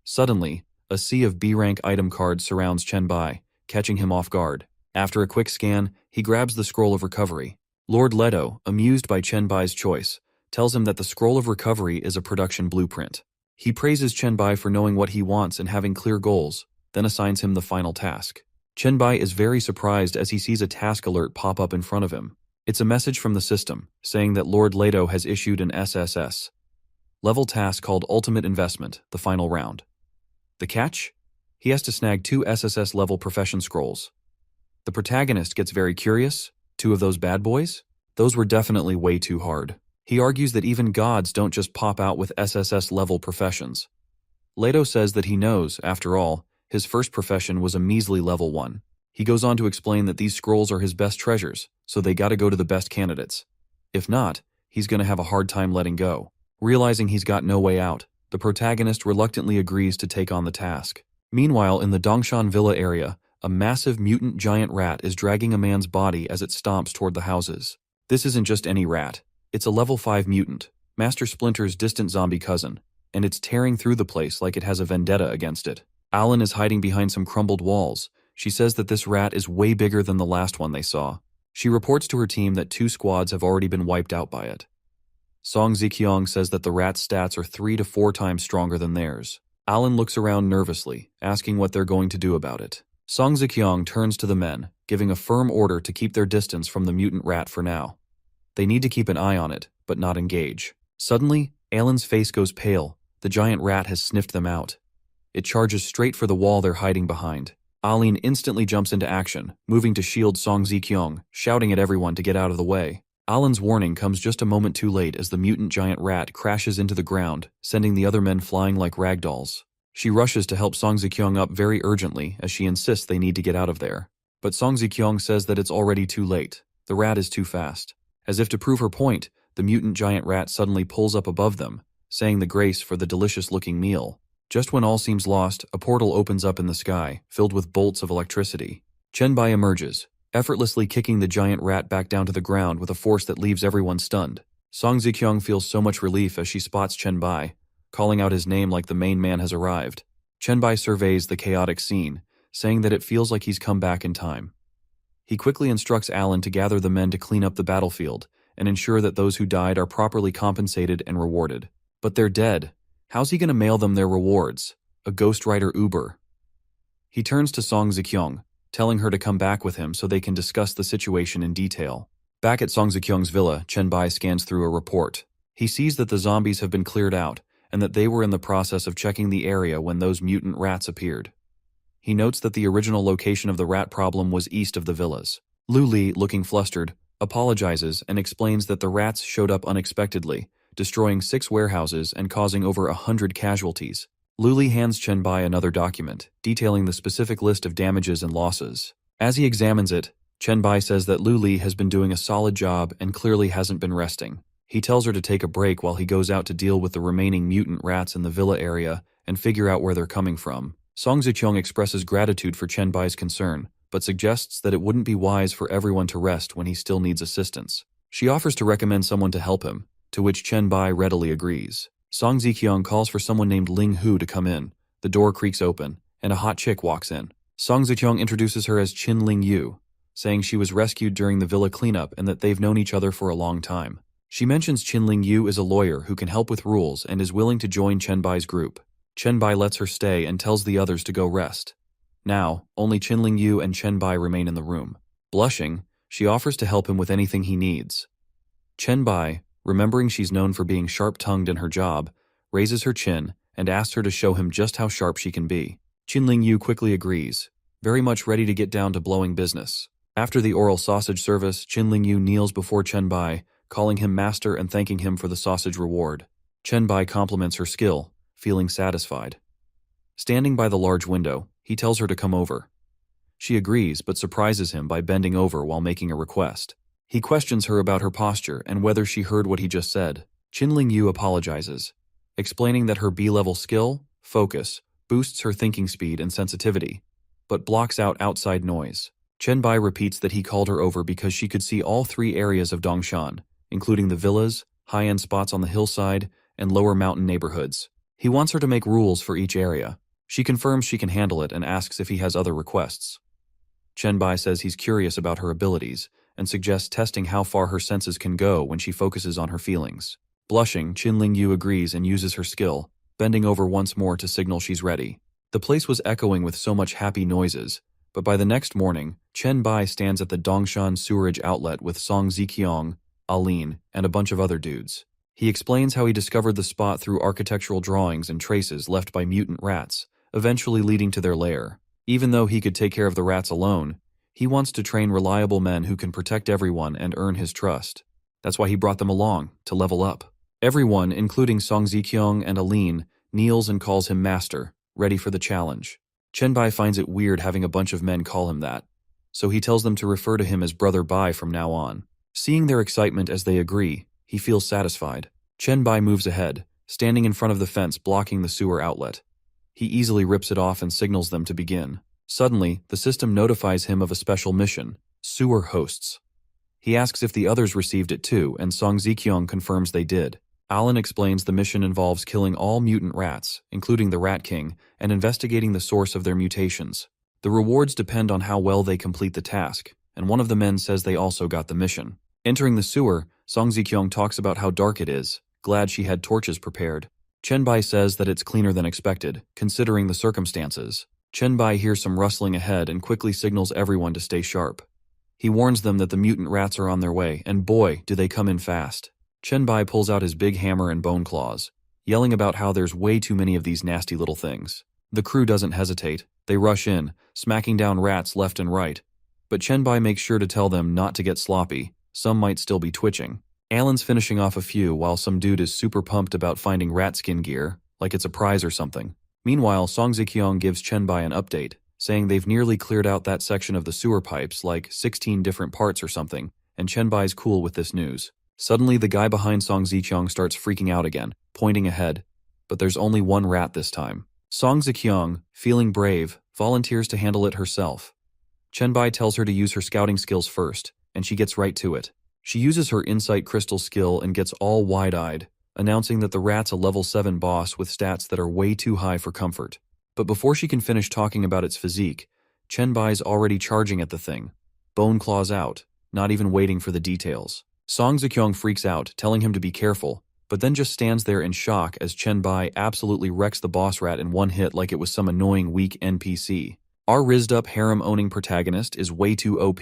Suddenly, a sea of B-rank item cards surrounds Chen Bai, catching him off guard. After a quick scan, he grabs the Scroll of Recovery. Lord Leto, amused by Chen Bai's choice, tells him that the Scroll of Recovery is a production blueprint. He praises Chen Bai for knowing what he wants and having clear goals, then assigns him the final task. Chen Bai is very surprised as he sees a task alert pop up in front of him. It's a message from the system, saying that Lord Leto has issued an SSS level task called Ultimate Investment, the final round. The catch? He has to snag 2 SSS level profession scrolls. The protagonist gets very curious. 2 of those bad boys? Those were definitely way too hard. He argues that even gods don't just pop out with SSS level professions. Leto says that he knows, after all, his first profession was a measly level 1. He goes on to explain that these scrolls are his best treasures, so they gotta go to the best candidates. If not, he's gonna have a hard time letting go. Realizing he's got no way out, the protagonist reluctantly agrees to take on the task. Meanwhile, in the Dongshan Villa area, a massive mutant giant rat is dragging a man's body as it stomps toward the houses. This isn't just any rat. It's a level 5 mutant, Master Splinter's distant zombie cousin, and it's tearing through the place like it has a vendetta against it. Alan is hiding behind some crumbled walls. She says that this rat is way bigger than the last one they saw. She reports to her team that 2 squads have already been wiped out by it. Song Ziqiang says that the rat's stats are 3 to 4 times stronger than theirs. Alan looks around nervously, asking what they're going to do about it. Song Ziqiang turns to the men, giving a firm order to keep their distance from the mutant rat for now. They need to keep an eye on it, but not engage. Suddenly, Alan's face goes pale. The giant rat has sniffed them out. It charges straight for the wall they're hiding behind. Aline instantly jumps into action, moving to shield Song Ziqiang, shouting at everyone to get out of the way. Alan's warning comes just a moment too late as the mutant giant rat crashes into the ground, sending the other men flying like ragdolls. She rushes to help Song Ziqiang up very urgently as she insists they need to get out of there. But Song Ziqiang says that it's already too late. The rat is too fast. As if to prove her point, the mutant giant rat suddenly pulls up above them, saying the grace for the delicious-looking meal. Just when all seems lost, a portal opens up in the sky, filled with bolts of electricity. Chen Bai emerges, effortlessly kicking the giant rat back down to the ground with a force that leaves everyone stunned. Song Ziqiang feels so much relief as she spots Chen Bai, calling out his name like the main man has arrived. Chen Bai surveys the chaotic scene, saying that it feels like he's come back in time. He quickly instructs Alan to gather the men to clean up the battlefield and ensure that those who died are properly compensated and rewarded. But they're dead. How's he gonna mail them their rewards? A ghostwriter Uber. He turns to Song Ziqiang, telling her to come back with him so they can discuss the situation in detail. Back at Song Ziqiang's villa, Chen Bai scans through a report. He sees that the zombies have been cleared out and that they were in the process of checking the area when those mutant rats appeared. He notes that the original location of the rat problem was east of the villas. Lu Li, looking flustered, apologizes and explains that the rats showed up unexpectedly, destroying 6 warehouses and causing over 100 casualties. Luli hands Chen Bai another document, detailing the specific list of damages and losses. As he examines it, Chen Bai says that Luli has been doing a solid job and clearly hasn't been resting. He tells her to take a break while he goes out to deal with the remaining mutant rats in the villa area and figure out where they're coming from. Song Ziqiang expresses gratitude for Chen Bai's concern, but suggests that it wouldn't be wise for everyone to rest when he still needs assistance. She offers to recommend someone to help him, to which Chen Bai readily agrees. Song Ziqiang calls for someone named Ling Hu to come in. The door creaks open, and a hot chick walks in. Song Ziqiang introduces her as Qin Ling Yu, saying she was rescued during the villa cleanup and that they've known each other for a long time. She mentions Qin Ling Yu is a lawyer who can help with rules and is willing to join Chen Bai's group. Chen Bai lets her stay and tells the others to go rest. Now, only Qin Ling Yu and Chen Bai remain in the room. Blushing, she offers to help him with anything he needs. Chen Bai, remembering she's known for being sharp-tongued in her job, raises her chin and asks her to show him just how sharp she can be. Qin Ling Yu quickly agrees, very much ready to get down to blowing business. After the oral sausage service, Qin Ling Yu kneels before Chen Bai, calling him master and thanking him for the sausage reward. Chen Bai compliments her skill, feeling satisfied. Standing by the large window, he tells her to come over. She agrees but surprises him by bending over while making a request. He questions her about her posture and whether she heard what he just said. Qin Ling Yu apologizes, explaining that her B-level skill, focus, boosts her thinking speed and sensitivity, but blocks out outside noise. Chen Bai repeats that he called her over because she could see all 3 areas of Dongshan, including the villas, high-end spots on the hillside, and lower mountain neighborhoods. He wants her to make rules for each area. She confirms she can handle it and asks if he has other requests. Chen Bai says he's curious about her abilities and suggests testing how far her senses can go when she focuses on her feelings. Blushing, Qin Ling Yu agrees and uses her skill, bending over once more to signal she's ready. The place was echoing with so much happy noises, but by the next morning, Chen Bai stands at the Dongshan sewerage outlet with Song Ziqiang, Aline, and a bunch of other dudes. He explains how he discovered the spot through architectural drawings and traces left by mutant rats, eventually leading to their lair. Even though he could take care of the rats alone, he wants to train reliable men who can protect everyone and earn his trust. That's why he brought them along, to level up. Everyone, including Song Ziqiang and Aline, kneels and calls him master, ready for the challenge. Chen Bai finds it weird having a bunch of men call him that, so he tells them to refer to him as Brother Bai from now on. Seeing their excitement as they agree, he feels satisfied. Chen Bai moves ahead, standing in front of the fence blocking the sewer outlet. He easily rips it off and signals them to begin. Suddenly, the system notifies him of a special mission, sewer hosts. He asks if the others received it too, and Song Ziqiang confirms they did. Alan explains the mission involves killing all mutant rats, including the Rat King, and investigating the source of their mutations. The rewards depend on how well they complete the task, and one of the men says they also got the mission. Entering the sewer, Song Ziqiang talks about how dark it is, glad she had torches prepared. Chen Bai says that it's cleaner than expected, considering the circumstances. Chen Bai hears some rustling ahead and quickly signals everyone to stay sharp. He warns them that the mutant rats are on their way, and boy, do they come in fast. Chen Bai pulls out his big hammer and bone claws, yelling about how there's way too many of these nasty little things. The crew doesn't hesitate. They rush in, smacking down rats left and right. But Chen Bai makes sure to tell them not to get sloppy. Some might still be twitching. Alan's finishing off a few while some dude is super pumped about finding rat skin gear, like it's a prize or something. Meanwhile, Song Ziqiang gives Chen Bai an update, saying they've nearly cleared out that section of the sewer pipes, like 16 different parts or something, and Chen Bai's cool with this news. Suddenly, the guy behind Song Ziqiang starts freaking out again, pointing ahead. But there's only one rat this time. Song Ziqiang, feeling brave, volunteers to handle it herself. Chen Bai tells her to use her scouting skills first, and she gets right to it. She uses her insight crystal skill and gets all wide-eyed, announcing that the rat's a level 7 boss with stats that are way too high for comfort. But before she can finish talking about its physique, Chen Bai's already charging at the thing. Bone claws out, not even waiting for the details. Song Ziqiang freaks out, telling him to be careful, but then just stands there in shock as Chen Bai absolutely wrecks the boss rat in one hit like it was some annoying weak NPC. Our rizzed-up harem-owning protagonist is way too OP.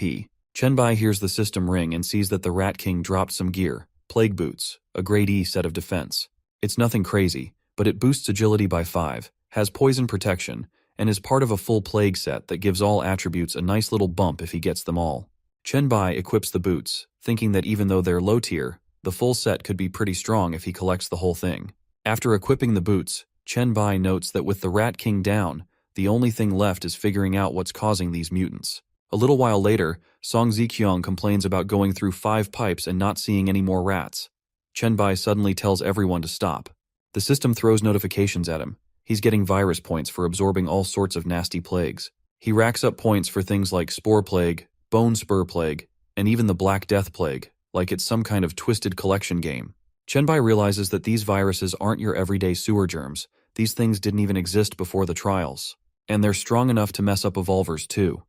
Chen Bai hears the system ring and sees that the Rat King dropped some gear, plague boots, a grade E set of defense. It's nothing crazy, but it boosts agility by 5, has poison protection, and is part of a full plague set that gives all attributes a nice little bump if he gets them all. Chen Bai equips the boots, thinking that even though they're low tier, The full set could be pretty strong if he collects the whole thing. After equipping the boots, Chen Bai notes that with the Rat King down, the only thing left is figuring out what's causing these mutants. A little while later, Song Ziqiang complains about going through 5 pipes and not seeing any more rats. Chen Bai suddenly tells everyone to stop. The system throws notifications at him. He's getting virus points for absorbing all sorts of nasty plagues. He racks up points for things like Spore Plague, Bone Spur Plague, and even the Black Death Plague, like it's some kind of twisted collection game. Chen Bai realizes that these viruses aren't your everyday sewer germs. These things didn't even exist before the trials. And they're strong enough to mess up evolvers too.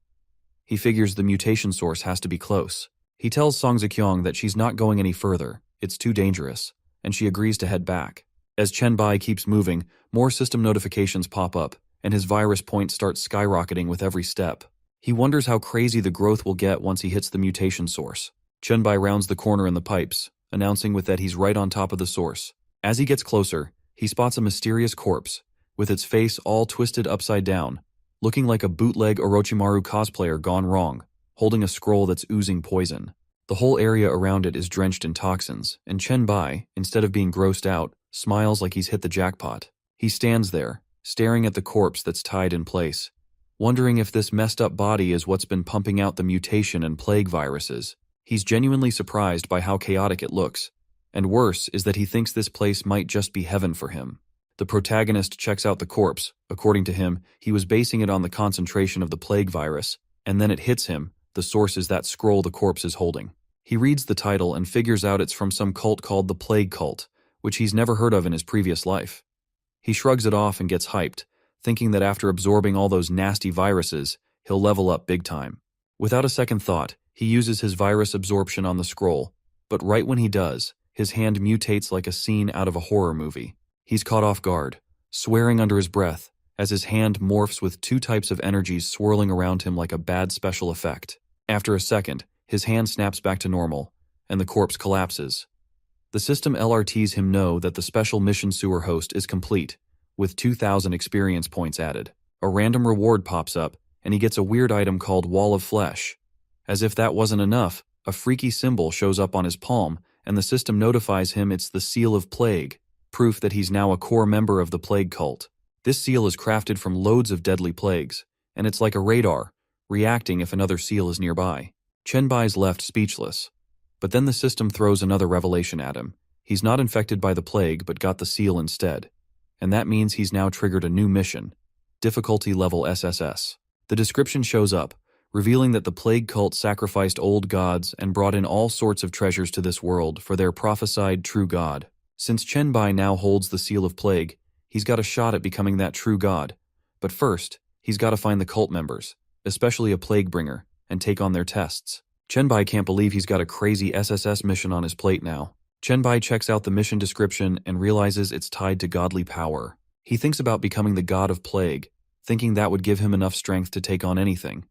He figures the mutation source has to be close. He tells Song Ziqiang that she's not going any further, it's too dangerous, and she agrees to head back. As Chen Bai keeps moving, more system notifications pop up, and his virus points start skyrocketing with every step. He wonders how crazy the growth will get once he hits the mutation source. Chen Bai rounds the corner in the pipes, announcing that he's right on top of the source. As he gets closer, he spots a mysterious corpse, with its face all twisted upside down, looking like a bootleg Orochimaru cosplayer gone wrong, holding a scroll that's oozing poison. The whole area around it is drenched in toxins, and Chen Bai, instead of being grossed out, smiles like he's hit the jackpot. He stands there, staring at the corpse that's tied in place, wondering if this messed up body is what's been pumping out the mutation and plague viruses. He's genuinely surprised by how chaotic it looks, and worse is that he thinks this place might just be heaven for him. The protagonist checks out the corpse. According to him, he was basing it on the concentration of the plague virus, and then it hits him. The source is that scroll the corpse is holding. He reads the title and figures out it's from some cult called the Plague Cult, which he's never heard of in his previous life. He shrugs it off and gets hyped, thinking that after absorbing all those nasty viruses, he'll level up big time. Without a second thought, he uses his virus absorption on the scroll, but right when he does, his hand mutates like a scene out of a horror movie. He's caught off guard, swearing under his breath, as his hand morphs with 2 types of energies swirling around him like a bad special effect. After a second, his hand snaps back to normal, and the corpse collapses. The system LRTs him know that the special mission sewer host is complete, with 2,000 experience points added. A random reward pops up, and he gets a weird item called Wall of Flesh. As if that wasn't enough, a freaky symbol shows up on his palm, and the system notifies him it's the Seal of Plague, proof that he's now a core member of the Plague Cult. This seal is crafted from loads of deadly plagues, and it's like a radar, reacting if another seal is nearby. Chen Bai's left speechless. But then the system throws another revelation at him. He's not infected by the plague, but got the seal instead. And that means he's now triggered a new mission, difficulty level SSS. The description shows up, revealing that the plague cult sacrificed old gods and brought in all sorts of treasures to this world for their prophesied true god. Since Chen Bai now holds the seal of plague, he's got a shot at becoming that true god. But first, he's got to find the cult members, especially a plague bringer, and take on their tests. Chen Bai can't believe he's got a crazy SSS mission on his plate now. Chen Bai checks out the mission description and realizes it's tied to godly power. He thinks about becoming the god of plague, thinking that would give him enough strength to take on anything.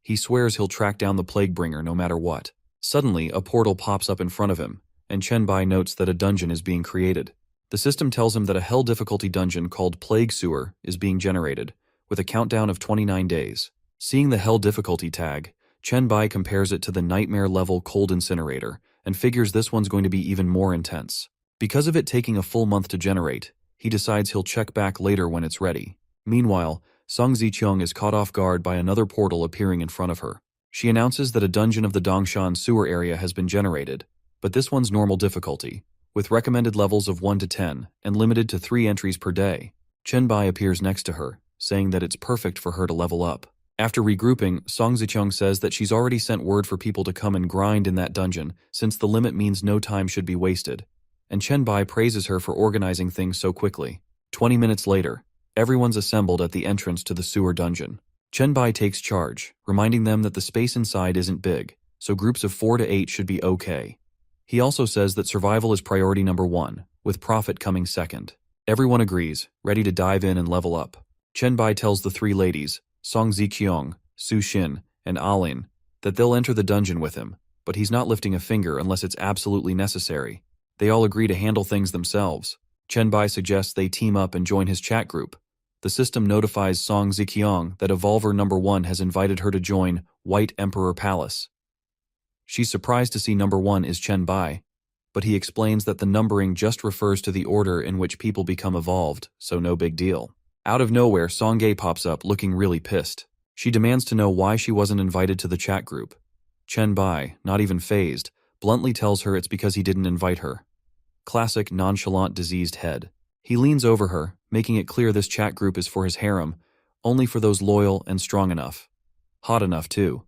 He swears he'll track down the plague bringer no matter what. Suddenly, a portal pops up in front of him, and Chen Bai notes that a dungeon is being created. The system tells him that a hell difficulty dungeon called Plague Sewer is being generated, with a countdown of 29 days. Seeing the hell difficulty tag, Chen Bai compares it to the nightmare level cold incinerator, and figures this one's going to be even more intense. Because of it taking a full month to generate, he decides he'll check back later when it's ready. Meanwhile, Song Ziqiang is caught off guard by another portal appearing in front of her. She announces that a dungeon of the Dongshan sewer area has been generated, but this one's normal difficulty, with recommended levels of 1 to 10 and limited to 3 entries per day. Chen Bai appears next to her, saying that it's perfect for her to level up. After regrouping, Song Ziqiang says that she's already sent word for people to come and grind in that dungeon, since the limit means no time should be wasted. And Chen Bai praises her for organizing things so quickly. 20 minutes later, everyone's assembled at the entrance to the sewer dungeon. Chen Bai takes charge, reminding them that the space inside isn't big, so groups of 4 to 8 should be okay. He also says that survival is priority number 1, with profit coming second. Everyone agrees, ready to dive in and level up. Chen Bai tells the 3 ladies, Song Ziqiang, Su Xin, and Alin, that they'll enter the dungeon with him, but he's not lifting a finger unless it's absolutely necessary. They all agree to handle things themselves. Chen Bai suggests they team up and join his chat group. The system notifies Song Ziqiang that Evolver number 1 has invited her to join White Emperor Palace. She's surprised to see number 1 is Chen Bai, but he explains that the numbering just refers to the order in which people become evolved, so no big deal. Out of nowhere, Songgae pops up looking really pissed. She demands to know why she wasn't invited to the chat group. Chen Bai, not even fazed, bluntly tells her it's because he didn't invite her. Classic nonchalant diseased head. He leans over her, making it clear this chat group is for his harem, only for those loyal and strong enough. Hot enough, too.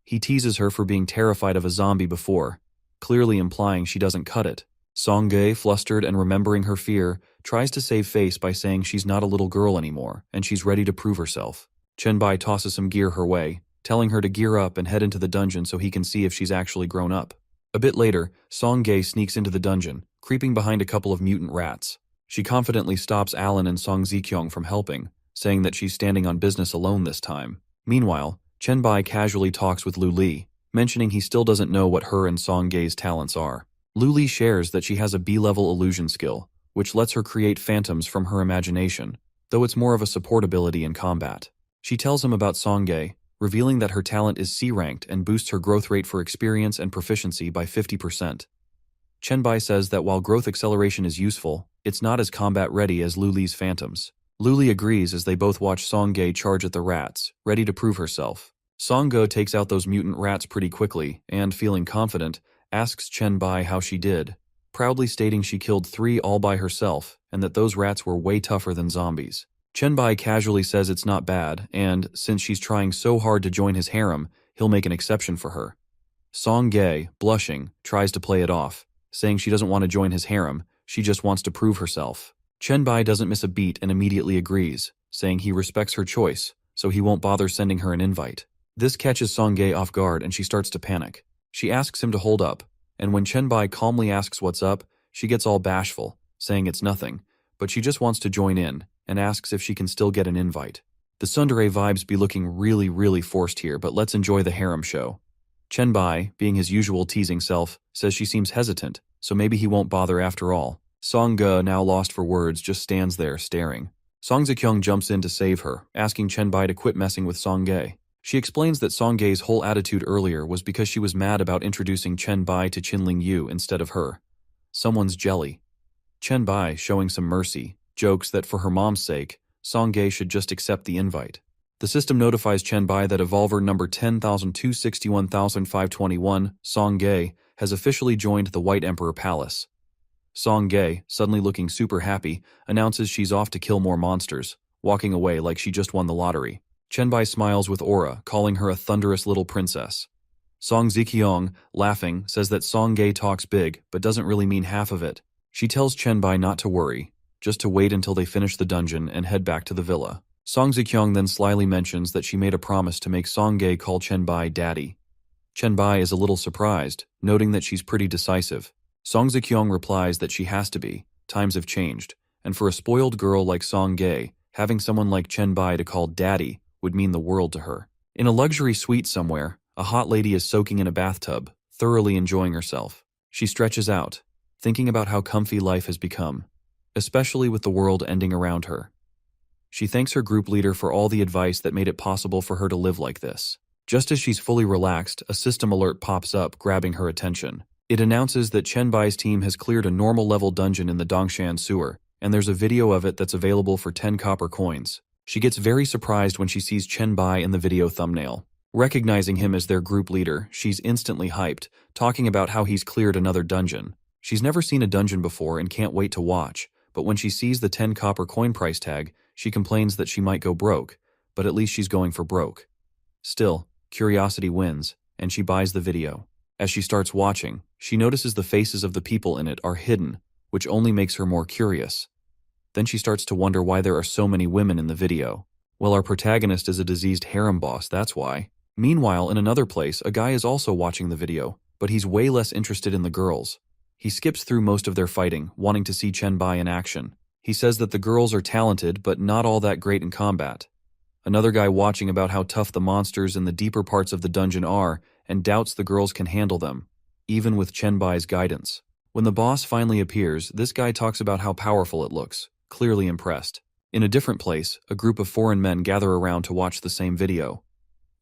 He teases her for being terrified of a zombie before, clearly implying she doesn't cut it. Songgae, flustered and remembering her fear, tries to save face by saying she's not a little girl anymore, and she's ready to prove herself. Chen Bai tosses some gear her way, telling her to gear up and head into the dungeon so he can see if she's actually grown up. A bit later, Songgae sneaks into the dungeon, creeping behind a couple of mutant rats. She confidently stops Alan and Song Zikyong from helping, saying that she's standing on business alone this time. Meanwhile, Chen Bai casually talks with Lu Li, mentioning he still doesn't know what her and Songgae's talents are. Lu Li shares that she has a B-level illusion skill, which lets her create phantoms from her imagination, though it's more of a support ability in combat. She tells him about Songgae, revealing that her talent is C-ranked and boosts her growth rate for experience and proficiency by 50%. Chen Bai says that while growth acceleration is useful, it's not as combat-ready as Lu Li's phantoms. Lu Li agrees as they both watch Songgae charge at the rats, ready to prove herself. Songgae takes out those mutant rats pretty quickly and, feeling confident, asks Chen Bai how she did, proudly stating she killed 3 all by herself and that those rats were way tougher than zombies. Chen Bai casually says it's not bad, and, since she's trying so hard to join his harem, he'll make an exception for her. Songgae, blushing, tries to play it off, saying she doesn't want to join his harem, she just wants to prove herself. Chen Bai doesn't miss a beat and immediately agrees, saying he respects her choice, so he won't bother sending her an invite. This catches Songgae off guard and she starts to panic. She asks him to hold up, and when Chen Bai calmly asks what's up, she gets all bashful, saying it's nothing, but she just wants to join in, and asks if she can still get an invite. The tsundere vibes be looking really forced here, but let's enjoy the harem show. Chen Bai, being his usual teasing self, says she seems hesitant, so maybe he won't bother after all. Songgae, now lost for words, just stands there staring. Song Zikyong jumps in to save her, asking Chen Bai to quit messing with Songgae. She explains that Songgae's whole attitude earlier was because she was mad about introducing Chen Bai to Qinling Yu instead of her. Someone's jelly. Chen Bai, showing some mercy, jokes that for her mom's sake, Songgae should just accept the invite. The system notifies Chen Bai that Evolver number 10,261,521, Songgae, has officially joined the White Emperor Palace. Songgae, suddenly looking super happy, announces she's off to kill more monsters, walking away like she just won the lottery. Chen Bai smiles with aura, calling her a thunderous little princess. Song Zikyong, laughing, says that Songgae talks big, but doesn't really mean half of it. She tells Chen Bai not to worry, just to wait until they finish the dungeon and head back to the villa. Song Zikyong then slyly mentions that she made a promise to make Songgae call Chen Bai daddy. Chen Bai is a little surprised, noting that she's pretty decisive. Song Zikyong replies that she has to be, times have changed, and for a spoiled girl like Songgae, having someone like Chen Bai to call daddy would mean the world to her. In a luxury suite somewhere, a hot lady is soaking in a bathtub, thoroughly enjoying herself. She stretches out, thinking about how comfy life has become, especially with the world ending around her. She thanks her group leader for all the advice that made it possible for her to live like this. Just as she's fully relaxed, a system alert pops up, grabbing her attention. It announces that Chen Bai's team has cleared a normal-level dungeon in the Dongshan sewer, and there's a video of it that's available for 10 copper coins. She gets very surprised when she sees Chen Bai in the video thumbnail. Recognizing him as their group leader, she's instantly hyped, talking about how he's cleared another dungeon. She's never seen a dungeon before and can't wait to watch, but when she sees the 10 copper coin price tag, she complains that she might go broke, but at least she's going for broke. Still, curiosity wins, and she buys the video. As she starts watching, she notices the faces of the people in it are hidden, which only makes her more curious. Then she starts to wonder why there are so many women in the video. Well, our protagonist is a diseased harem boss, that's why. Meanwhile, in another place, a guy is also watching the video, but he's way less interested in the girls. He skips through most of their fighting, wanting to see Chen Bai in action. He says that the girls are talented, but not all that great in combat. Another guy watching about how tough the monsters in the deeper parts of the dungeon are, and doubts the girls can handle them, even with Chen Bai's guidance. When the boss finally appears, this guy talks about how powerful it looks, clearly impressed. In a different place, a group of foreign men gather around to watch the same video.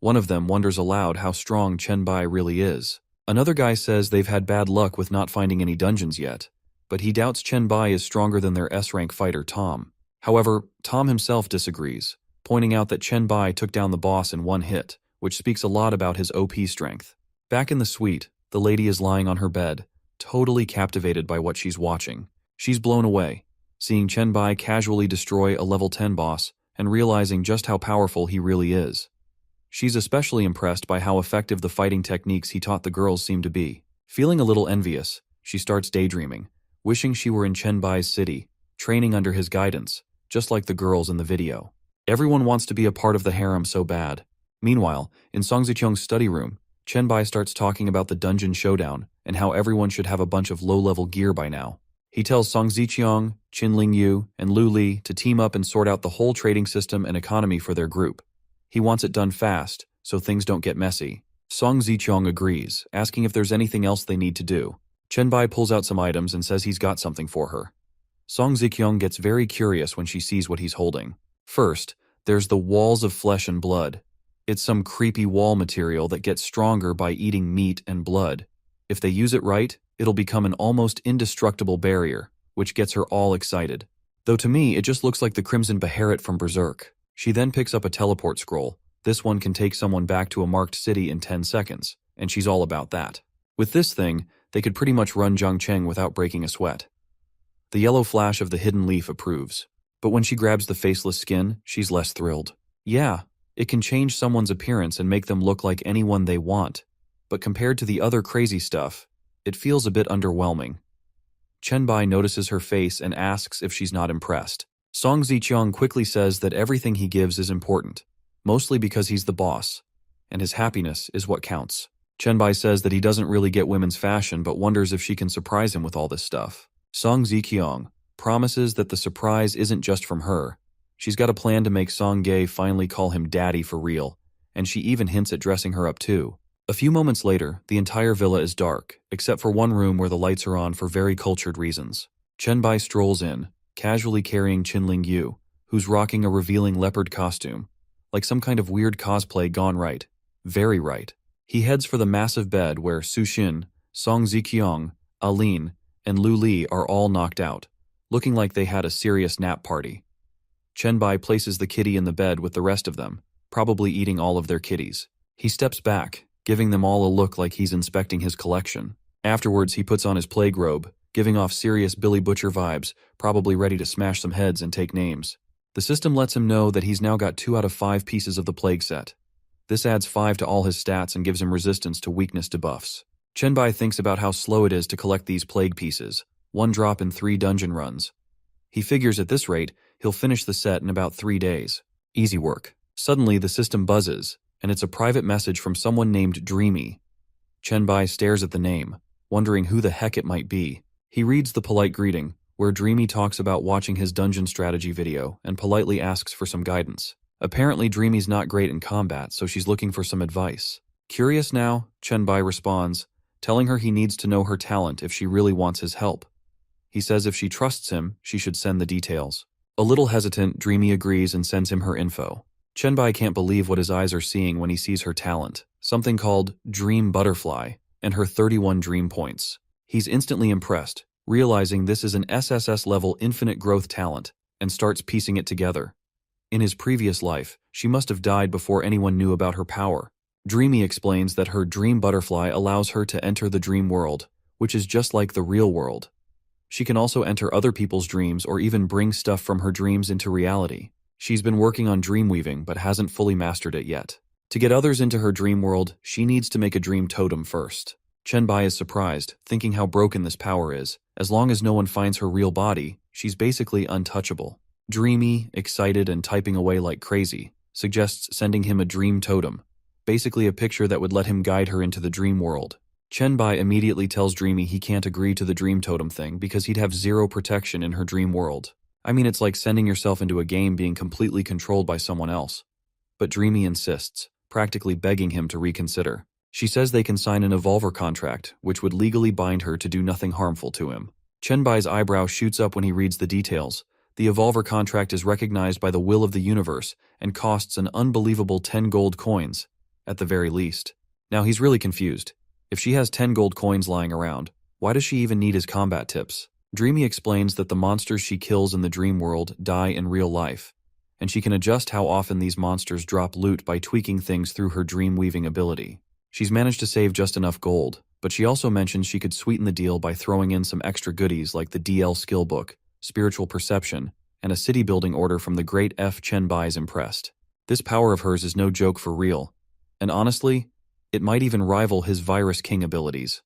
One of them wonders aloud how strong Chen Bai really is. Another guy says they've had bad luck with not finding any dungeons yet, but he doubts Chen Bai is stronger than their S-rank fighter Tom. However, Tom himself disagrees, pointing out that Chen Bai took down the boss in one hit, which speaks a lot about his OP strength. Back in the suite, the lady is lying on her bed, totally captivated by what she's watching. She's blown away, seeing Chen Bai casually destroy a level 10 boss and realizing just how powerful he really is. She's especially impressed by how effective the fighting techniques he taught the girls seem to be. Feeling a little envious, she starts daydreaming, wishing she were in Chen Bai's city, training under his guidance, just like the girls in the video. Everyone wants to be a part of the harem so bad. Meanwhile, in Song Ziqiang's study room, Chen Bai starts talking about the dungeon showdown and how everyone should have a bunch of low-level gear by now. He tells Song Ziqiang, Qin Lingyu, and Lu Li to team up and sort out the whole trading system and economy for their group. He wants it done fast, so things don't get messy. Song Ziqiang agrees, asking if there's anything else they need to do. Chen Bai pulls out some items and says he's got something for her. Song Ziqiang gets very curious when she sees what he's holding. First, there's the walls of flesh and blood. It's some creepy wall material that gets stronger by eating meat and blood. If they use it right, it'll become an almost indestructible barrier, which gets her all excited. Though to me, it just looks like the Crimson Beherit from Berserk. She then picks up a teleport scroll. This one can take someone back to a marked city in 10 seconds, and she's all about that. With this thing, they could pretty much run Zhangcheng without breaking a sweat. The yellow flash of the hidden leaf approves. But when she grabs the faceless skin, she's less thrilled. Yeah, it can change someone's appearance and make them look like anyone they want. But compared to the other crazy stuff, it feels a bit underwhelming. Chen Bai notices her face and asks if she's not impressed. Song Ziqiang quickly says that everything he gives is important, mostly because he's the boss, and his happiness is what counts. Chen Bai says that he doesn't really get women's fashion but wonders if she can surprise him with all this stuff. Song Ziqiang promises that the surprise isn't just from her. She's got a plan to make Song Ge finally call him daddy for real, and she even hints at dressing her up too. A few moments later, the entire villa is dark, except for one room where the lights are on for very cultured reasons. Chen Bai strolls in, casually carrying Qin Lingyu, who's rocking a revealing leopard costume, like some kind of weird cosplay gone right. Very right. He heads for the massive bed where Su Xin, Song Ziqiang, Aline, and Lu Li are all knocked out, looking like they had a serious nap party. Chen Bai places the kitty in the bed with the rest of them, probably eating all of their kitties. He steps back, giving them all a look like he's inspecting his collection. Afterwards, he puts on his plague robe, giving off serious Billy Butcher vibes, probably ready to smash some heads and take names. The system lets him know that he's now got 2 out of 5 pieces of the plague set. This adds 5 to all his stats and gives him resistance to weakness debuffs. Chen Bai thinks about how slow it is to collect these plague pieces, 1 drop in 3 dungeon runs. He figures at this rate, he'll finish the set in about 3 days. Easy work. Suddenly, the system buzzes, and it's a private message from someone named Dreamy. Chen Bai stares at the name, wondering who the heck it might be. He reads the polite greeting, where Dreamy talks about watching his dungeon strategy video and politely asks for some guidance. Apparently, Dreamy's not great in combat, so she's looking for some advice. Curious now, Chen Bai responds, telling her he needs to know her talent if she really wants his help. He says if she trusts him, she should send the details. A little hesitant, Dreamy agrees and sends him her info. Chen Bai can't believe what his eyes are seeing when he sees her talent, something called Dream Butterfly, and her 31 dream points. He's instantly impressed, realizing this is an SSS-level infinite growth talent, and starts piecing it together. In his previous life, she must have died before anyone knew about her power. Dreamy explains that her Dream Butterfly allows her to enter the dream world, which is just like the real world. She can also enter other people's dreams or even bring stuff from her dreams into reality. She's been working on dream weaving but hasn't fully mastered it yet. To get others into her dream world, she needs to make a dream totem first. Chen Bai is surprised, thinking how broken this power is. As long as no one finds her real body, she's basically untouchable. Dreamy, excited, and typing away like crazy, suggests sending him a dream totem, basically a picture that would let him guide her into the dream world. Chen Bai immediately tells Dreamy he can't agree to the dream totem thing because he'd have 0 protection in her dream world. I mean, it's like sending yourself into a game being completely controlled by someone else. But Dreamy insists, practically begging him to reconsider. She says they can sign an evolver contract, which would legally bind her to do nothing harmful to him. Chen Bai's eyebrow shoots up when he reads the details. The evolver contract is recognized by the will of the universe and costs an unbelievable 10 gold coins, at the very least. Now he's really confused. If she has 10 gold coins lying around, why does she even need his combat tips? Dreamy explains that the monsters she kills in the dream world die in real life, and she can adjust how often these monsters drop loot by tweaking things through her dream weaving ability. She's managed to save just enough gold, but she also mentions she could sweeten the deal by throwing in some extra goodies like the DL skill book, spiritual perception, and a city building order from the great F. Chen Bai is impressed. This power of hers is no joke for real, and honestly, it might even rival his Virus King abilities.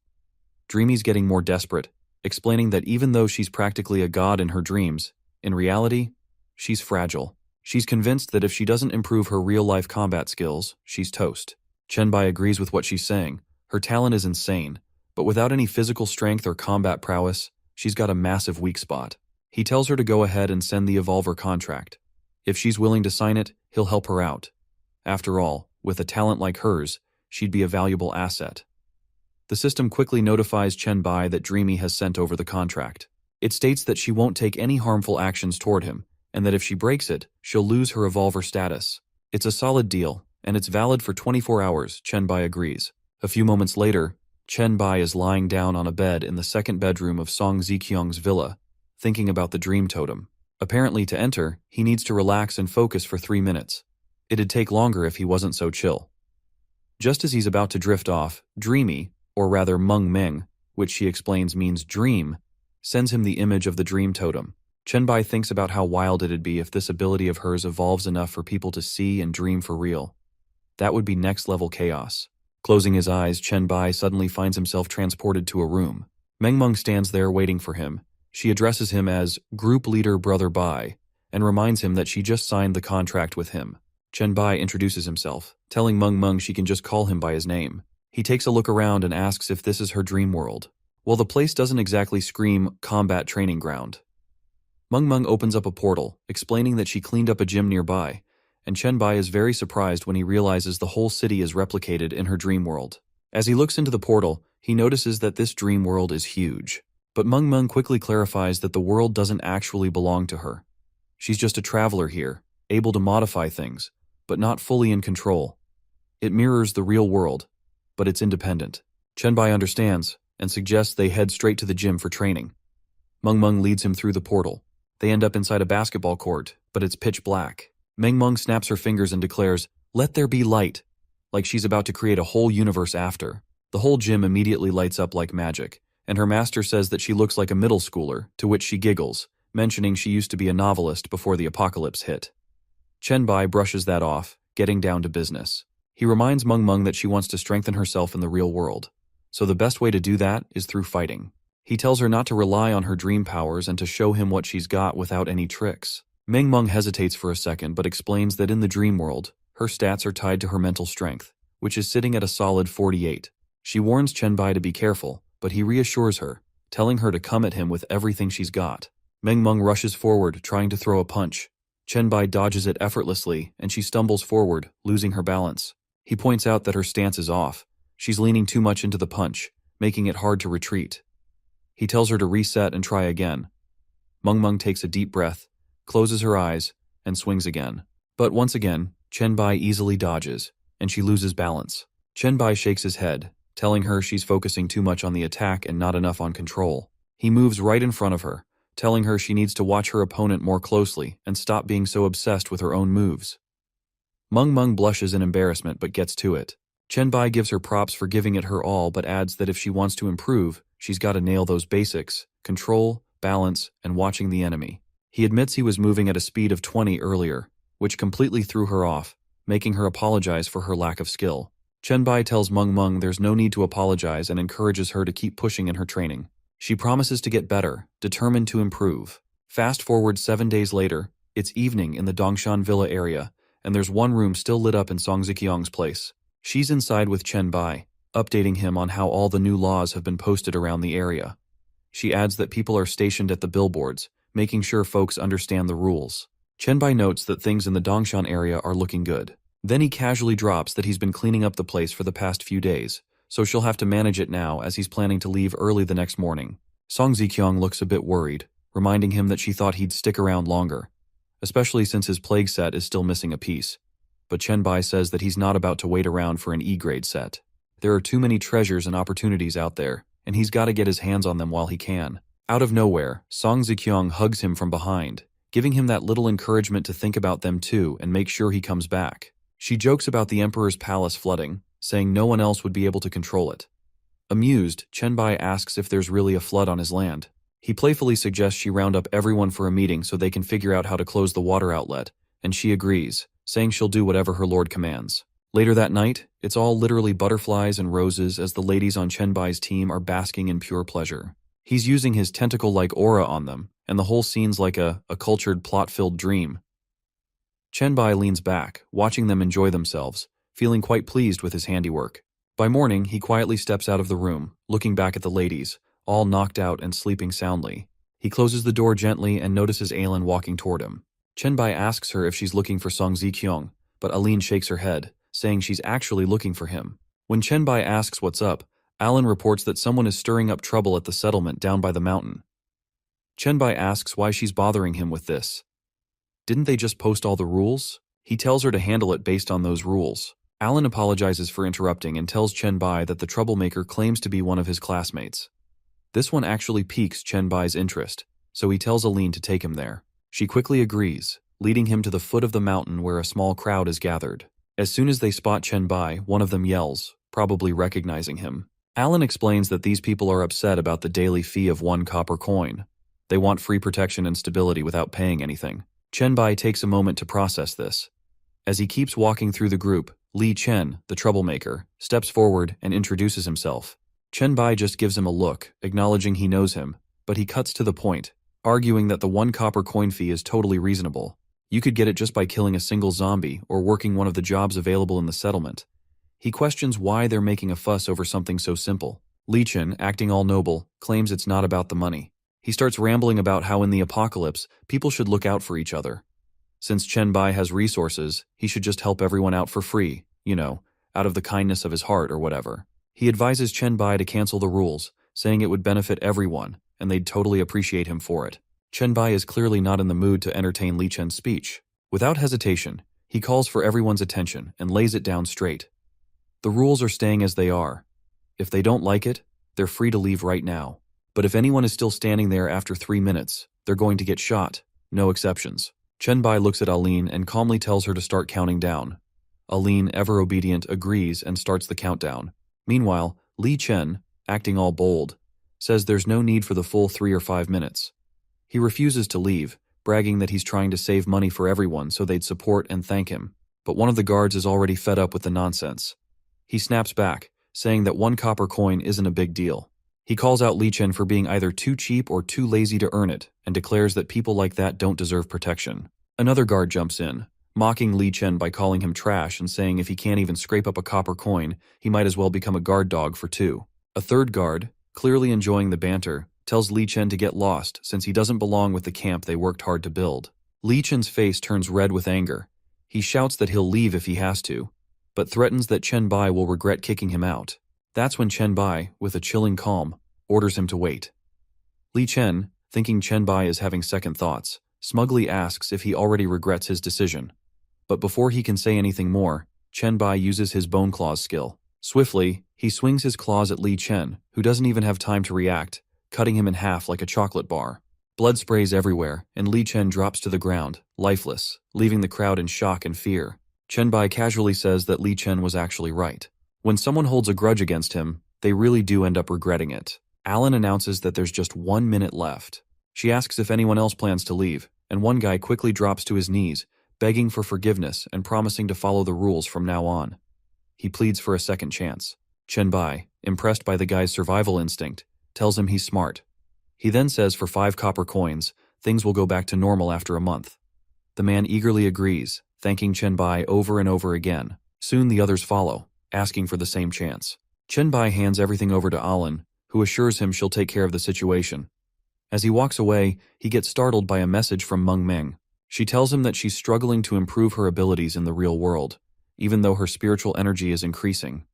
Dreamy's getting more desperate, explaining that even though she's practically a god in her dreams, in reality, she's fragile. She's convinced that if she doesn't improve her real-life combat skills, she's toast. Chen Bai agrees with what she's saying. Her talent is insane, but without any physical strength or combat prowess, she's got a massive weak spot. He tells her to go ahead and send the Evolver contract. If she's willing to sign it, he'll help her out. After all, with a talent like hers, she'd be a valuable asset. The system quickly notifies Chen Bai that Dreamy has sent over the contract. It states that she won't take any harmful actions toward him, and that if she breaks it, she'll lose her Evolver status. It's a solid deal, and it's valid for 24 hours, Chen Bai agrees. A few moments later, Chen Bai is lying down on a bed in the second bedroom of Song Ziqiang's villa, thinking about the dream totem. Apparently to enter, he needs to relax and focus for 3 minutes. It'd take longer if he wasn't so chill. Just as he's about to drift off, Dreamy, or rather Meng Meng, which she explains means dream, sends him the image of the dream totem. Chen Bai thinks about how wild it'd be if this ability of hers evolves enough for people to see and dream for real. That would be next-level chaos. Closing his eyes, Chen Bai suddenly finds himself transported to a room. Meng Meng stands there waiting for him. She addresses him as Group Leader Brother Bai, and reminds him that she just signed the contract with him. Chen Bai introduces himself, telling Meng Meng she can just call him by his name. He takes a look around and asks if this is her dream world. Well, the place doesn't exactly scream combat training ground. Meng Meng opens up a portal, explaining that she cleaned up a gym nearby, and Chen Bai is very surprised when he realizes the whole city is replicated in her dream world. As he looks into the portal, he notices that this dream world is huge. But Meng Meng quickly clarifies that the world doesn't actually belong to her. She's just a traveler here, able to modify things, but not fully in control. It mirrors the real world, but it's independent. Chen Bai understands and suggests they head straight to the gym for training. Meng Meng leads him through the portal. They end up inside a basketball court, but it's pitch black. Meng Meng snaps her fingers and declares, "Let there be light," like she's about to create a whole universe after. The whole gym immediately lights up like magic, and her master says that she looks like a middle schooler, to which she giggles, mentioning she used to be a novelist before the apocalypse hit. Chen Bai brushes that off, getting down to business. He reminds Meng Meng that she wants to strengthen herself in the real world, so the best way to do that is through fighting. He tells her not to rely on her dream powers and to show him what she's got without any tricks. Meng Meng hesitates for a second but explains that in the dream world, her stats are tied to her mental strength, which is sitting at a solid 48. She warns Chen Bai to be careful, but he reassures her, telling her to come at him with everything she's got. Meng Meng rushes forward, trying to throw a punch. Chen Bai dodges it effortlessly, and she stumbles forward, losing her balance. He points out that her stance is off. She's leaning too much into the punch, making it hard to retreat. He tells her to reset and try again. Meng Meng takes a deep breath, closes her eyes, and swings again. But once again, Chen Bai easily dodges, and she loses balance. Chen Bai shakes his head, telling her she's focusing too much on the attack and not enough on control. He moves right in front of her, telling her she needs to watch her opponent more closely and stop being so obsessed with her own moves. Meng Meng blushes in embarrassment but gets to it. Chen Bai gives her props for giving it her all but adds that if she wants to improve, she's got to nail those basics: control, balance, and watching the enemy. He admits he was moving at a speed of 20 earlier, which completely threw her off, making her apologize for her lack of skill. Chen Bai tells Meng Meng there's no need to apologize and encourages her to keep pushing in her training. She promises to get better, determined to improve. Fast forward 7 days later, it's evening in the Dongshan Villa area, and there's one room still lit up in Song Ziqiang's place. She's inside with Chen Bai, updating him on how all the new laws have been posted around the area. She adds that people are stationed at the billboards, making sure folks understand the rules. Chen Bai notes that things in the Dongshan area are looking good. Then he casually drops that he's been cleaning up the place for the past few days, so she'll have to manage it now as he's planning to leave early the next morning. Song Ziqiang looks a bit worried, reminding him that she thought he'd stick around longer, especially since his plague set is still missing a piece. But Chen Bai says that he's not about to wait around for an E-grade set. There are too many treasures and opportunities out there, and he's got to get his hands on them while he can. Out of nowhere, Song Zikyong hugs him from behind, giving him that little encouragement to think about them too and make sure he comes back. She jokes about the emperor's palace flooding, saying no one else would be able to control it. Amused, Chenbai asks if there's really a flood on his land. He playfully suggests she round up everyone for a meeting so they can figure out how to close the water outlet, and she agrees, saying she'll do whatever her lord commands. Later that night, it's all literally butterflies and roses as the ladies on Chenbai's team are basking in pure pleasure. He's using his tentacle-like aura on them, and the whole scene's like a cultured, plot-filled dream. Chenbai leans back, watching them enjoy themselves, feeling quite pleased with his handiwork. By morning, he quietly steps out of the room, looking back at the ladies, all knocked out and sleeping soundly. He closes the door gently and notices Ailin walking toward him. Chenbai asks her if she's looking for Song Zikyong, but Aline shakes her head, saying she's actually looking for him. When Chenbai asks what's up, Alan reports that someone is stirring up trouble at the settlement down by the mountain. Chenbai asks why she's bothering him with this. Didn't they just post all the rules? He tells her to handle it based on those rules. Alan apologizes for interrupting and tells Chenbai that the troublemaker claims to be one of his classmates. This one actually piques Chenbai's interest, so he tells Aline to take him there. She quickly agrees, leading him to the foot of the mountain where a small crowd is gathered. As soon as they spot Chenbai, one of them yells, probably recognizing him. Alan explains that these people are upset about the daily fee of 1 copper coin. They want free protection and stability without paying anything. Chenbai takes a moment to process this. As he keeps walking through the group, Li Chen, the troublemaker, steps forward and introduces himself. Chenbai just gives him a look, acknowledging he knows him, but he cuts to the point, arguing that the 1 copper coin fee is totally reasonable. You could get it just by killing a single zombie or working one of the jobs available in the settlement. He questions why they're making a fuss over something so simple. Li Chen, acting all noble, claims it's not about the money. He starts rambling about how in the apocalypse, people should look out for each other. Since Chenbai has resources, he should just help everyone out for free, out of the kindness of his heart or whatever. He advises Chenbai to cancel the rules, saying it would benefit everyone, and they'd totally appreciate him for it. Chenbai is clearly not in the mood to entertain Li Chen's speech. Without hesitation, he calls for everyone's attention and lays it down straight. The rules are staying as they are. If they don't like it, they're free to leave right now. But if anyone is still standing there after 3 minutes, they're going to get shot. No exceptions. Chenbai looks at Aline and calmly tells her to start counting down. Aline, ever obedient, agrees and starts the countdown. Meanwhile, Li Chen, acting all bold, says there's no need for the full 3 or 5 minutes. He refuses to leave, bragging that he's trying to save money for everyone so they'd support and thank him. But one of the guards is already fed up with the nonsense. He snaps back, saying that 1 copper coin isn't a big deal. He calls out Li Chen for being either too cheap or too lazy to earn it, and declares that people like that don't deserve protection. Another guard jumps in, mocking Li Chen by calling him trash and saying if he can't even scrape up a copper coin, he might as well become a guard dog for 2. A third guard, clearly enjoying the banter, tells Li Chen to get lost since he doesn't belong with the camp they worked hard to build. Li Chen's face turns red with anger. He shouts that he'll leave if he has to, but threatens that Chenbai will regret kicking him out. That's when Chenbai, with a chilling calm, orders him to wait. Li Chen, thinking Chenbai is having second thoughts, smugly asks if he already regrets his decision. But before he can say anything more, Chenbai uses his bone claws skill. Swiftly, he swings his claws at Li Chen, who doesn't even have time to react, cutting him in half like a chocolate bar. Blood sprays everywhere, and Li Chen drops to the ground, lifeless, leaving the crowd in shock and fear. Chenbai casually says that Li Chen was actually right. When someone holds a grudge against him, they really do end up regretting it. Alan announces that there's just 1 minute left. She asks if anyone else plans to leave, and one guy quickly drops to his knees, begging for forgiveness and promising to follow the rules from now on. He pleads for a second chance. Chenbai, impressed by the guy's survival instinct, tells him he's smart. He then says for 5 copper coins, things will go back to normal after a month. The man eagerly agrees, thanking Chenbai over and over again. Soon the others follow, asking for the same chance. Chenbai hands everything over to Alan, who assures him she'll take care of the situation. As he walks away, he gets startled by a message from Meng Meng. She tells him that she's struggling to improve her abilities in the real world, even though her spiritual energy is increasing.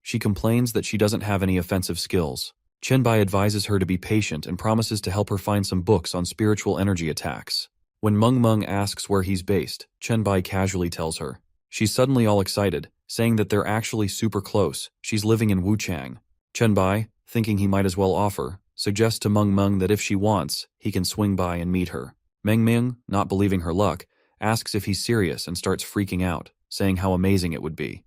She complains that she doesn't have any offensive skills. Chenbai advises her to be patient and promises to help her find some books on spiritual energy attacks. When Meng Meng asks where he's based, Chenbai casually tells her. She's suddenly all excited, saying that they're actually super close. She's living in Wuchang. Chen Bai, thinking he might as well offer, suggests to Meng Meng that if she wants, he can swing by and meet her. Meng Meng, not believing her luck, asks if he's serious and starts freaking out, saying how amazing it would be.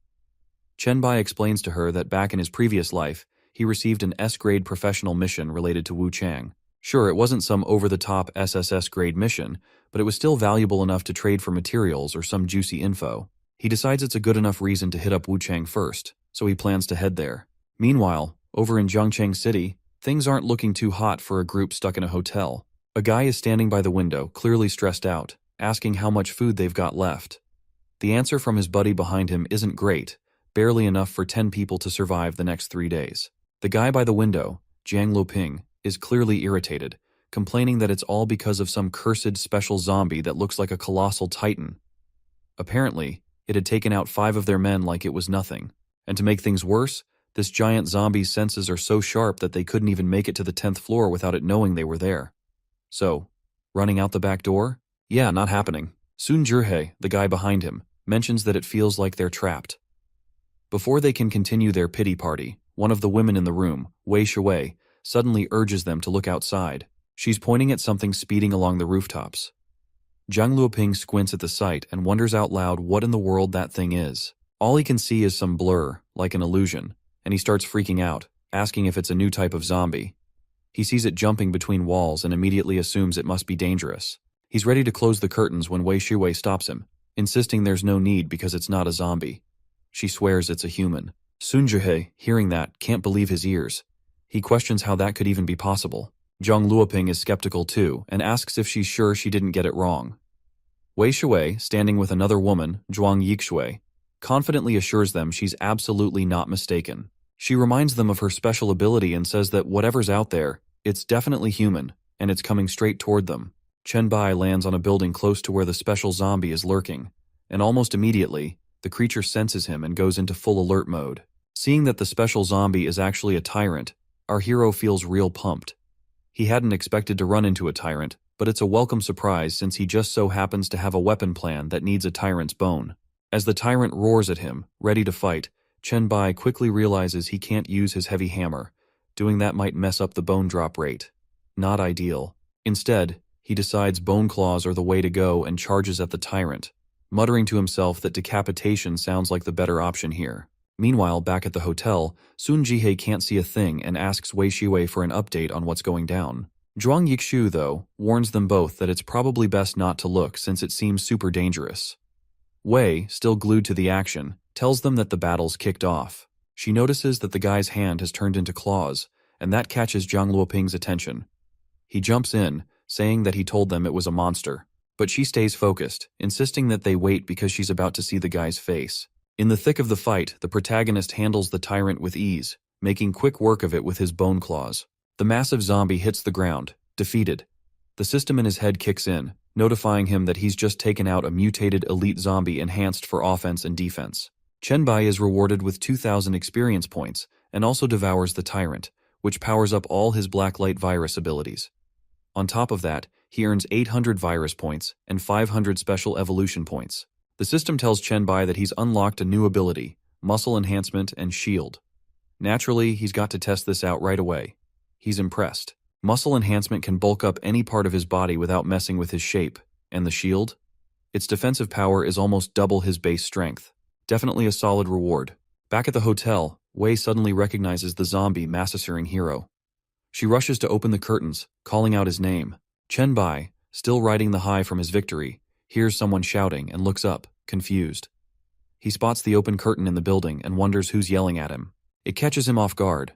Chen Bai explains to her that back in his previous life, he received an S-grade professional mission related to Wuchang. Sure, it wasn't some over-the-top SSS-grade mission, but it was still valuable enough to trade for materials or some juicy info. He decides it's a good enough reason to hit up Wuchang first, so he plans to head there. Meanwhile, over in Zhangcheng City, things aren't looking too hot for a group stuck in a hotel. A guy is standing by the window, clearly stressed out, asking how much food they've got left. The answer from his buddy behind him isn't great, barely enough for 10 people to survive the next 3 days. The guy by the window, Jiang Luoping, is clearly irritated, complaining that it's all because of some cursed special zombie that looks like a colossal titan. Apparently, it had taken out 5 of their men like it was nothing. And to make things worse, this giant zombie's senses are so sharp that they couldn't even make it to the 10th floor without it knowing they were there. So, running out the back door? Yeah, not happening. Sun Zhihe, the guy behind him, mentions that it feels like they're trapped. Before they can continue their pity party, one of the women in the room, Wei Shui, suddenly urges them to look outside. She's pointing at something speeding along the rooftops. Jiang Luoping squints at the sight and wonders out loud what in the world that thing is. All he can see is some blur, like an illusion, and he starts freaking out, asking if it's a new type of zombie. He sees it jumping between walls and immediately assumes it must be dangerous. He's ready to close the curtains when Wei Shui stops him, insisting there's no need because it's not a zombie. She swears it's a human. Sun Zhihe, hearing that, can't believe his ears. He questions how that could even be possible. Jiang Luoping is skeptical too and asks if she's sure she didn't get it wrong. Wei Shui, standing with another woman, Zhuang Yixue, confidently assures them she's absolutely not mistaken. She reminds them of her special ability and says that whatever's out there, it's definitely human, and it's coming straight toward them. Chen Bai lands on a building close to where the special zombie is lurking, and almost immediately, the creature senses him and goes into full alert mode. Seeing that the special zombie is actually a tyrant, our hero feels real pumped. He hadn't expected to run into a tyrant, but it's a welcome surprise since he just so happens to have a weapon plan that needs a tyrant's bone. As the tyrant roars at him, ready to fight, Chen Bai quickly realizes he can't use his heavy hammer. Doing that might mess up the bone drop rate. Not ideal. Instead, he decides bone claws are the way to go and charges at the tyrant, muttering to himself that decapitation sounds like the better option here. Meanwhile, back at the hotel, Sun Zhihe can't see a thing and asks Wei Shui for an update on what's going down. Zhuang Yixu, though, warns them both that it's probably best not to look since it seems super dangerous. Wei, still glued to the action, tells them that the battle's kicked off. She notices that the guy's hand has turned into claws, and that catches Jiang Luoping's attention. He jumps in, saying that he told them it was a monster. But she stays focused, insisting that they wait because she's about to see the guy's face. In the thick of the fight, the protagonist handles the tyrant with ease, making quick work of it with his bone claws. The massive zombie hits the ground, defeated. The system in his head kicks in, notifying him that he's just taken out a mutated elite zombie enhanced for offense and defense. Chen Bai is rewarded with 2,000 experience points and also devours the tyrant, which powers up all his blacklight virus abilities. On top of that, he earns 800 virus points and 500 special evolution points. The system tells Chen Bai that he's unlocked a new ability, muscle enhancement and shield. Naturally, he's got to test this out right away. He's impressed. Muscle enhancement can bulk up any part of his body without messing with his shape, and the shield? Its defensive power is almost double his base strength. Definitely a solid reward. Back at the hotel, Wei suddenly recognizes the zombie massacring hero. She rushes to open the curtains, calling out his name. Chen Bai, still riding the high from his victory, hears someone shouting and looks up, confused. He spots the open curtain in the building and wonders who's yelling at him. It catches him off guard,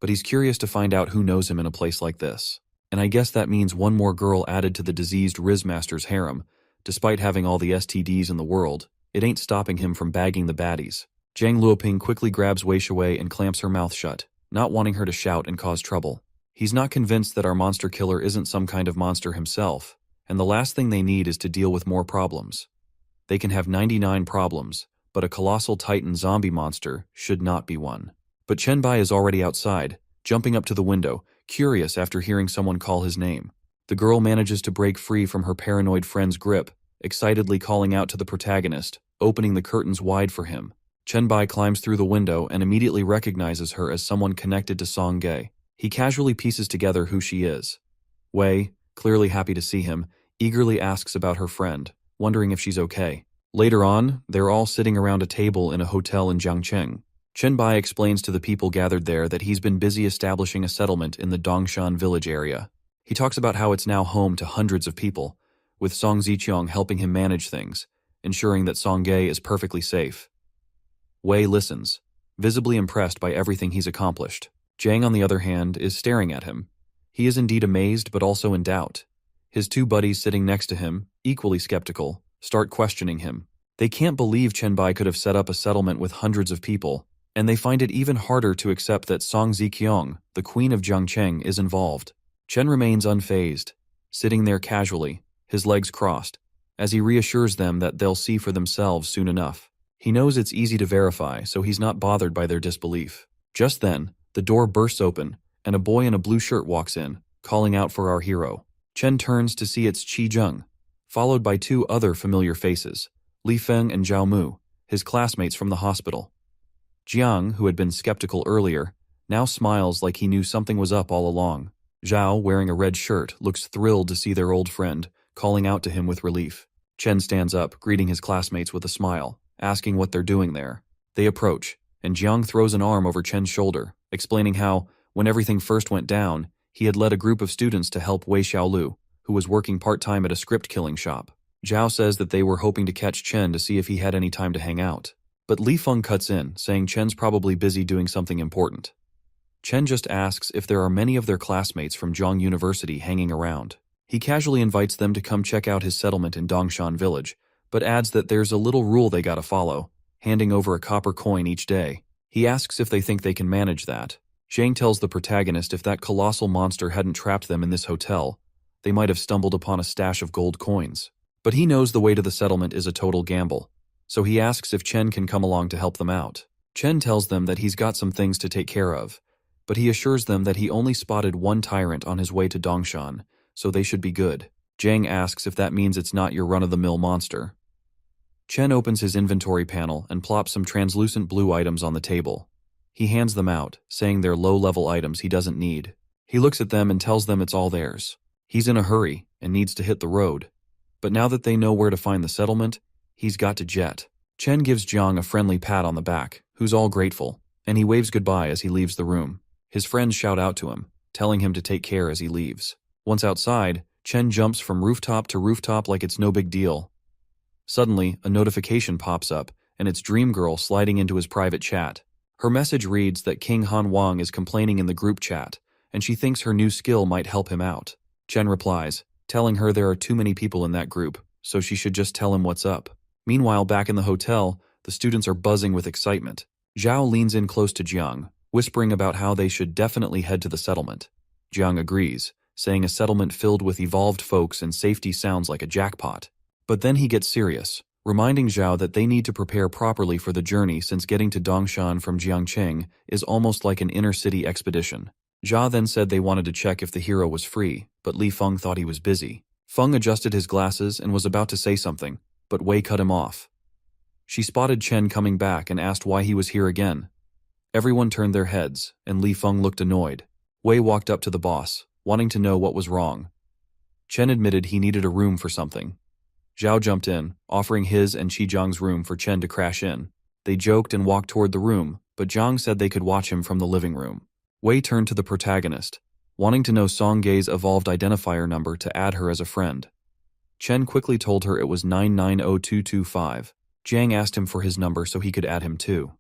but he's curious to find out who knows him in a place like this. And I guess that means one more girl added to the diseased Rizmaster's harem. Despite having all the STDs in the world, it ain't stopping him from bagging the baddies. Jiang Luoping quickly grabs Wei Shui and clamps her mouth shut, not wanting her to shout and cause trouble. He's not convinced that our monster killer isn't some kind of monster himself, and the last thing they need is to deal with more problems. They can have 99 problems, but a colossal titan zombie monster should not be one. But Chen Bai is already outside, jumping up to the window, curious after hearing someone call his name. The girl manages to break free from her paranoid friend's grip, excitedly calling out to the protagonist, opening the curtains wide for him. Chen Bai climbs through the window and immediately recognizes her as someone connected to Song Ge. He casually pieces together who she is. Wei, clearly happy to see him, eagerly asks about her friend, wondering if she's okay. Later on, they're all sitting around a table in a hotel in Jiangcheng. Chen Bai explains to the people gathered there that he's been busy establishing a settlement in the Dongshan village area. He talks about how it's now home to hundreds of people, with Song Ziqiang helping him manage things, ensuring that Song Ge is perfectly safe. Wei listens, visibly impressed by everything he's accomplished. Jiang, on the other hand, is staring at him. He is indeed amazed but also in doubt. His two buddies sitting next to him, equally skeptical, start questioning him. They can't believe Chen Bai could have set up a settlement with hundreds of people, and they find it even harder to accept that Song Ziqiang, the queen of Jiangcheng, is involved. Chen remains unfazed, sitting there casually, his legs crossed, as he reassures them that they'll see for themselves soon enough. He knows it's easy to verify, so he's not bothered by their disbelief. Just then, the door bursts open, and a boy in a blue shirt walks in, calling out for our hero. Chen turns to see it's Qi Zheng, followed by two other familiar faces, Li Feng and Zhao Mu, his classmates from the hospital. Jiang, who had been skeptical earlier, now smiles like he knew something was up all along. Zhao, wearing a red shirt, looks thrilled to see their old friend, calling out to him with relief. Chen stands up, greeting his classmates with a smile, asking what they're doing there. They approach, and Jiang throws an arm over Chen's shoulder, explaining how, when everything first went down, he had led a group of students to help Wei Xiaolu, who was working part-time at a script-killing shop. Zhao says that they were hoping to catch Chen to see if he had any time to hang out. But Li Feng cuts in, saying Chen's probably busy doing something important. Chen just asks if there are many of their classmates from Zhong University hanging around. He casually invites them to come check out his settlement in Dongshan village, but adds that there's a little rule they gotta follow, handing over a copper coin each day. He asks if they think they can manage that. Zhang tells the protagonist if that colossal monster hadn't trapped them in this hotel, they might have stumbled upon a stash of gold coins. But he knows the way to the settlement is a total gamble, so he asks if Chen can come along to help them out. Chen tells them that he's got some things to take care of, but he assures them that he only spotted one tyrant on his way to Dongshan, so they should be good. Zhang asks if that means it's not your run-of-the-mill monster. Chen opens his inventory panel and plops some translucent blue items on the table. He hands them out, saying they're low-level items he doesn't need. He looks at them and tells them it's all theirs. He's in a hurry and needs to hit the road, but now that they know where to find the settlement, he's got to jet. Chen gives Jiang a friendly pat on the back, who's all grateful, and he waves goodbye as he leaves the room. His friends shout out to him, telling him to take care as he leaves. Once outside, Chen jumps from rooftop to rooftop like it's no big deal. Suddenly, a notification pops up, and it's Dream Girl sliding into his private chat. Her message reads that King Han Wang is complaining in the group chat, and she thinks her new skill might help him out. Chen replies, telling her there are too many people in that group, so she should just tell him what's up. Meanwhile, back in the hotel, the students are buzzing with excitement. Zhao leans in close to Jiang, whispering about how they should definitely head to the settlement. Jiang agrees, saying a settlement filled with evolved folks and safety sounds like a jackpot. But then he gets serious, reminding Zhao that they need to prepare properly for the journey since getting to Dongshan from Jiangcheng is almost like an inner-city expedition. Zhao then said they wanted to check if the hero was free, but Li Feng thought he was busy. Feng adjusted his glasses and was about to say something, but Wei cut him off. She spotted Chen coming back and asked why he was here again. Everyone turned their heads, and Li Feng looked annoyed. Wei walked up to the boss, wanting to know what was wrong. Chen admitted he needed a room for something. Zhao jumped in, offering his and Zhang's room for Chen to crash in. They joked and walked toward the room, but Zhang said they could watch him from the living room. Wei turned to the protagonist, wanting to know Song Ge's evolved identifier number to add her as a friend. Chen quickly told her it was 990225. Zhang asked him for his number so he could add him too.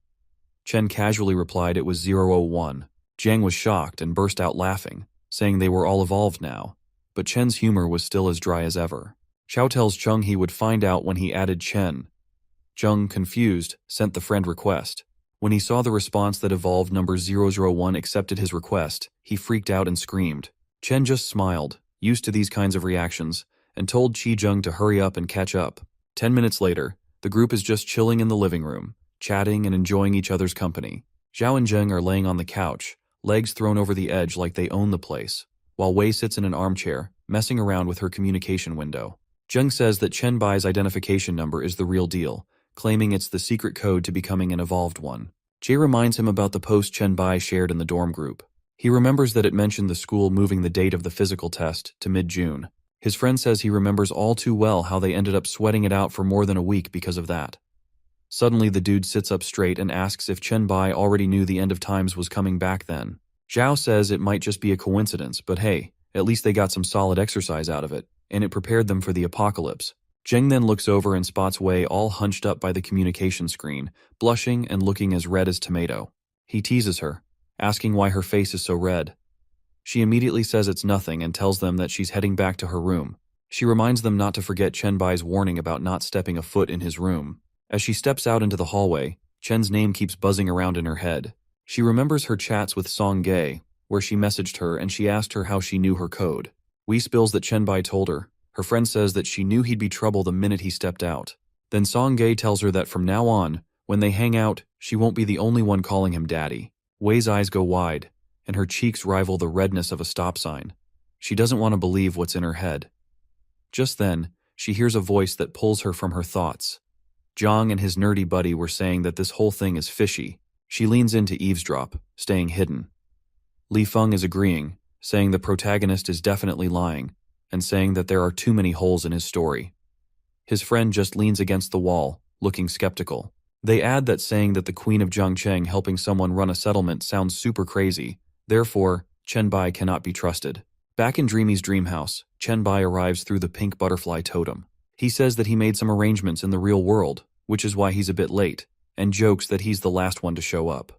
Chen casually replied it was 001. Zhang was shocked and burst out laughing, saying they were all evolved now, but Chen's humor was still as dry as ever. Xiao tells Zheng he would find out when he added Chen. Zheng, confused, sent the friend request. When he saw the response that evolved number 001 accepted his request, he freaked out and screamed. Chen just smiled, used to these kinds of reactions, and told Zheng to hurry up and catch up. 10 minutes later, the group is just chilling in the living room, chatting and enjoying each other's company. Zhao and Zheng are laying on the couch, legs thrown over the edge like they own the place, while Wei sits in an armchair, messing around with her communication window. Zheng says that Chen Bai's identification number is the real deal, claiming it's the secret code to becoming an evolved one. Jae reminds him about the post Chen Bai shared in the dorm group. He remembers that it mentioned the school moving the date of the physical test to mid-June. His friend says he remembers all too well how they ended up sweating it out for more than a week because of that. Suddenly the dude sits up straight and asks if Chen Bai already knew the end of times was coming back then. Zhao says it might just be a coincidence, but hey, at least they got some solid exercise out of it, and it prepared them for the apocalypse. Zheng then looks over and spots Wei all hunched up by the communication screen, blushing and looking as red as tomato. He teases her, asking why her face is so red. She immediately says it's nothing and tells them that she's heading back to her room. She reminds them not to forget Chen Bai's warning about not stepping a foot in his room. As she steps out into the hallway, Chen's name keeps buzzing around in her head. She remembers her chats with Song Gae, where she messaged her and she asked her how she knew her code. Wei spills that Chen Bai told her. Her friend says that she knew he'd be trouble the minute he stepped out. Then Song Gae tells her that from now on, when they hang out, she won't be the only one calling him daddy. Wei's eyes go wide, and her cheeks rival the redness of a stop sign. She doesn't want to believe what's in her head. Just then, she hears a voice that pulls her from her thoughts. Zhang and his nerdy buddy were saying that this whole thing is fishy. She leans in to eavesdrop, staying hidden. Li Feng is agreeing, saying the protagonist is definitely lying, and saying that there are too many holes in his story. His friend just leans against the wall, looking skeptical. They add that saying that the Queen of Zhangcheng helping someone run a settlement sounds super crazy, therefore, Chen Bai cannot be trusted. Back in Dreamy's dream house, Chen Bai arrives through the pink butterfly totem. He says that he made some arrangements in the real world, which is why he's a bit late, and jokes that he's the last one to show up.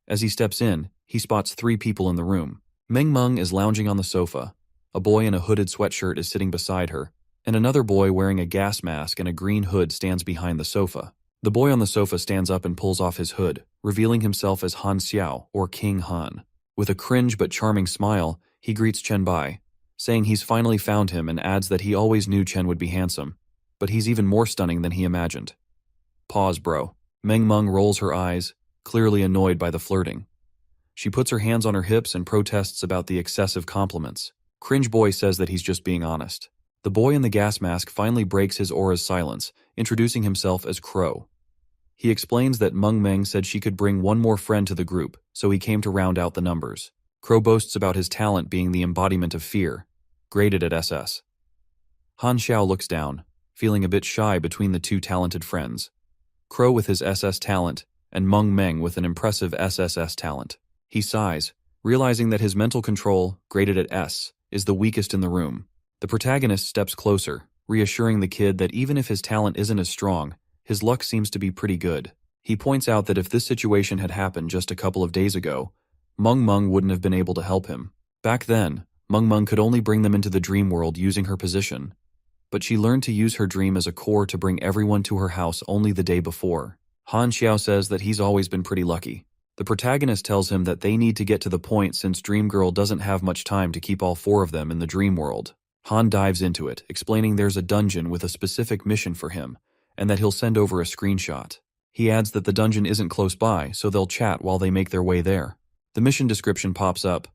As he steps in, he spots 3 people in the room. Meng Meng is lounging on the sofa. A boy in a hooded sweatshirt is sitting beside her, and another boy wearing a gas mask and a green hood stands behind the sofa. The boy on the sofa stands up and pulls off his hood, revealing himself as Han Xiao, or King Han. With a cringe but charming smile, he greets Chen Bai, saying he's finally found him and adds that he always knew Chen would be handsome, but he's even more stunning than he imagined. Pause, bro. Meng Meng rolls her eyes, clearly annoyed by the flirting. She puts her hands on her hips and protests about the excessive compliments. Cringe boy says that he's just being honest. The boy in the gas mask finally breaks his aura's silence, introducing himself as Crow. He explains that Meng Meng said she could bring one more friend to the group, so he came to round out the numbers. Crow boasts about his talent being the embodiment of fear, graded at SS. Han Xiao looks down, feeling a bit shy between the 2 talented friends. Crow with his SS talent, and Meng Meng with an impressive SSS talent. He sighs, realizing that his mental control, graded at S, is the weakest in the room. The protagonist steps closer, reassuring the kid that even if his talent isn't as strong, his luck seems to be pretty good. He points out that if this situation had happened just a couple of days ago, Meng Meng wouldn't have been able to help him. Back then, Meng Meng could only bring them into the dream world using her position, but she learned to use her dream as a core to bring everyone to her house only the day before. Han Xiao says that he's always been pretty lucky. The protagonist tells him that they need to get to the point since Dream Girl doesn't have much time to keep all 4 of them in the dream world. Han dives into it, explaining there's a dungeon with a specific mission for him, and that he'll send over a screenshot. He adds that the dungeon isn't close by, so they'll chat while they make their way there. The mission description pops up.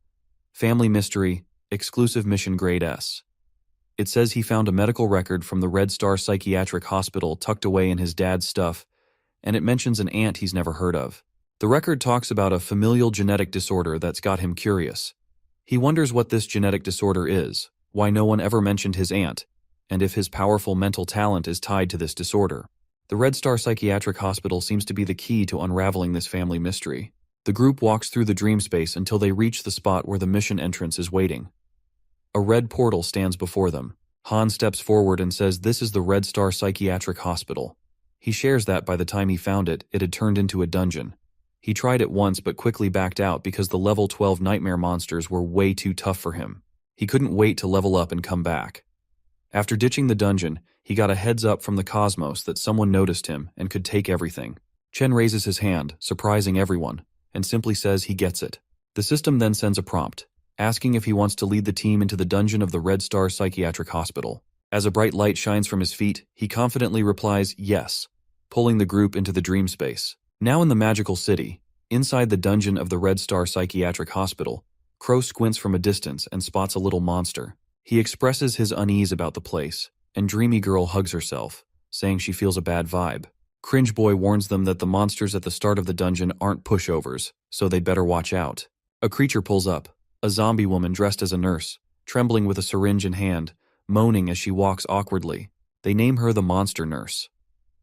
Family mystery, exclusive mission grade S. It says he found a medical record from the Red Star Psychiatric Hospital tucked away in his dad's stuff, and it mentions an aunt he's never heard of. The record talks about a familial genetic disorder that's got him curious. He wonders what this genetic disorder is, why no one ever mentioned his aunt, and if his powerful mental talent is tied to this disorder. The Red Star Psychiatric Hospital seems to be the key to unraveling this family mystery. The group walks through the dream space until they reach the spot where the mission entrance is waiting. A red portal stands before them. Han steps forward and says this is the Red Star Psychiatric Hospital. He shares that by the time he found it, it had turned into a dungeon. He tried it once but quickly backed out because the level 12 nightmare monsters were way too tough for him. He couldn't wait to level up and come back. After ditching the dungeon, he got a heads up from the cosmos that someone noticed him and could take everything. Chen raises his hand, surprising everyone, and simply says he gets it. The system then sends a prompt, asking if he wants to lead the team into the dungeon of the Red Star Psychiatric Hospital. As a bright light shines from his feet, he confidently replies yes, pulling the group into the dream space. Now in the magical city, inside the dungeon of the Red Star Psychiatric Hospital, Crow squints from a distance and spots a little monster. He expresses his unease about the place, and Dreamy Girl hugs herself, saying she feels a bad vibe. Cringe Boy warns them that the monsters at the start of the dungeon aren't pushovers, so they'd better watch out. A creature pulls up, a zombie woman dressed as a nurse, trembling with a syringe in hand, moaning as she walks awkwardly. They name her the Monster Nurse.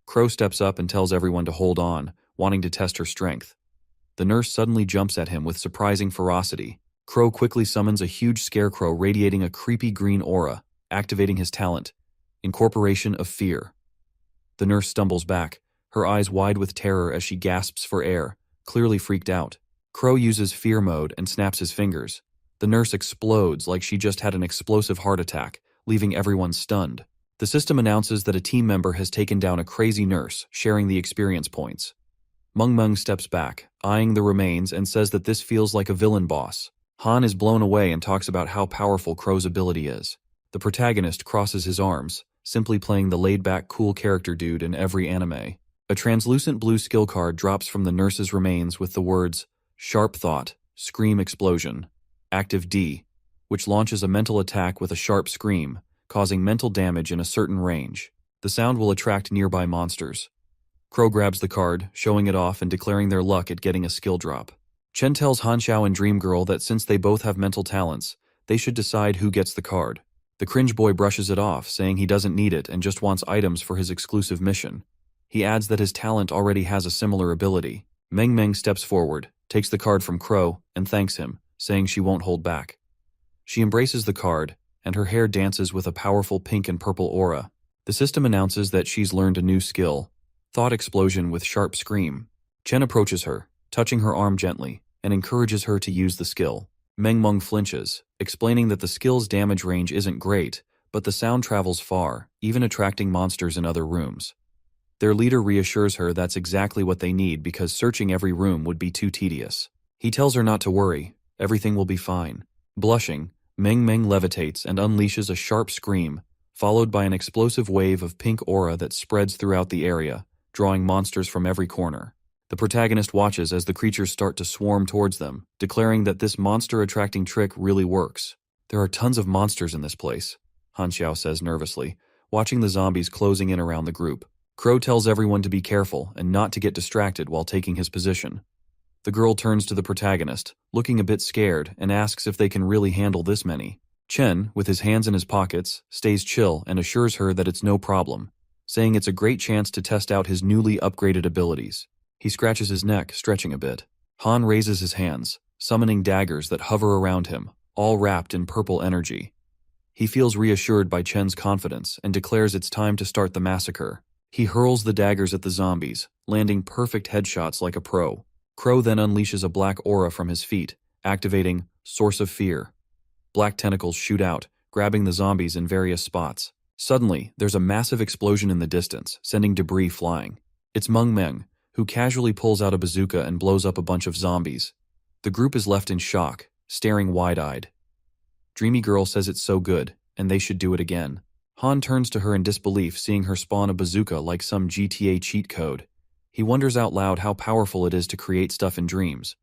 Crow steps up and tells everyone to hold on, wanting to test her strength. The nurse suddenly jumps at him with surprising ferocity. Crow quickly summons a huge scarecrow radiating a creepy green aura, activating his talent, Incorporation of Fear. The nurse stumbles back, her eyes wide with terror as she gasps for air, clearly freaked out. Crow uses fear mode and snaps his fingers. The nurse explodes like she just had an explosive heart attack, leaving everyone stunned. The system announces that a team member has taken down a crazy nurse, sharing the experience points. Meng Meng steps back, eyeing the remains, and says that this feels like a villain boss. Han is blown away and talks about how powerful Crow's ability is. The protagonist crosses his arms, simply playing the laid-back cool character dude in every anime. A translucent blue skill card drops from the nurse's remains with the words, Sharp Thought, Scream Explosion, Active D, which launches a mental attack with a sharp scream, causing mental damage in a certain range. The sound will attract nearby monsters. Crow grabs the card, showing it off and declaring their luck at getting a skill drop. Chen tells Han Xiao and Dream Girl that since they both have mental talents, they should decide who gets the card. The Cringe Boy brushes it off, saying he doesn't need it and just wants items for his exclusive mission. He adds that his talent already has a similar ability. Meng Meng steps forward, takes the card from Crow, and thanks him, saying she won't hold back. She embraces the card, and her hair dances with a powerful pink and purple aura. The system announces that she's learned a new skill, Thought Explosion with Sharp Scream. Chen approaches her, touching her arm gently, and encourages her to use the skill. Meng Meng flinches, explaining that the skill's damage range isn't great, but the sound travels far, even attracting monsters in other rooms. Their leader reassures her that's exactly what they need because searching every room would be too tedious. He tells her not to worry, everything will be fine. Blushing, Meng Meng levitates and unleashes a sharp scream, followed by an explosive wave of pink aura that spreads throughout the area, drawing monsters from every corner. The protagonist watches as the creatures start to swarm towards them, declaring that this monster-attracting trick really works. There are tons of monsters in this place, Han Xiao says nervously, watching the zombies closing in around the group. Crow tells everyone to be careful and not to get distracted while taking his position. The girl turns to the protagonist, looking a bit scared, and asks if they can really handle this many. Chen, with his hands in his pockets, stays chill and assures her that it's no problem, saying it's a great chance to test out his newly upgraded abilities. He scratches his neck, stretching a bit. Han raises his hands, summoning daggers that hover around him, all wrapped in purple energy. He feels reassured by Chen's confidence and declares it's time to start the massacre. He hurls the daggers at the zombies, landing perfect headshots like a pro. Crow then unleashes a black aura from his feet, activating Source of Fear. Black tentacles shoot out, grabbing the zombies in various spots. Suddenly, there's a massive explosion in the distance, sending debris flying. It's Meng Meng, who casually pulls out a bazooka and blows up a bunch of zombies. The group is left in shock, staring wide-eyed. Dreamy Girl says it's so good, and they should do it again. Han turns to her in disbelief, seeing her spawn a bazooka like some GTA cheat code. He wonders out loud how powerful it is to create stuff in dreams.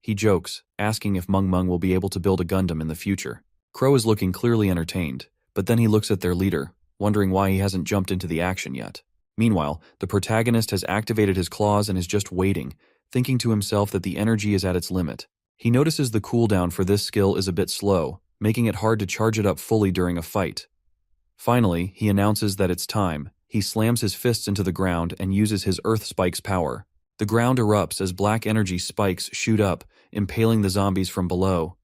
He jokes, asking if Meng Meng will be able to build a Gundam in the future. Crow is looking clearly entertained, but then he looks at their leader, wondering why he hasn't jumped into the action yet. Meanwhile, the protagonist has activated his claws and is just waiting, thinking to himself that the energy is at its limit. He notices the cooldown for this skill is a bit slow, making it hard to charge it up fully during a fight. Finally, he announces that it's time. He slams his fists into the ground and uses his Earth Spike's power. The ground erupts as black energy spikes shoot up, impaling the zombies from below.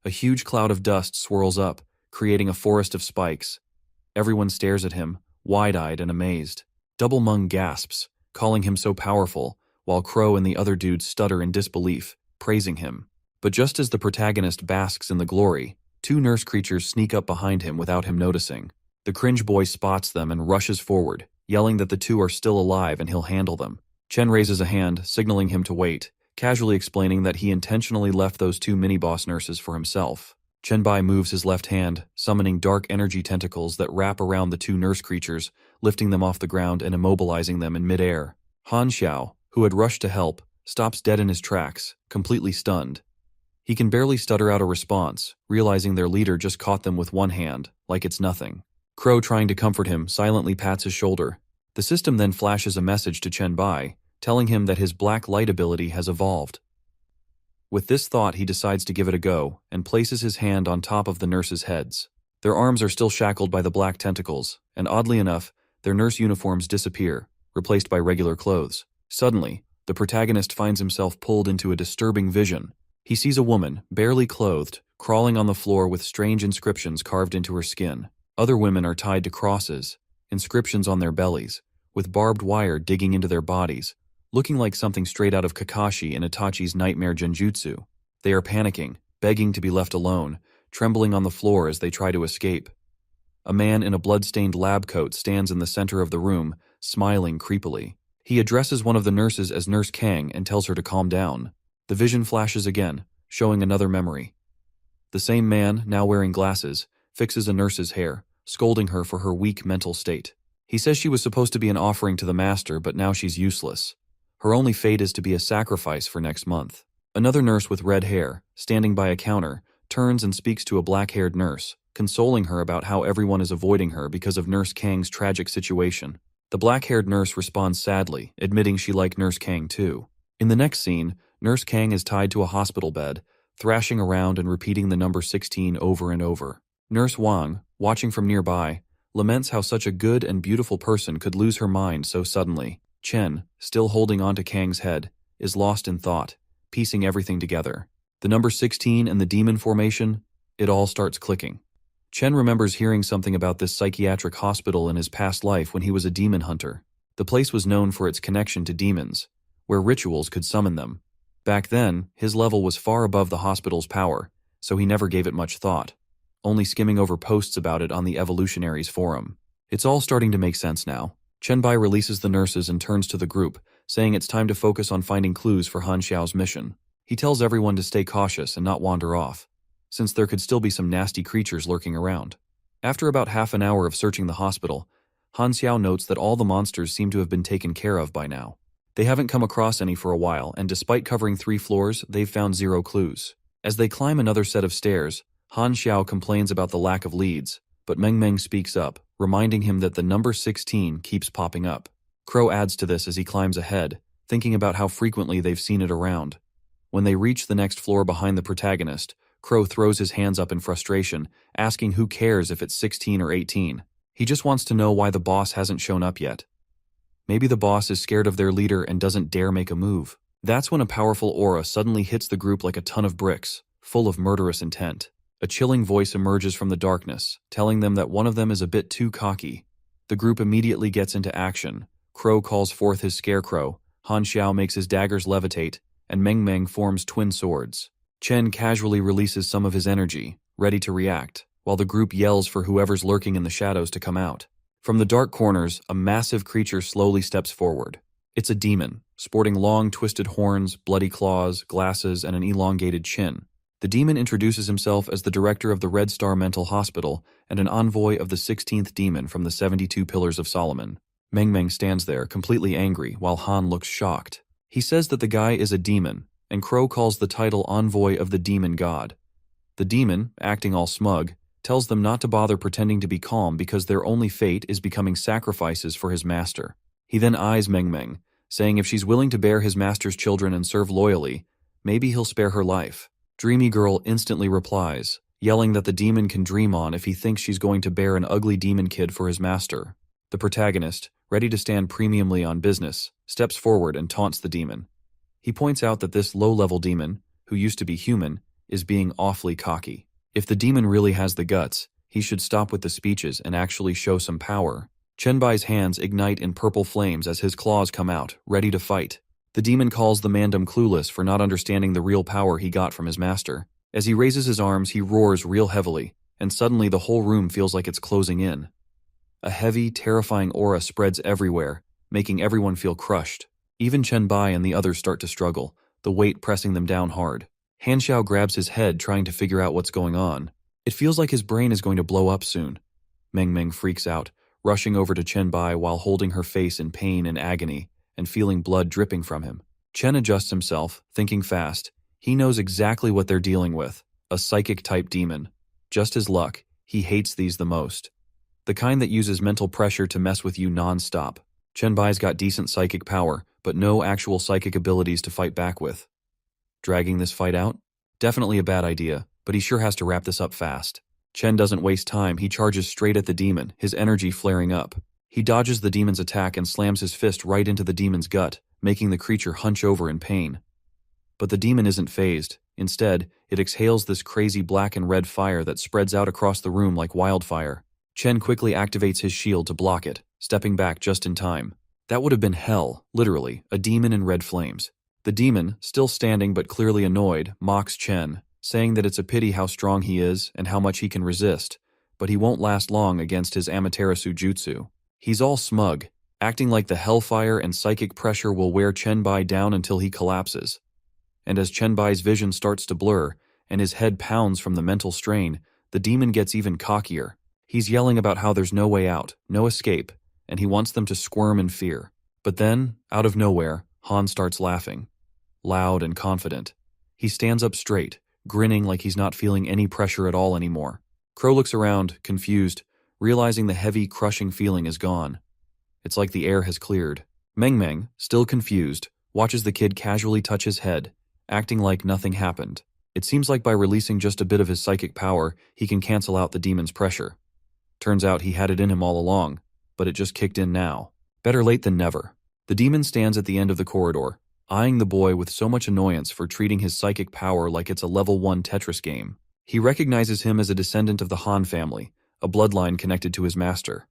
A huge cloud of dust swirls up, creating a forest of spikes. Everyone stares at him, wide-eyed and amazed. Double Meng gasps, calling him so powerful, while Crow and the other dudes stutter in disbelief, praising him. But just as the protagonist basks in the glory, two nurse creatures sneak up behind him without him noticing. The Cringe Boy spots them and rushes forward, yelling that the two are still alive and he'll handle them. Chen raises a hand, signaling him to wait, casually explaining that he intentionally left those two mini-boss nurses for himself. Chen Bai moves his left hand, summoning dark energy tentacles that wrap around the two nurse creatures, lifting them off the ground and immobilizing them in midair. Han Xiao, who had rushed to help, stops dead in his tracks, completely stunned. He can barely stutter out a response, realizing their leader just caught them with one hand, like it's nothing. Crow, trying to comfort him, silently pats his shoulder, The system then flashes a message to Chen Bai, telling him that his black light ability has evolved. With this thought, he decides to give it a go and places his hand on top of the nurses' heads. Their arms are still shackled by the black tentacles, and oddly enough, their nurse uniforms disappear, replaced by regular clothes. Suddenly, the protagonist finds himself pulled into a disturbing vision. He sees a woman, barely clothed, crawling on the floor with strange inscriptions carved into her skin. Other women are tied to crosses, inscriptions on their bellies, with barbed wire digging into their bodies, looking like something straight out of Kakashi and Itachi's nightmare genjutsu. They are panicking, begging to be left alone, trembling on the floor as they try to escape. A man in a blood-stained lab coat stands in the center of the room, smiling creepily. He addresses one of the nurses as Nurse Kang and tells her to calm down. The vision flashes again, showing another memory. The same man, now wearing glasses, fixes a nurse's hair, scolding her for her weak mental state. He says she was supposed to be an offering to the master, but now she's useless. Her only fate is to be a sacrifice for next month. Another nurse with red hair, standing by a counter, turns and speaks to a black-haired nurse, consoling her about how everyone is avoiding her because of Nurse Kang's tragic situation. The black-haired nurse responds sadly, admitting she liked Nurse Kang too. In the next scene, Nurse Kang is tied to a hospital bed, thrashing around and repeating the number 16 over and over. Nurse Wang, watching from nearby, laments how such a good and beautiful person could lose her mind so suddenly. Chen, still holding onto Kang's head, is lost in thought, piecing everything together. The number 16 and the demon formation, it all starts clicking. Chen remembers hearing something about this psychiatric hospital in his past life when he was a demon hunter. The place was known for its connection to demons, where rituals could summon them. Back then, his level was far above the hospital's power, so he never gave it much thought, only skimming over posts about it on the Evolutionaries forum. It's all starting to make sense now. Chen Bai releases the nurses and turns to the group, saying it's time to focus on finding clues for Han Xiao's mission. He tells everyone to stay cautious and not wander off, since there could still be some nasty creatures lurking around. After about half an hour of searching the hospital, Han Xiao notes that all the monsters seem to have been taken care of by now. They haven't come across any for a while, and despite covering 3 floors, they've found 0 clues. As they climb another set of stairs, Han Xiao complains about the lack of leads, but Meng Meng speaks up, reminding him that the number 16 keeps popping up. Crow adds to this as he climbs ahead, thinking about how frequently they've seen it around. When they reach the next floor behind the protagonist, Crow throws his hands up in frustration, asking who cares if it's 16 or 18. He just wants to know why the boss hasn't shown up yet. Maybe the boss is scared of their leader and doesn't dare make a move. That's when a powerful aura suddenly hits the group like a ton of bricks, full of murderous intent. A chilling voice emerges from the darkness, telling them that one of them is a bit too cocky. The group immediately gets into action. Crow calls forth his scarecrow, Han Xiao makes his daggers levitate, and Meng Meng forms twin swords. Chen casually releases some of his energy, ready to react, while the group yells for whoever's lurking in the shadows to come out. From the dark corners, a massive creature slowly steps forward. It's a demon, sporting long twisted horns, bloody claws, glasses, and an elongated chin. The demon introduces himself as the director of the Red Star Mental Hospital and an envoy of the 16th demon from the 72 Pillars of Solomon. Meng Meng stands there, completely angry, while Han looks shocked. He says that the guy is a demon, and Crow calls the title Envoy of the Demon God. The demon, acting all smug, tells them not to bother pretending to be calm because their only fate is becoming sacrifices for his master. He then eyes Meng Meng, saying if she's willing to bear his master's children and serve loyally, maybe he'll spare her life. Dreamy Girl instantly replies, yelling that the demon can dream on if he thinks she's going to bear an ugly demon kid for his master. The protagonist, ready to stand premiumly on business, steps forward and taunts the demon. He points out that this low-level demon, who used to be human, is being awfully cocky. If the demon really has the guts, he should stop with the speeches and actually show some power. Chen Bai's hands ignite in purple flames as his claws come out, ready to fight. The demon calls the mandem clueless for not understanding the real power he got from his master. As he raises his arms, he roars real heavily, and suddenly the whole room feels like it's closing in. A heavy, terrifying aura spreads everywhere, making everyone feel crushed. Even Chen Bai and the others start to struggle, the weight pressing them down hard. Han Xiao grabs his head, trying to figure out what's going on. It feels like his brain is going to blow up soon. Meng Meng freaks out, rushing over to Chen Bai while holding her face in pain and agony, and feeling blood dripping from him. Chen adjusts himself, thinking fast. He knows exactly what they're dealing with, a psychic-type demon. Just his luck, he hates these the most. The kind that uses mental pressure to mess with you non-stop. Chen Bai's got decent psychic power, but no actual psychic abilities to fight back with. Dragging this fight out? Definitely a bad idea, but he sure has to wrap this up fast. Chen doesn't waste time, he charges straight at the demon, his energy flaring up. He dodges the demon's attack and slams his fist right into the demon's gut, making the creature hunch over in pain. But the demon isn't fazed. Instead, it exhales this crazy black and red fire that spreads out across the room like wildfire. Chen quickly activates his shield to block it, stepping back just in time. That would have been hell, literally, a demon in red flames. The demon, still standing but clearly annoyed, mocks Chen, saying that it's a pity how strong he is and how much he can resist, but he won't last long against his Amaterasu jutsu. He's all smug, acting like the hellfire and psychic pressure will wear Chen Bai down until he collapses. And as Chen Bai's vision starts to blur, and his head pounds from the mental strain, the demon gets even cockier. He's yelling about how there's no way out, no escape, and he wants them to squirm in fear. But then, out of nowhere, Han starts laughing. Loud and confident. He stands up straight, grinning like he's not feeling any pressure at all anymore. Crow looks around, confused, realizing the heavy, crushing feeling is gone. It's like the air has cleared. Meng Meng, still confused, watches the kid casually touch his head, acting like nothing happened. It seems like by releasing just a bit of his psychic power, he can cancel out the demon's pressure. Turns out he had it in him all along, but it just kicked in now. Better late than never. The demon stands at the end of the corridor, eyeing the boy with so much annoyance for treating his psychic power like it's a level 1 Tetris game. He recognizes him as a descendant of the Han family, a bloodline connected to his master.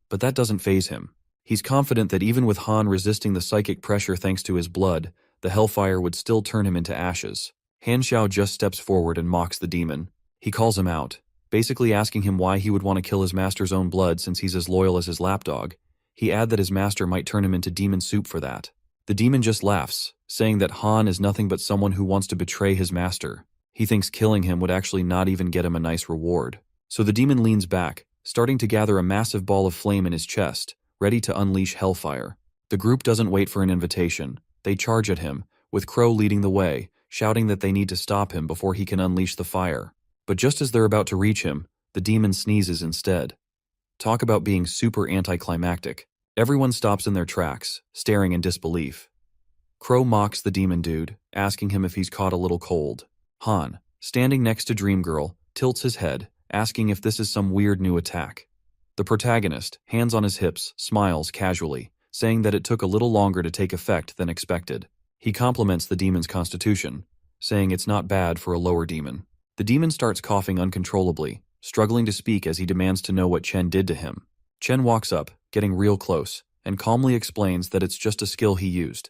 But that doesn't faze him. He's confident that even with Han resisting the psychic pressure thanks to his blood, the hellfire would still turn him into ashes. Han Xiao just steps forward and mocks the demon. He calls him out, basically asking him why he would want to kill his master's own blood since he's as loyal as his lapdog. He adds that his master might turn him into demon soup for that. The demon just laughs, saying that Han is nothing but someone who wants to betray his master. He thinks killing him would actually not even get him a nice reward. So the demon leans back, starting to gather a massive ball of flame in his chest, ready to unleash hellfire. The group doesn't wait for an invitation. They charge at him, with Crow leading the way, shouting that they need to stop him before he can unleash the fire. But just as they're about to reach him, the demon sneezes instead. Talk about being super anticlimactic. Everyone stops in their tracks, staring in disbelief. Crow mocks the demon dude, asking him if he's caught a little cold. Han, standing next to Dream Girl, tilts his head, asking if this is some weird new attack. The protagonist, hands on his hips, smiles casually, saying that it took a little longer to take effect than expected. He compliments the demon's constitution, saying it's not bad for a lower demon. The demon starts coughing uncontrollably, struggling to speak as he demands to know what Chen did to him. Chen walks up, getting real close, and calmly explains that it's just a skill he used.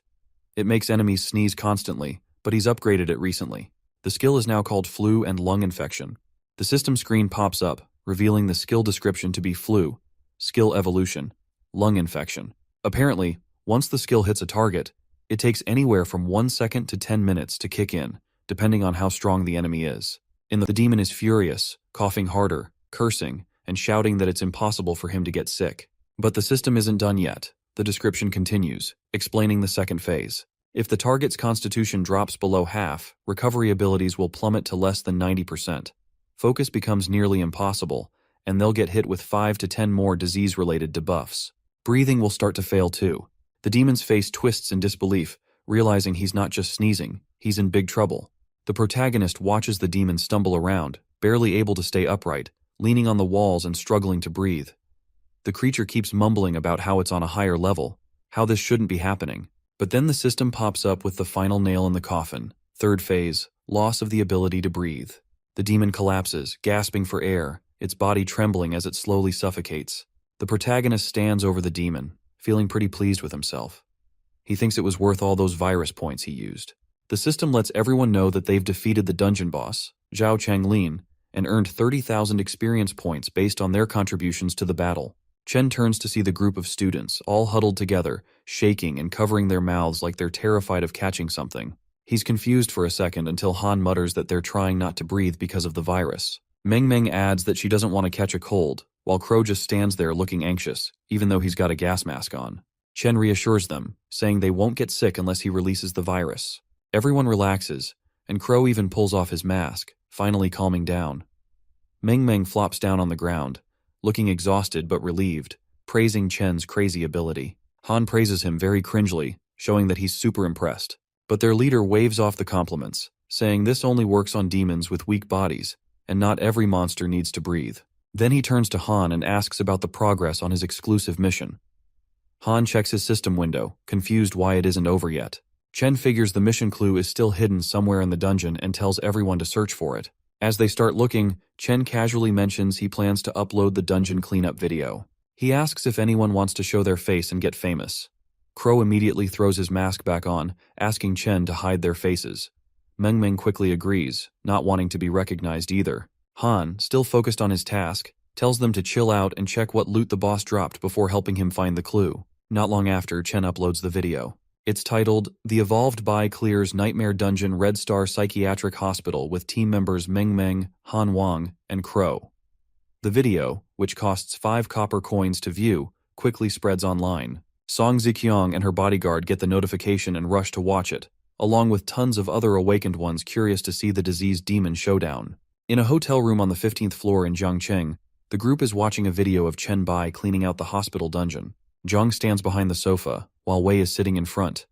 It makes enemies sneeze constantly, but he's upgraded it recently. The skill is now called flu and lung infection. The system screen pops up, revealing the skill description to be flu, skill evolution, lung infection. Apparently, once the skill hits a target, it takes anywhere from 1 second to 10 minutes to kick in, depending on how strong the enemy is. The demon is furious, coughing harder, cursing, and shouting that it's impossible for him to get sick. But the system isn't done yet. The description continues, explaining the second phase. If the target's constitution drops below half, recovery abilities will plummet to less than 90%. Focus becomes nearly impossible, and they'll get hit with 5 to 10 more disease-related debuffs. Breathing will start to fail too. The demon's face twists in disbelief, realizing he's not just sneezing, he's in big trouble. The protagonist watches the demon stumble around, barely able to stay upright, leaning on the walls and struggling to breathe. The creature keeps mumbling about how it's on a higher level, how this shouldn't be happening. But then the system pops up with the final nail in the coffin. Third phase, loss of the ability to breathe. The demon collapses, gasping for air, its body trembling as it slowly suffocates. The protagonist stands over the demon, feeling pretty pleased with himself. He thinks it was worth all those virus points he used. The system lets everyone know that they've defeated the dungeon boss, Zhao Changlin, and earned 30,000 experience points based on their contributions to the battle. Chen turns to see the group of students, all huddled together, shaking and covering their mouths like they're terrified of catching something. He's confused for a second until Han mutters that they're trying not to breathe because of the virus. Meng Meng adds that she doesn't want to catch a cold, while Crow just stands there looking anxious, even though he's got a gas mask on. Chen reassures them, saying they won't get sick unless he releases the virus. Everyone relaxes, and Crow even pulls off his mask, finally calming down. Meng Meng flops down on the ground, looking exhausted but relieved, praising Chen's crazy ability. Han praises him very cringely, showing that he's super impressed. But their leader waves off the compliments, saying this only works on demons with weak bodies, and not every monster needs to breathe. Then he turns to Han and asks about the progress on his exclusive mission. Han checks his system window, confused why it isn't over yet. Chen figures the mission clue is still hidden somewhere in the dungeon and tells everyone to search for it. As they start looking, Chen casually mentions he plans to upload the dungeon cleanup video. He asks if anyone wants to show their face and get famous. Crow immediately throws his mask back on, asking Chen to hide their faces. Meng Meng quickly agrees, not wanting to be recognized either. Han, still focused on his task, tells them to chill out and check what loot the boss dropped before helping him find the clue. Not long after, Chen uploads the video. It's titled, The Evolved Bai Clears Nightmare Dungeon Red Star Psychiatric Hospital with team members Meng Meng, Han Wang, and Crow. The video, which costs 5 copper coins to view, quickly spreads online. Song Ziqiang and her bodyguard get the notification and rush to watch it, along with tons of other awakened ones curious to see the diseased demon showdown. In a hotel room on the 15th floor in Jiangcheng, the group is watching a video of Chen Bai cleaning out the hospital dungeon. Zhang stands behind the sofa, while Wei is sitting in front.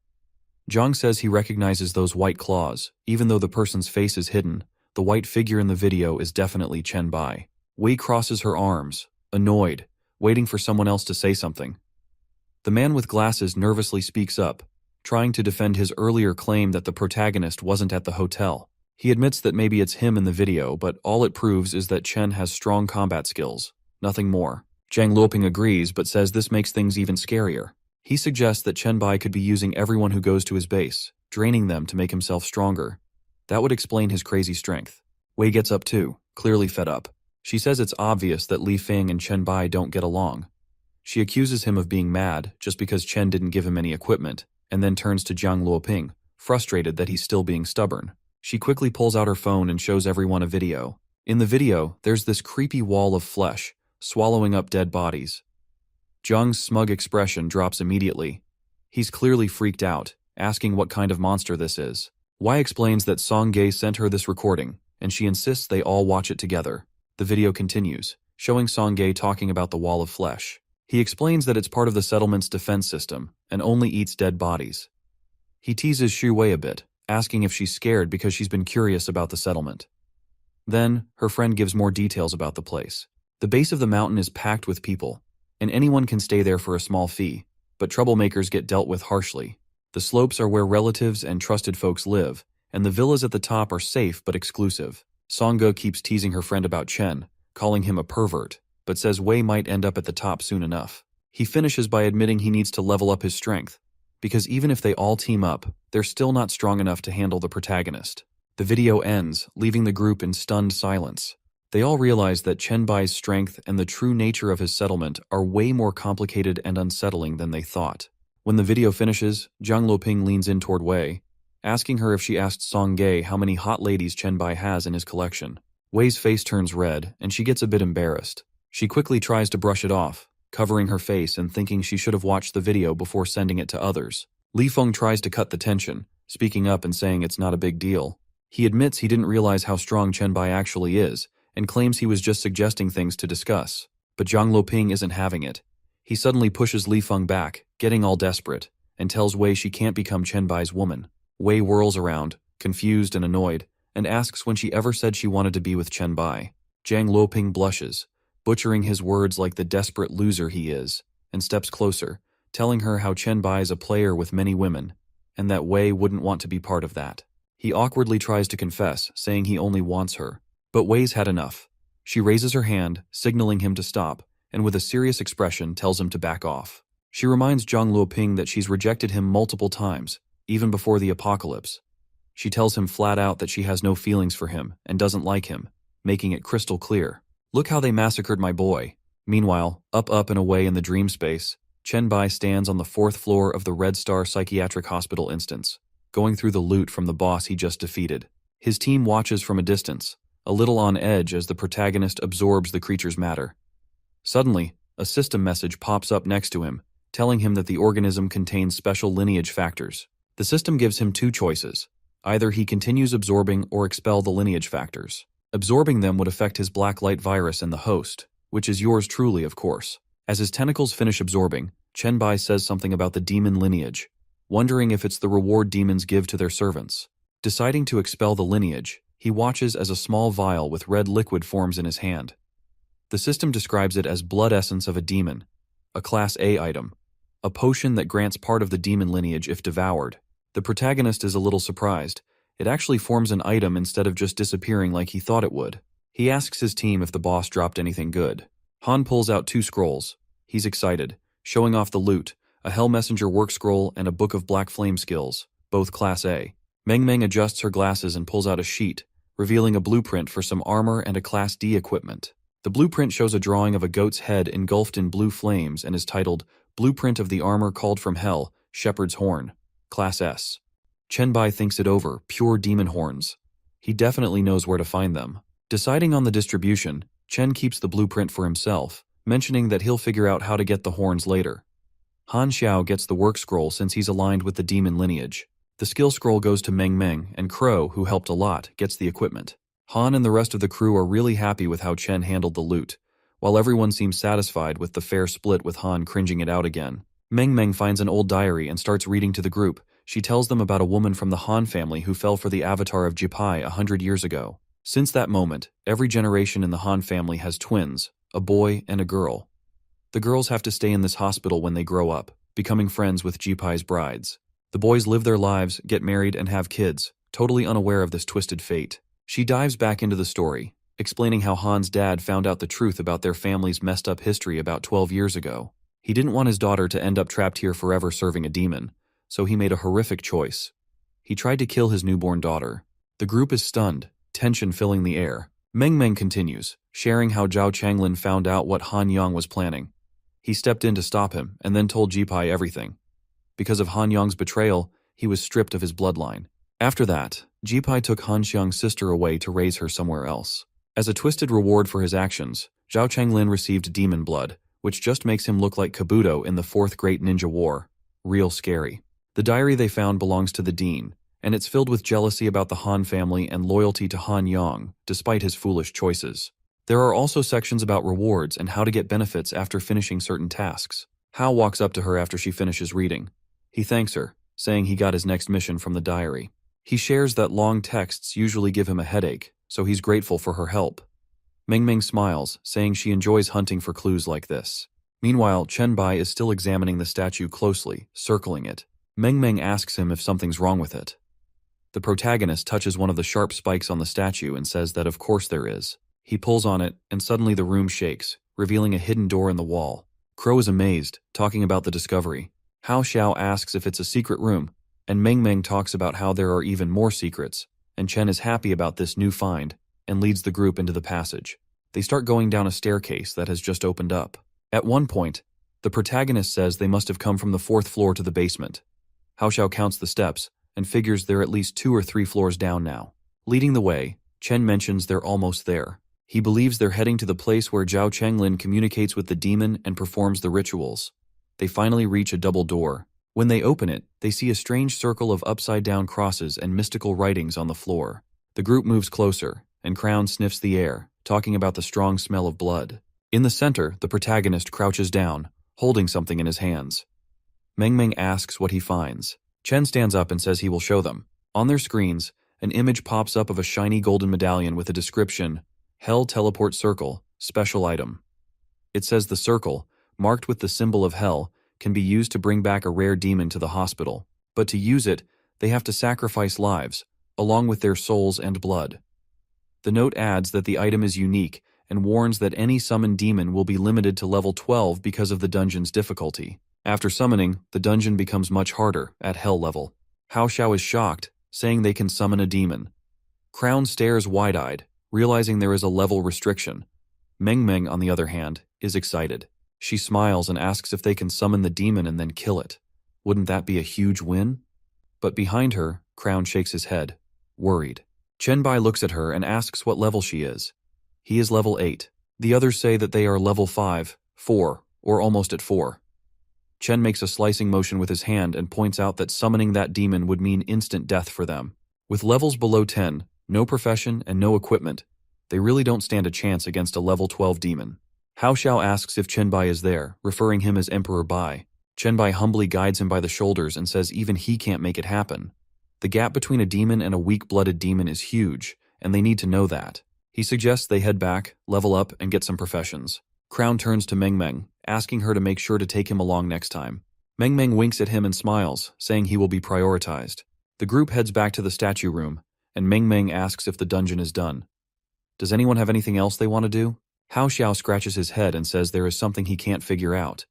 Zhang says he recognizes those white claws. Even though the person's face is hidden, the white figure in the video is definitely Chen Bai. Wei crosses her arms, annoyed, waiting for someone else to say something. The man with glasses nervously speaks up, trying to defend his earlier claim that the protagonist wasn't at the hotel. He admits that maybe it's him in the video, but all it proves is that Chen has strong combat skills, nothing more. Zhang Luoping agrees, but says this makes things even scarier. He suggests that Chen Bai could be using everyone who goes to his base, draining them to make himself stronger. That would explain his crazy strength. Wei gets up too, clearly fed up. She says it's obvious that Li Feng and Chen Bai don't get along. She accuses him of being mad just because Chen didn't give him any equipment, and then turns to Zhang Luoping, frustrated that he's still being stubborn. She quickly pulls out her phone and shows everyone a video. In the video, there's this creepy wall of flesh, swallowing up dead bodies. Zhang's smug expression drops immediately. He's clearly freaked out, asking what kind of monster this is. Wei explains that Song Ge sent her this recording, and she insists they all watch it together. The video continues, showing Song Ge talking about the wall of flesh. He explains that it's part of the settlement's defense system, and only eats dead bodies. He teases Xu Wei a bit, asking if she's scared because she's been curious about the settlement. Then, her friend gives more details about the place. The base of the mountain is packed with people, and anyone can stay there for a small fee, but troublemakers get dealt with harshly. The slopes are where relatives and trusted folks live, and the villas at the top are safe but exclusive. Songge keeps teasing her friend about Chen, calling him a pervert, but says Wei might end up at the top soon enough. He finishes by admitting he needs to level up his strength, because even if they all team up, they're still not strong enough to handle the protagonist. The video ends, leaving the group in stunned silence. They all realize that Chen Bai's strength and the true nature of his settlement are way more complicated and unsettling than they thought. When the video finishes, Zhang Luoping leans in toward Wei, asking her if she asked Song Ge how many hot ladies Chen Bai has in his collection. Wei's face turns red, and she gets a bit embarrassed. She quickly tries to brush it off, covering her face and thinking she should have watched the video before sending it to others. Li Feng tries to cut the tension, speaking up and saying it's not a big deal. He admits he didn't realize how strong Chen Bai actually is, and claims he was just suggesting things to discuss. But Zhang Luoping isn't having it. He suddenly pushes Li Feng back, getting all desperate, and tells Wei she can't become Chen Bai's woman. Wei whirls around, confused and annoyed, and asks when she ever said she wanted to be with Chen Bai. Zhang Luoping blushes, butchering his words like the desperate loser he is, and steps closer, telling her how Chen Bai is a player with many women, and that Wei wouldn't want to be part of that. He awkwardly tries to confess, saying he only wants her. But Wei's had enough. She raises her hand, signaling him to stop, and with a serious expression tells him to back off. She reminds Zhang Luoping that she's rejected him multiple times, even before the apocalypse. She tells him flat out that she has no feelings for him and doesn't like him, making it crystal clear. Look how they massacred my boy. Meanwhile, up and away in the dream space, Chen Bai stands on the 4th floor of the Red Star Psychiatric Hospital instance, going through the loot from the boss he just defeated. His team watches from a distance, a little on edge as the protagonist absorbs the creature's matter. Suddenly, a system message pops up next to him, telling him that the organism contains special lineage factors. The system gives him 2 choices. Either he continues absorbing or expel the lineage factors. Absorbing them would affect his black light virus and the host, which is yours truly, of course. As his tentacles finish absorbing, Chen Bai says something about the demon lineage, wondering if it's the reward demons give to their servants. Deciding to expel the lineage, he watches as a small vial with red liquid forms in his hand. The system describes it as blood essence of a demon, a Class A item, a potion that grants part of the demon lineage if devoured. The protagonist is a little surprised. It actually forms an item instead of just disappearing like he thought it would. He asks his team if the boss dropped anything good. Han pulls out 2 scrolls. He's excited, showing off the loot, a Hell Messenger work scroll and a book of Black Flame skills, both Class A. Meng Meng adjusts her glasses and pulls out a sheet, revealing a blueprint for some armor and a Class D equipment. The blueprint shows a drawing of a goat's head engulfed in blue flames and is titled Blueprint of the Armor Called from Hell, Shepherd's Horn, Class S. Chen Bai thinks it over, pure demon horns. He definitely knows where to find them. Deciding on the distribution, Chen keeps the blueprint for himself, mentioning that he'll figure out how to get the horns later. Han Xiao gets the work scroll since he's aligned with the demon lineage. The skill scroll goes to Meng Meng, and Crow, who helped a lot, gets the equipment. Han and the rest of the crew are really happy with how Chen handled the loot, while everyone seems satisfied with the fair split with Han cringing it out again. Meng Meng finds an old diary and starts reading to the group. She tells them about a woman from the Han family who fell for the avatar of Jipai 100 years ago. Since that moment, every generation in the Han family has twins, a boy and a girl. The girls have to stay in this hospital when they grow up, becoming friends with Jipai's brides. The boys live their lives, get married, and have kids, totally unaware of this twisted fate. She dives back into the story, explaining how Han's dad found out the truth about their family's messed up history about 12 years ago. He didn't want his daughter to end up trapped here forever serving a demon, so he made a horrific choice. He tried to kill his newborn daughter. The group is stunned, tension filling the air. Meng Meng continues, sharing how Zhao Changlin found out what Han Yang was planning. He stepped in to stop him and then told Jipai everything. Because of Han Yang's betrayal, he was stripped of his bloodline. After that, Jipai took Han Xiang's sister away to raise her somewhere else. As a twisted reward for his actions, Zhao Changlin received demon blood, which just makes him look like Kabuto in the 4th Great Ninja War. Real scary. The diary they found belongs to the Dean, and it's filled with jealousy about the Han family and loyalty to Han Yang, despite his foolish choices. There are also sections about rewards and how to get benefits after finishing certain tasks. Hao walks up to her after she finishes reading. He thanks her, saying he got his next mission from the diary. He shares that long texts usually give him a headache, so he's grateful for her help. Meng Meng smiles, saying she enjoys hunting for clues like this. Meanwhile, Chen Bai is still examining the statue closely, circling it. Meng Meng asks him if something's wrong with it. The protagonist touches one of the sharp spikes on the statue and says that of course there is. He pulls on it, and suddenly the room shakes, revealing a hidden door in the wall. Crow is amazed, talking about the discovery. Hao Xiao asks if it's a secret room, and Meng Meng talks about how there are even more secrets, and Chen is happy about this new find, and leads the group into the passage. They start going down a staircase that has just opened up. At one point, the protagonist says they must have come from the 4th floor to the basement. Hao Xiao counts the steps, and figures they're at least 2 or 3 floors down now. Leading the way, Chen mentions they're almost there. He believes they're heading to the place where Zhao Changlin communicates with the demon and performs the rituals. They finally reach a double door. When they open it, they see a strange circle of upside-down crosses and mystical writings on the floor. The group moves closer, and Crown sniffs the air, talking about the strong smell of blood. In the center, the protagonist crouches down, holding something in his hands. Meng Meng asks what he finds. Chen stands up and says he will show them. On their screens, an image pops up of a shiny golden medallion with a description, Hell Teleport Circle, Special Item. It says the circle, marked with the symbol of hell, can be used to bring back a rare demon to the hospital. But to use it, they have to sacrifice lives, along with their souls and blood. The note adds that the item is unique and warns that any summoned demon will be limited to level 12 because of the dungeon's difficulty. After summoning, the dungeon becomes much harder, at hell level. Hao Xiao is shocked, saying they can summon a demon. Crown stares wide-eyed, realizing there is a level restriction. Meng Meng, on the other hand, is excited. She smiles and asks if they can summon the demon and then kill it. Wouldn't that be a huge win? But behind her, Crown shakes his head, worried. Chen Bai looks at her and asks what level she is. He is level 8. The others say that they are level 5, 4, or almost at 4. Chen makes a slicing motion with his hand and points out that summoning that demon would mean instant death for them. With levels below 10, no profession and no equipment, they really don't stand a chance against a level 12 demon. Hao Xiao asks if Chen Bai is there, referring him as Emperor Bai. Chen Bai humbly guides him by the shoulders and says even he can't make it happen. The gap between a demon and a weak-blooded demon is huge, and they need to know that. He suggests they head back, level up, and get some professions. Crown turns to Meng Meng, asking her to make sure to take him along next time. Meng Meng winks at him and smiles, saying he will be prioritized. The group heads back to the statue room, and Meng Meng asks if the dungeon is done. Does anyone have anything else they want to do? Hao Xiao scratches his head and says there is something he can't figure out.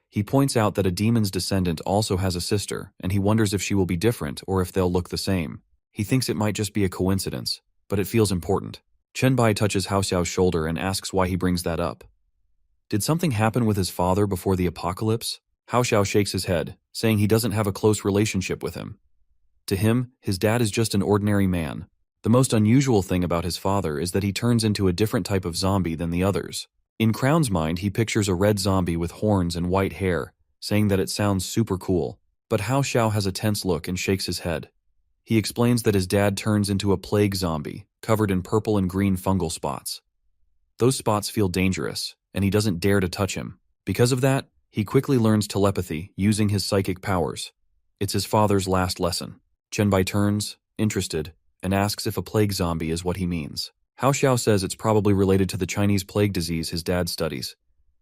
He points out that a demon's descendant also has a sister, and he wonders if she will be different or if they'll look the same. He thinks it might just be a coincidence, but it feels important. Chen Bai touches Hao Xiao's shoulder and asks why he brings that up. Did something happen with his father before the apocalypse? Hao Xiao shakes his head, saying he doesn't have a close relationship with him. To him, his dad is just an ordinary man. The most unusual thing about his father is that he turns into a different type of zombie than the others. In Crown's mind, he pictures a red zombie with horns and white hair, saying that it sounds super cool. But Hao Xiao has a tense look and shakes his head. He explains that his dad turns into a plague zombie, covered in purple and green fungal spots. Those spots feel dangerous, and he doesn't dare to touch him. Because of that, he quickly learns telepathy using his psychic powers. It's his father's last lesson. Chen Bai turns, interested, and asks if a plague zombie is what he means. Hao Xiao says it's probably related to the Chinese plague disease his dad studies.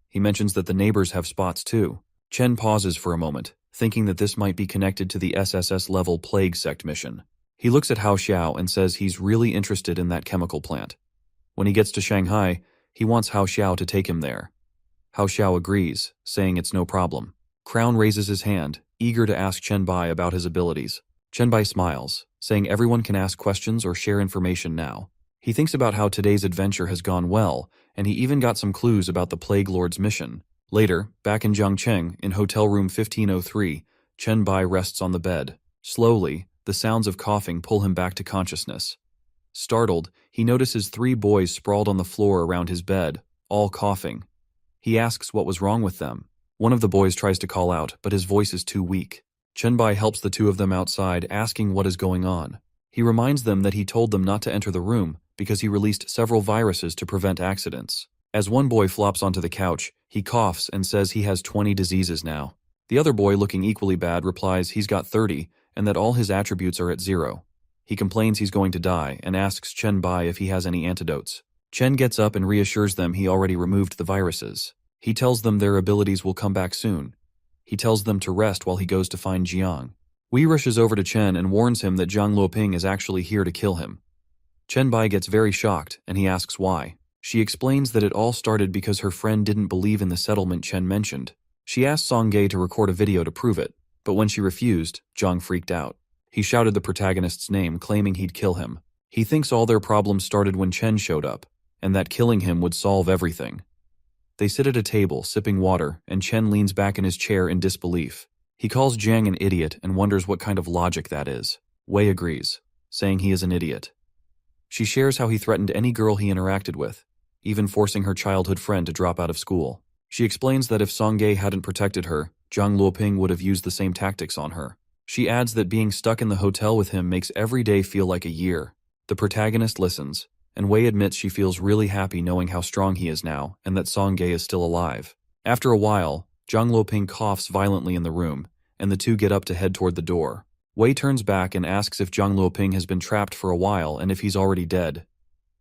He mentions that the neighbors have spots too. Chen pauses for a moment, thinking that this might be connected to the SSS-level plague sect mission. He looks at Hao Xiao and says he's really interested in that chemical plant. When he gets to Shanghai, he wants Hao Xiao to take him there. Hao Xiao agrees, saying it's no problem. Crown raises his hand, eager to ask Chen Bai about his abilities. Chen Bai smiles, saying everyone can ask questions or share information now. He thinks about how today's adventure has gone well, and he even got some clues about the Plague Lord's mission. Later, back in Jiangcheng, in hotel room 1503, Chen Bai rests on the bed. Slowly, the sounds of coughing pull him back to consciousness. Startled, he notices 3 boys sprawled on the floor around his bed, all coughing. He asks what was wrong with them. One of the boys tries to call out, but his voice is too weak. Chen Bai helps the 2 of them outside, asking what is going on. He reminds them that he told them not to enter the room because he released several viruses to prevent accidents. As one boy flops onto the couch, he coughs and says he has 20 diseases now. The other boy, looking equally bad, replies he's got 30 and that all his attributes are at 0. He complains he's going to die and asks Chen Bai if he has any antidotes. Chen gets up and reassures them he already removed the viruses. He tells them their abilities will come back soon. He tells them to rest while he goes to find Jiang. Wei rushes over to Chen and warns him that Zhang Luoping is actually here to kill him. Chen Bai gets very shocked, and he asks why. She explains that it all started because her friend didn't believe in the settlement Chen mentioned. She asked Song Ge to record a video to prove it, but when she refused, Zhang freaked out. He shouted the protagonist's name, claiming he'd kill him. He thinks all their problems started when Chen showed up, and that killing him would solve everything. They sit at a table, sipping water, and Chen leans back in his chair in disbelief. He calls Jiang an idiot and wonders what kind of logic that is. Wei agrees, saying he is an idiot. She shares how he threatened any girl he interacted with, even forcing her childhood friend to drop out of school. She explains that if Song Ge hadn't protected her, Zhang Luoping would have used the same tactics on her. She adds that being stuck in the hotel with him makes every day feel like a year. The protagonist listens, and Wei admits she feels really happy knowing how strong he is now and that Song Ge is still alive. After a while, Zhang Luoping coughs violently in the room, and the 2 get up to head toward the door. Wei turns back and asks if Zhang Luoping has been trapped for a while and if he's already dead.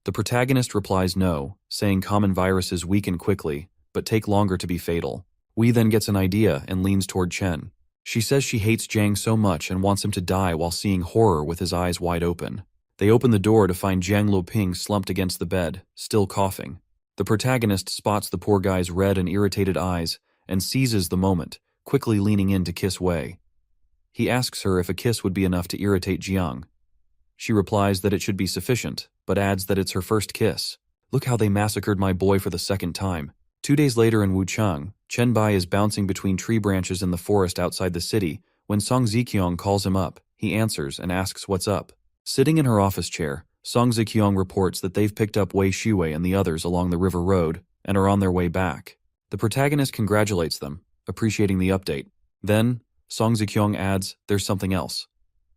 The protagonist replies no, saying common viruses weaken quickly, but take longer to be fatal. Wei then gets an idea and leans toward Chen. She says she hates Jiang so much and wants him to die while seeing horror with his eyes wide open. They open the door to find Zhang Luoping slumped against the bed, still coughing. The protagonist spots the poor guy's red and irritated eyes and seizes the moment, quickly leaning in to kiss Wei. He asks her if a kiss would be enough to irritate Jiang. She replies that it should be sufficient, but adds that it's her first kiss. Look how they massacred my boy for the 2nd time. 2 days later in Wuchang, Chen Bai is bouncing between tree branches in the forest outside the city when Song Ziqiang calls him up. He answers and asks what's up. Sitting in her office chair, Song Ziqiang reports that they've picked up Wei Shiwei and the others along the river road and are on their way back. The protagonist congratulates them, appreciating the update. Then, Song Ziqiang adds, there's something else.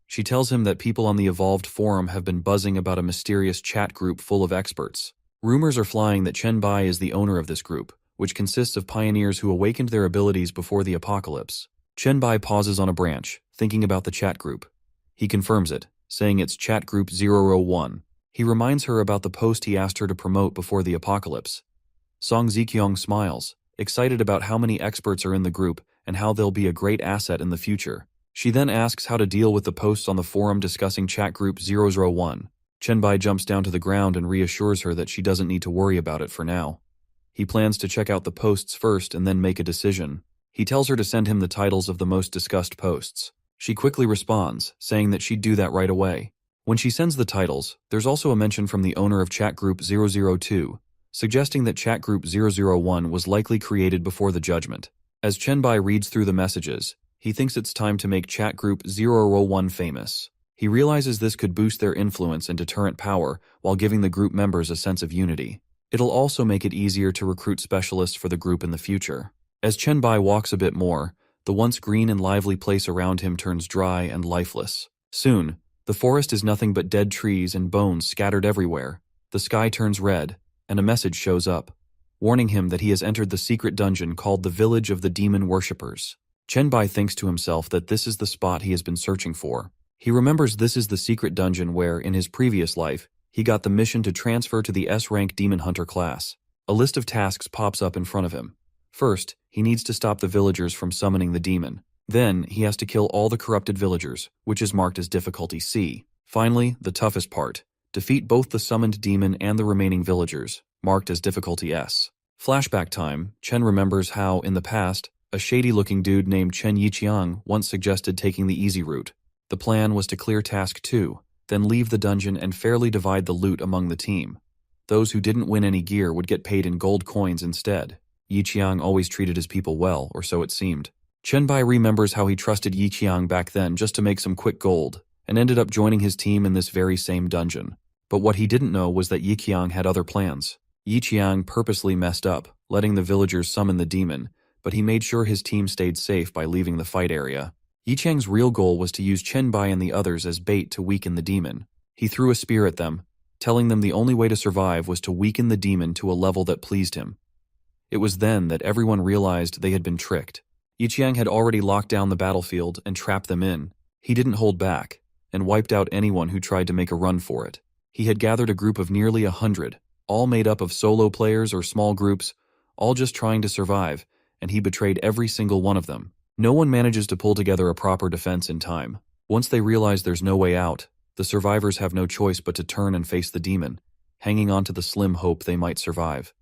She tells him that people on the Evolved forum have been buzzing about a mysterious chat group full of experts. Rumors are flying that Chen Bai is the owner of this group, which consists of pioneers who awakened their abilities before the apocalypse. Chen Bai pauses on a branch, thinking about the chat group. He confirms it, saying it's chat group 001. He reminds her about the post he asked her to promote before the apocalypse. Song Ziqiang smiles, excited about how many experts are in the group and how they'll be a great asset in the future. She then asks how to deal with the posts on the forum discussing chat group 001. Chen Bai jumps down to the ground and reassures her that she doesn't need to worry about it for now. He plans to check out the posts first and then make a decision. He tells her to send him the titles of the most discussed posts. She quickly responds, saying that she'd do that right away. When she sends the titles, there's also a mention from the owner of chat group 002, suggesting that chat group 001 was likely created before the judgment. As Chen Bai reads through the messages, he thinks it's time to make chat group 001 famous. He realizes this could boost their influence and deterrent power while giving the group members a sense of unity. It'll also make it easier to recruit specialists for the group in the future. As Chen Bai walks a bit more, the once green and lively place around him turns dry and lifeless. Soon, the forest is nothing but dead trees and bones scattered everywhere. The sky turns red, and a message shows up, warning him that he has entered the secret dungeon called the Village of the Demon Worshippers. Chen Bai thinks to himself that this is the spot he has been searching for. He remembers this is the secret dungeon where, in his previous life, he got the mission to transfer to the S-rank Demon Hunter class. A list of tasks pops up in front of him. First, he needs to stop the villagers from summoning the demon. Then, he has to kill all the corrupted villagers, which is marked as difficulty C. Finally, the toughest part. Defeat both the summoned demon and the remaining villagers, marked as difficulty S. Flashback time, Chen remembers how, in the past, a shady-looking dude named Chen Yiqiang once suggested taking the easy route. The plan was to clear task 2, then leave the dungeon and fairly divide the loot among the team. Those who didn't win any gear would get paid in gold coins instead. Yiqiang always treated his people well, or so it seemed. Chen Bai remembers how he trusted Yiqiang back then just to make some quick gold, and ended up joining his team in this very same dungeon. But what he didn't know was that Yiqiang had other plans. Yiqiang purposely messed up, letting the villagers summon the demon, but he made sure his team stayed safe by leaving the fight area. Yiqiang's real goal was to use Chen Bai and the others as bait to weaken the demon. He threw a spear at them, telling them the only way to survive was to weaken the demon to a level that pleased him. It was then that everyone realized they had been tricked. Yiqiang had already locked down the battlefield and trapped them in. He didn't hold back, and wiped out anyone who tried to make a run for it. He had gathered a group of nearly 100, all made up of solo players or small groups, all just trying to survive, and he betrayed every single one of them. No one manages to pull together a proper defense in time. Once they realize there's no way out, the survivors have no choice but to turn and face the demon, hanging on to the slim hope they might survive.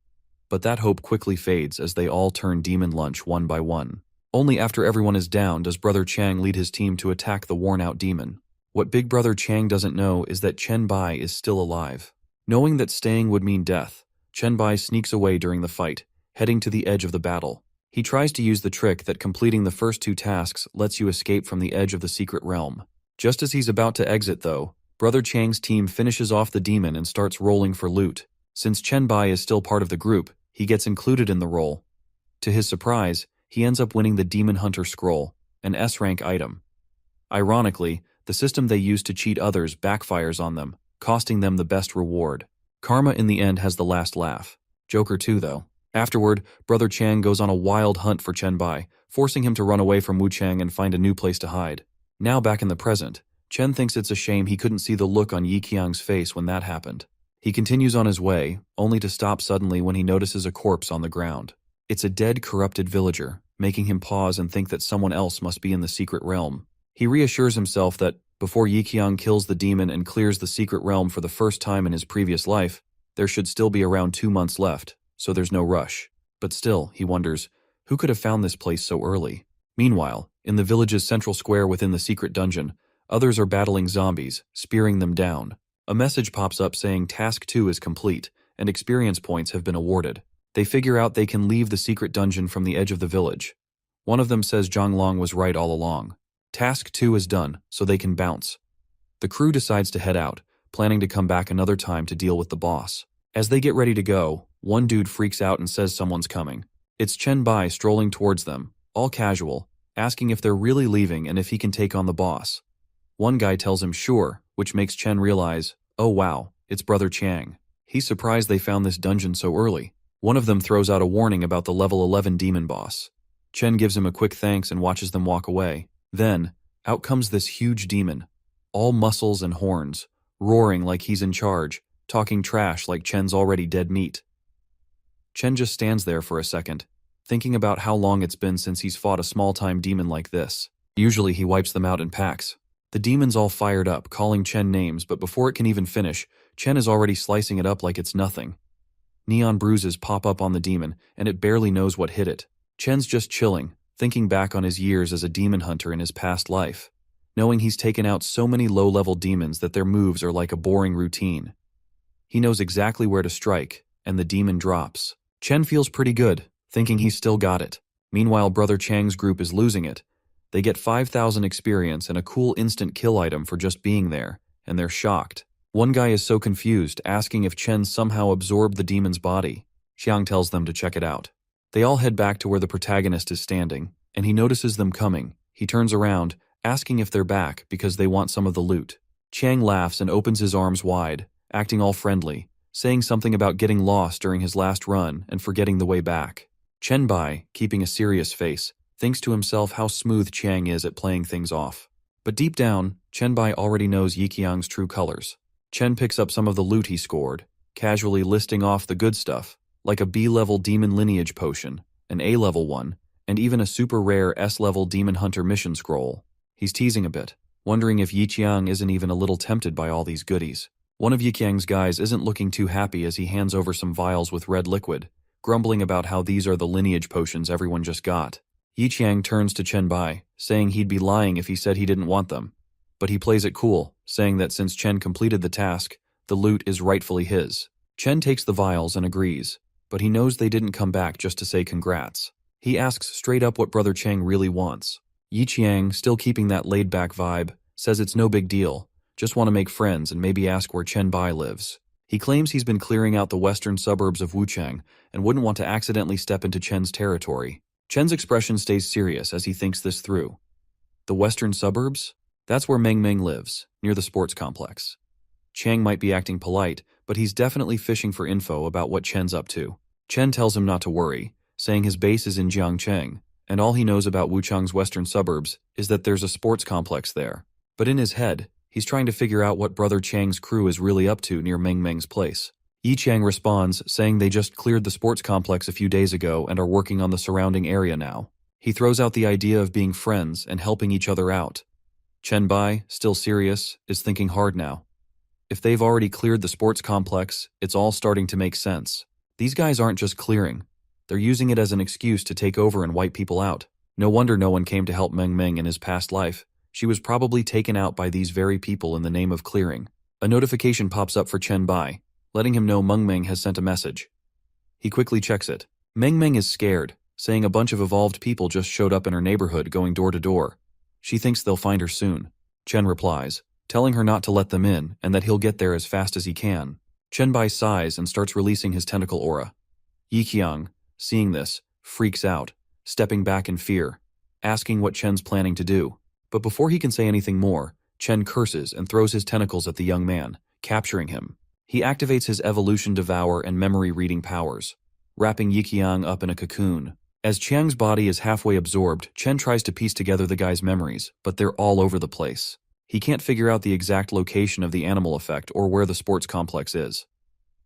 But that hope quickly fades as they all turn demon lunch one by one. Only after everyone is down does Brother Chang lead his team to attack the worn-out demon. What Big Brother Chang doesn't know is that Chen Bai is still alive. Knowing that staying would mean death, Chen Bai sneaks away during the fight, heading to the edge of the battle. He tries to use the trick that completing the first 2 tasks lets you escape from the edge of the secret realm. Just as he's about to exit though, Brother Chang's team finishes off the demon and starts rolling for loot. Since Chen Bai is still part of the group, he gets included in the roll. To his surprise, he ends up winning the Demon Hunter Scroll, an S-rank item. Ironically, the system they use to cheat others backfires on them, costing them the best reward. Karma in the end has the last laugh. Joker too, though. Afterward, Brother Chang goes on a wild hunt for Chen Bai, forcing him to run away from Wu Chang and find a new place to hide. Now back in the present, Chen thinks it's a shame he couldn't see the look on Yiqiang's face when that happened. He continues on his way, only to stop suddenly when he notices a corpse on the ground. It's a dead, corrupted villager, making him pause and think that someone else must be in the secret realm. He reassures himself that, before Yiqiang kills the demon and clears the secret realm for the first time in his previous life, there should still be around 2 months left, so there's no rush. But still, he wonders, who could have found this place so early? Meanwhile, in the village's central square within the secret dungeon, others are battling zombies, spearing them down. A message pops up saying Task 2 is complete, and experience points have been awarded. They figure out they can leave the secret dungeon from the edge of the village. One of them says Zhang Long was right all along. Task 2 is done, so they can bounce. The crew decides to head out, planning to come back another time to deal with the boss. As they get ready to go, one dude freaks out and says someone's coming. It's Chen Bai strolling towards them, all casual, asking if they're really leaving and if he can take on the boss. One guy tells him sure, which makes Chen realize, oh wow, it's Brother Chang. He's surprised they found this dungeon so early. One of them throws out a warning about the level 11 demon boss. Chen gives him a quick thanks and watches them walk away. Then, out comes this huge demon, all muscles and horns, roaring like he's in charge, talking trash like Chen's already dead meat. Chen just stands there for a second, thinking about how long it's been since he's fought a small-time demon like this. Usually he wipes them out in packs. The demon's all fired up, calling Chen names, but before it can even finish, Chen is already slicing it up like it's nothing. Neon bruises pop up on the demon, and it barely knows what hit it. Chen's just chilling, thinking back on his years as a demon hunter in his past life, knowing he's taken out so many low-level demons that their moves are like a boring routine. He knows exactly where to strike, and the demon drops. Chen feels pretty good, thinking he's still got it. Meanwhile, Brother Chang's group is losing it. They get 5,000 experience and a cool instant kill item for just being there, and they're shocked. One guy is so confused, asking if Chen somehow absorbed the demon's body. Xiang tells them to check it out. They all head back to where the protagonist is standing, and he notices them coming. He turns around, asking if they're back because they want some of the loot. Chang laughs and opens his arms wide, acting all friendly, saying something about getting lost during his last run and forgetting the way back. Chen Bai, keeping a serious face, thinks to himself how smooth Chang is at playing things off. But deep down, Chen Bai already knows Yiqiang's true colors. Chen picks up some of the loot he scored, casually listing off the good stuff, like a B-level demon lineage potion, an A-level one, and even a super rare S-level demon hunter mission scroll. He's teasing a bit, wondering if Yiqiang isn't even a little tempted by all these goodies. One of Yiqiang's guys isn't looking too happy as he hands over some vials with red liquid, grumbling about how these are the lineage potions everyone just got. Yiqiang turns to Chen Bai, saying he'd be lying if he said he didn't want them. But he plays it cool, saying that since Chen completed the task, the loot is rightfully his. Chen takes the vials and agrees, but he knows they didn't come back just to say congrats. He asks straight up what Brother Chang really wants. Yiqiang, still keeping that laid-back vibe, says it's no big deal, just want to make friends and maybe ask where Chen Bai lives. He claims he's been clearing out the western suburbs of Wuchang and wouldn't want to accidentally step into Chen's territory. Chen's expression stays serious as he thinks this through. The western suburbs? That's where Meng Meng lives, near the sports complex. Chang might be acting polite, but he's definitely fishing for info about what Chen's up to. Chen tells him not to worry, saying his base is in Jiangcheng, and all he knows about Wuchang's western suburbs is that there's a sports complex there. But in his head, he's trying to figure out what Brother Chang's crew is really up to near Meng Meng's place. Yiqiang responds, saying they just cleared the sports complex a few days ago and are working on the surrounding area now. He throws out the idea of being friends and helping each other out. Chen Bai, still serious, is thinking hard now. If they've already cleared the sports complex, it's all starting to make sense. These guys aren't just clearing. They're using it as an excuse to take over and wipe people out. No wonder no one came to help Meng Meng in his past life. She was probably taken out by these very people in the name of clearing. A notification pops up for Chen Bai, letting him know Meng Meng has sent a message. He quickly checks it. Meng Meng is scared, saying a bunch of evolved people just showed up in her neighborhood going door to door. She thinks they'll find her soon. Chen replies, telling her not to let them in and that he'll get there as fast as he can. Chen Bai sighs and starts releasing his tentacle aura. Yiqiang, seeing this, freaks out, stepping back in fear, asking what Chen's planning to do. But before he can say anything more, Chen curses and throws his tentacles at the young man, capturing him. He activates his evolution devour and memory reading powers, wrapping Yiqiang up in a cocoon. As Chiang's body is halfway absorbed, Chen tries to piece together the guy's memories, but they're all over the place. He can't figure out the exact location of the animal effect or where the sports complex is.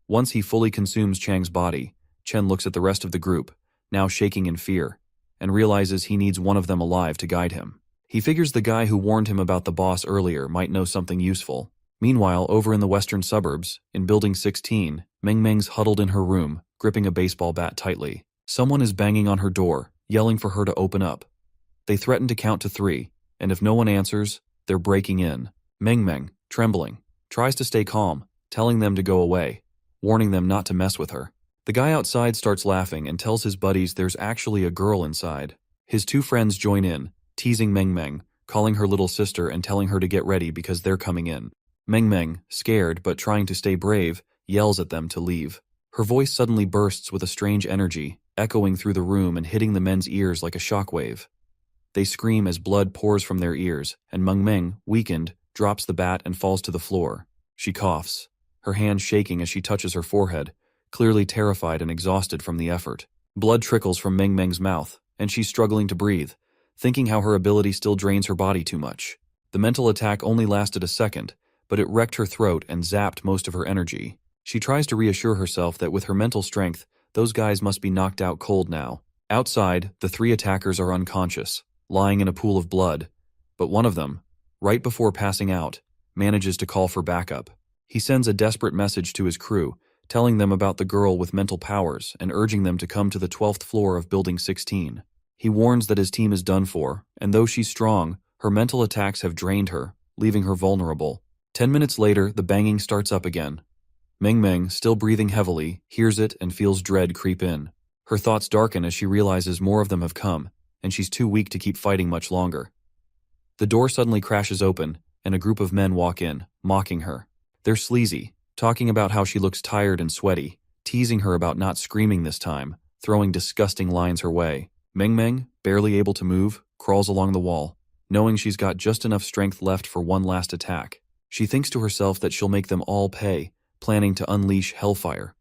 Once he fully consumes Chiang's body, Chen looks at the rest of the group, now shaking in fear, and realizes he needs one of them alive to guide him. He figures the guy who warned him about the boss earlier might know something useful. Meanwhile, over in the western suburbs, in Building 16, Meng Meng's huddled in her room, gripping a baseball bat tightly. Someone is banging on her door, yelling for her to open up. They threaten to count to 3, and if no one answers, they're breaking in. Meng Meng, trembling, tries to stay calm, telling them to go away, warning them not to mess with her. The guy outside starts laughing and tells his buddies there's actually a girl inside. His 2 friends join in, teasing Meng Meng, calling her little sister and telling her to get ready because they're coming in. Meng Meng, scared but trying to stay brave, yells at them to leave. Her voice suddenly bursts with a strange energy, echoing through the room and hitting the men's ears like a shockwave. They scream as blood pours from their ears, and Meng Meng, weakened, drops the bat and falls to the floor. She coughs, her hand shaking as she touches her forehead, clearly terrified and exhausted from the effort. Blood trickles from Meng Meng's mouth, and she's struggling to breathe, thinking how her ability still drains her body too much. The mental attack only lasted a second, but it wrecked her throat and zapped most of her energy. She tries to reassure herself that with her mental strength, those guys must be knocked out cold now. Outside, the 3 attackers are unconscious, lying in a pool of blood, but one of them, right before passing out, manages to call for backup. He sends a desperate message to his crew, telling them about the girl with mental powers and urging them to come to the 12th floor of Building 16. He warns that his team is done for, and though she's strong, her mental attacks have drained her, leaving her vulnerable. 10 minutes later, the banging starts up again. Meng Meng, still breathing heavily, hears it and feels dread creep in. Her thoughts darken as she realizes more of them have come, and she's too weak to keep fighting much longer. The door suddenly crashes open, and a group of men walk in, mocking her. They're sleazy, talking about how she looks tired and sweaty, teasing her about not screaming this time, throwing disgusting lines her way. Meng Meng, barely able to move, crawls along the wall, knowing she's got just enough strength left for one last attack. She thinks to herself that she'll make them all pay, planning to unleash hellfire.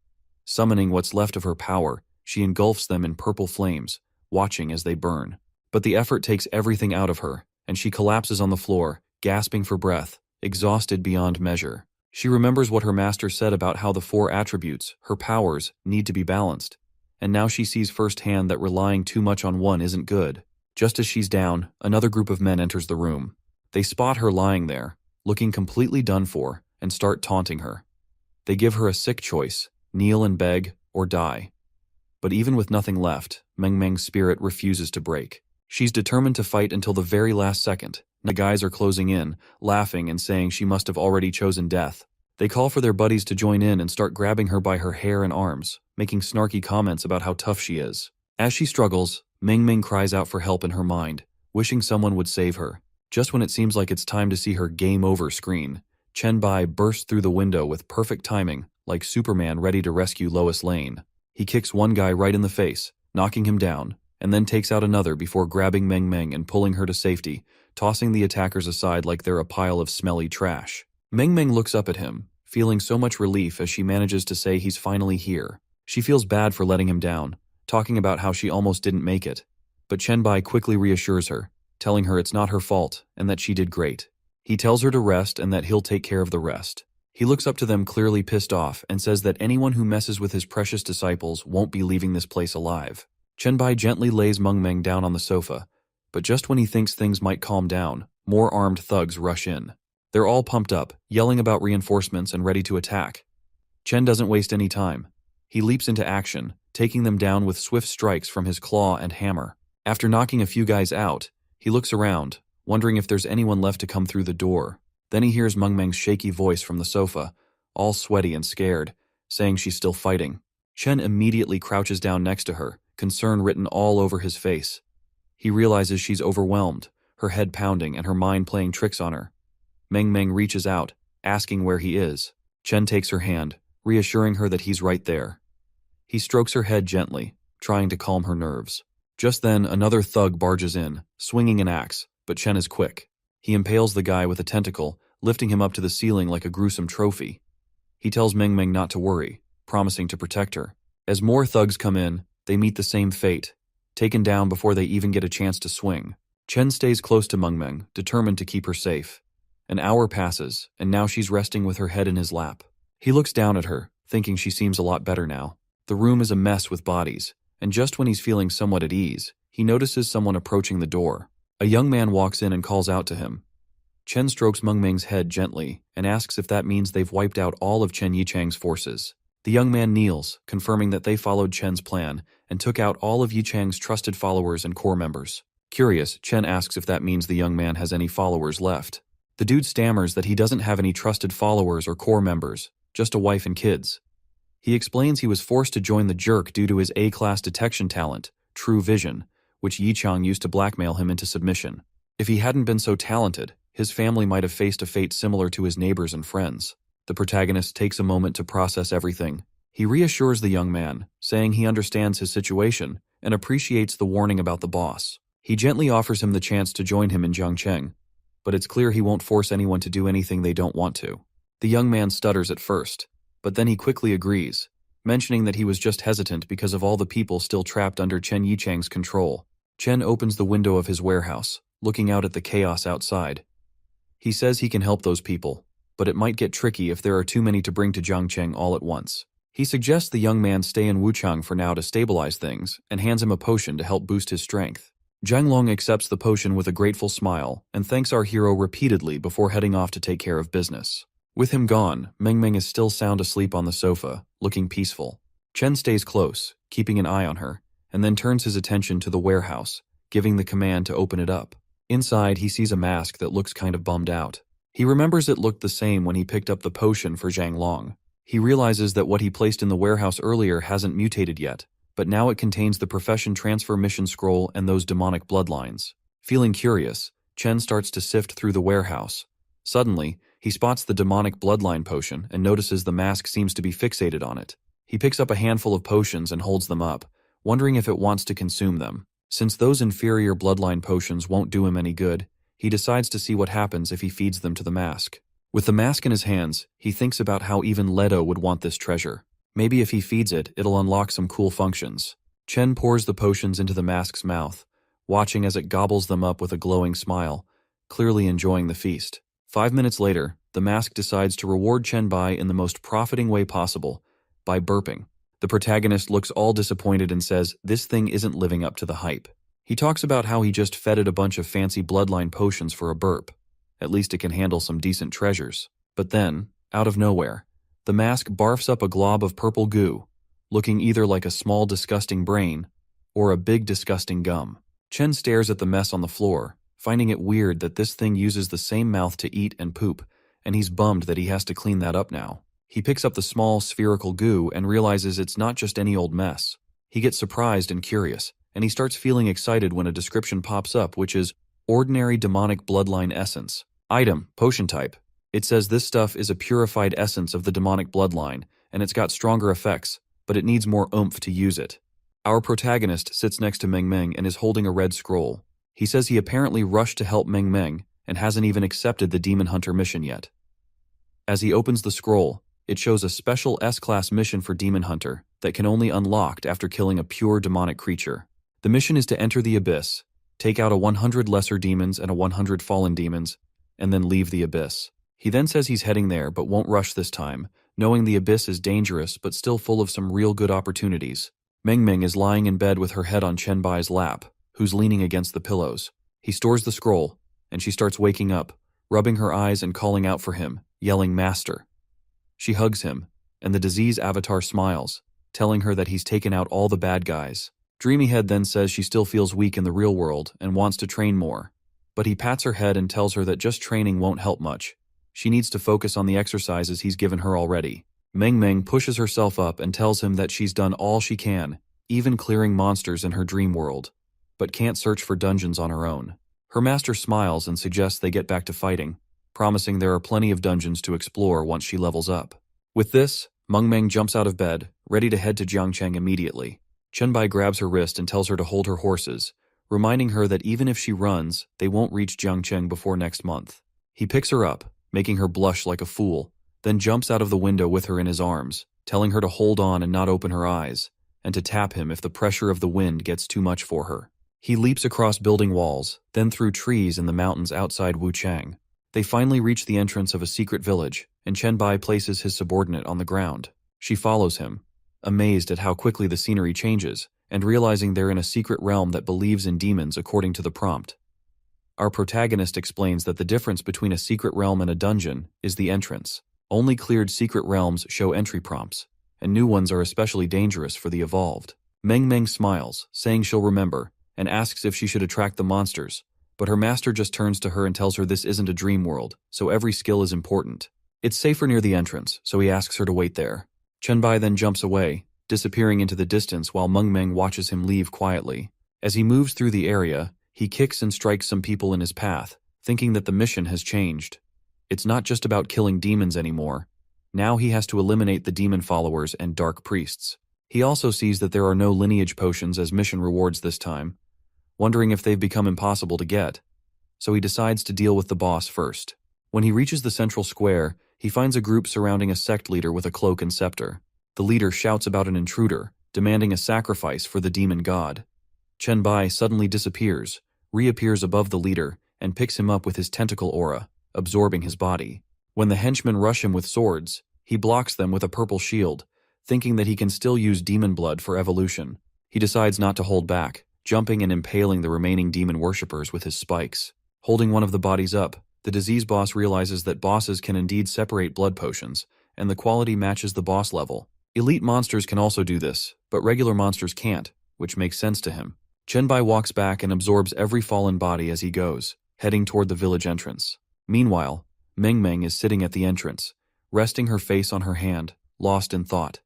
Summoning what's left of her power, she engulfs them in purple flames, watching as they burn. But the effort takes everything out of her, and she collapses on the floor, gasping for breath, exhausted beyond measure. She remembers what her master said about how the 4 attributes, her powers, need to be balanced, and now she sees firsthand that relying too much on one isn't good. Just as she's down, another group of men enters the room. They spot her lying there, looking completely done for, and start taunting her. They give her a sick choice, kneel and beg, or die. But even with nothing left, Meng Meng's spirit refuses to break. She's determined to fight until the very last second. The guys are closing in, laughing and saying she must have already chosen death. They call for their buddies to join in and start grabbing her by her hair and arms, making snarky comments about how tough she is. As she struggles, Meng Meng cries out for help in her mind, wishing someone would save her. Just when it seems like it's time to see her game over screen, Chen Bai bursts through the window with perfect timing, like Superman ready to rescue Lois Lane. He kicks one guy right in the face, knocking him down, and then takes out another before grabbing Meng Meng and pulling her to safety, tossing the attackers aside like they're a pile of smelly trash. Meng Meng looks up at him, feeling so much relief as she manages to say he's finally here. She feels bad for letting him down, talking about how she almost didn't make it. But Chen Bai quickly reassures her, telling her it's not her fault and that she did great. He tells her to rest and that he'll take care of the rest. He looks up to them clearly pissed off and says that anyone who messes with his precious disciples won't be leaving this place alive. Chen Bai gently lays Meng Meng down on the sofa, but just when he thinks things might calm down, more armed thugs rush in. They're all pumped up, yelling about reinforcements and ready to attack. Chen doesn't waste any time. He leaps into action, taking them down with swift strikes from his claw and hammer. After knocking a few guys out, he looks around, wondering if there's anyone left to come through the door. Then he hears Meng Meng's shaky voice from the sofa, all sweaty and scared, saying she's still fighting. Chen immediately crouches down next to her, concern written all over his face. He realizes she's overwhelmed, her head pounding and her mind playing tricks on her. Meng Meng reaches out, asking where he is. Chen takes her hand, reassuring her that he's right there. He strokes her head gently, trying to calm her nerves. Just then, another thug barges in, swinging an axe, but Chen is quick. He impales the guy with a tentacle, lifting him up to the ceiling like a gruesome trophy. He tells Meng Meng not to worry, promising to protect her. As more thugs come in, they meet the same fate, taken down before they even get a chance to swing. Chen stays close to Meng Meng, determined to keep her safe. An hour passes, and now she's resting with her head in his lap. He looks down at her, thinking she seems a lot better now. The room is a mess with bodies, and just when he's feeling somewhat at ease, he notices someone approaching the door. A young man walks in and calls out to him. Chen strokes Meng Meng's head gently and asks if that means they've wiped out all of Chen Yichang's forces. The young man kneels, confirming that they followed Chen's plan and took out all of Yichang's trusted followers and core members. Curious, Chen asks if that means the young man has any followers left. The dude stammers that he doesn't have any trusted followers or core members, just a wife and kids. He explains he was forced to join the jerk due to his A-class detection talent, True Vision, which Yichang used to blackmail him into submission. If he hadn't been so talented, his family might have faced a fate similar to his neighbors and friends. The protagonist takes a moment to process everything. He reassures the young man, saying he understands his situation and appreciates the warning about the boss. He gently offers him the chance to join him in Jiangcheng, but it's clear he won't force anyone to do anything they don't want to. The young man stutters at first, but then he quickly agrees, mentioning that he was just hesitant because of all the people still trapped under Chen Yichang's control. Chen opens the window of his warehouse, looking out at the chaos outside. He says he can help those people, but it might get tricky if there are too many to bring to Jiangcheng all at once. He suggests the young man stay in Wuchang for now to stabilize things and hands him a potion to help boost his strength. Zhang Long accepts the potion with a grateful smile and thanks our hero repeatedly before heading off to take care of business. With him gone, Meng Meng is still sound asleep on the sofa, looking peaceful. Chen stays close, keeping an eye on her, and then turns his attention to the warehouse, giving the command to open it up. Inside, he sees a mask that looks kind of bummed out. He remembers it looked the same when he picked up the potion for Zhang Long. He realizes that what he placed in the warehouse earlier hasn't mutated yet, but now it contains the profession transfer mission scroll and those demonic bloodlines. Feeling curious, Chen starts to sift through the warehouse. Suddenly, he spots the demonic bloodline potion and notices the mask seems to be fixated on it. He picks up a handful of potions and holds them up, wondering if it wants to consume them. Since those inferior bloodline potions won't do him any good, he decides to see what happens if he feeds them to the mask. With the mask in his hands, he thinks about how even Leto would want this treasure. Maybe if he feeds it, it'll unlock some cool functions. Chen pours the potions into the mask's mouth, watching as it gobbles them up with a glowing smile, clearly enjoying the feast. 5 minutes later, the mask decides to reward Chen Bai in the most profiting way possible, by burping. The protagonist looks all disappointed and says this thing isn't living up to the hype. He talks about how he just fed it a bunch of fancy bloodline potions for a burp. At least it can handle some decent treasures. But then, out of nowhere, the mask barfs up a glob of purple goo, looking either like a small disgusting brain or a big disgusting gum. Chen stares at the mess on the floor, finding it weird that this thing uses the same mouth to eat and poop, and he's bummed that he has to clean that up now. He picks up the small spherical goo and realizes it's not just any old mess. He gets surprised and curious, and he starts feeling excited when a description pops up which is ordinary demonic bloodline essence. Item, potion type. It says this stuff is a purified essence of the demonic bloodline, and it's got stronger effects, but it needs more oomph to use it. Our protagonist sits next to Meng Meng and is holding a red scroll. He says he apparently rushed to help Meng Meng and hasn't even accepted the Demon Hunter mission yet. As he opens the scroll, it shows a special S-class mission for Demon Hunter that can only be unlocked after killing a pure demonic creature. The mission is to enter the abyss, take out 100 lesser demons and 100 fallen demons, and then leave the abyss. He then says he's heading there but won't rush this time, knowing the abyss is dangerous but still full of some real good opportunities. Meng Meng is lying in bed with her head on Chen Bai's lap, who's leaning against the pillows. He stores the scroll, and she starts waking up, rubbing her eyes and calling out for him, yelling "Master." She hugs him, and the disease avatar smiles, telling her that he's taken out all the bad guys. Dreamyhead then says she still feels weak in the real world and wants to train more, but he pats her head and tells her that just training won't help much. She needs to focus on the exercises he's given her already. Meng Meng pushes herself up and tells him that she's done all she can, even clearing monsters in her dream world, but can't search for dungeons on her own. Her master smiles and suggests they get back to fighting, promising there are plenty of dungeons to explore once she levels up. With this, Meng Meng jumps out of bed, ready to head to Jiangcheng immediately. Chen Bai grabs her wrist and tells her to hold her horses, reminding her that even if she runs, they won't reach Jiangcheng before next month. He picks her up, making her blush like a fool, then jumps out of the window with her in his arms, telling her to hold on and not open her eyes, and to tap him if the pressure of the wind gets too much for her. He leaps across building walls, then through trees in the mountains outside Wuchang. They finally reach the entrance of a secret village, and Chen Bai places his subordinate on the ground. She follows him, amazed at how quickly the scenery changes, and realizing they're in a secret realm that believes in demons according to the prompt. Our protagonist explains that the difference between a secret realm and a dungeon is the entrance. Only cleared secret realms show entry prompts, and new ones are especially dangerous for the evolved. Meng Meng smiles, saying she'll remember, and asks if she should attract the monsters, but her master just turns to her and tells her this isn't a dream world, so every skill is important. It's safer near the entrance, so he asks her to wait there. Chen Bai then jumps away, disappearing into the distance while Meng Meng watches him leave quietly. As he moves through the area, he kicks and strikes some people in his path, thinking that the mission has changed. It's not just about killing demons anymore. Now he has to eliminate the demon followers and dark priests. He also sees that there are no lineage potions as mission rewards this time, wondering if they've become impossible to get. So he decides to deal with the boss first. When he reaches the central square, he finds a group surrounding a sect leader with a cloak and scepter. The leader shouts about an intruder, demanding a sacrifice for the demon god. Chen Bai suddenly disappears, reappears above the leader, and picks him up with his tentacle aura, absorbing his body. When the henchmen rush him with swords, he blocks them with a purple shield, thinking that he can still use demon blood for evolution. He decides not to hold back, jumping and impaling the remaining demon worshippers with his spikes. Holding one of the bodies up, the disease boss realizes that bosses can indeed separate blood potions, and the quality matches the boss level. Elite monsters can also do this, but regular monsters can't, which makes sense to him. Chen Bai walks back and absorbs every fallen body as he goes, heading toward the village entrance. Meanwhile, Meng Meng is sitting at the entrance, resting her face on her hand, lost in thought.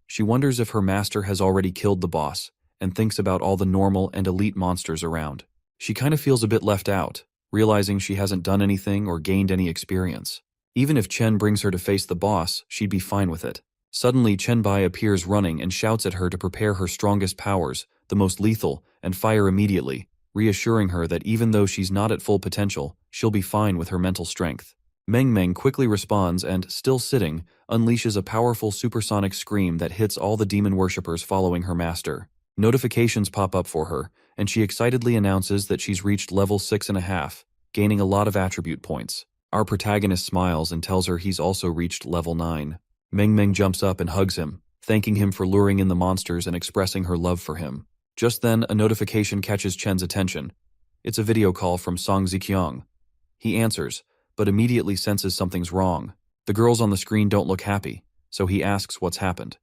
She wonders if her master has already killed the boss, and thinks about all the normal and elite monsters around. She kind of feels a bit left out, realizing she hasn't done anything or gained any experience. Even if Chen brings her to face the boss, she'd be fine with it. Suddenly, Chen Bai appears running and shouts at her to prepare her strongest powers, the most lethal, and fire immediately, reassuring her that even though she's not at full potential, she'll be fine with her mental strength. Meng Meng quickly responds and, still sitting, unleashes a powerful supersonic scream that hits all the demon worshippers following her master. Notifications pop up for her, and she excitedly announces that she's reached level 6.5, gaining a lot of attribute points. Our protagonist smiles and tells her he's also reached level 9. Meng Meng jumps up and hugs him, thanking him for luring in the monsters and expressing her love for him. Just then, a notification catches Chen's attention. It's a video call from Song Ziqiang. He answers, but immediately senses something's wrong. The girls on the screen don't look happy, so he asks what's happened.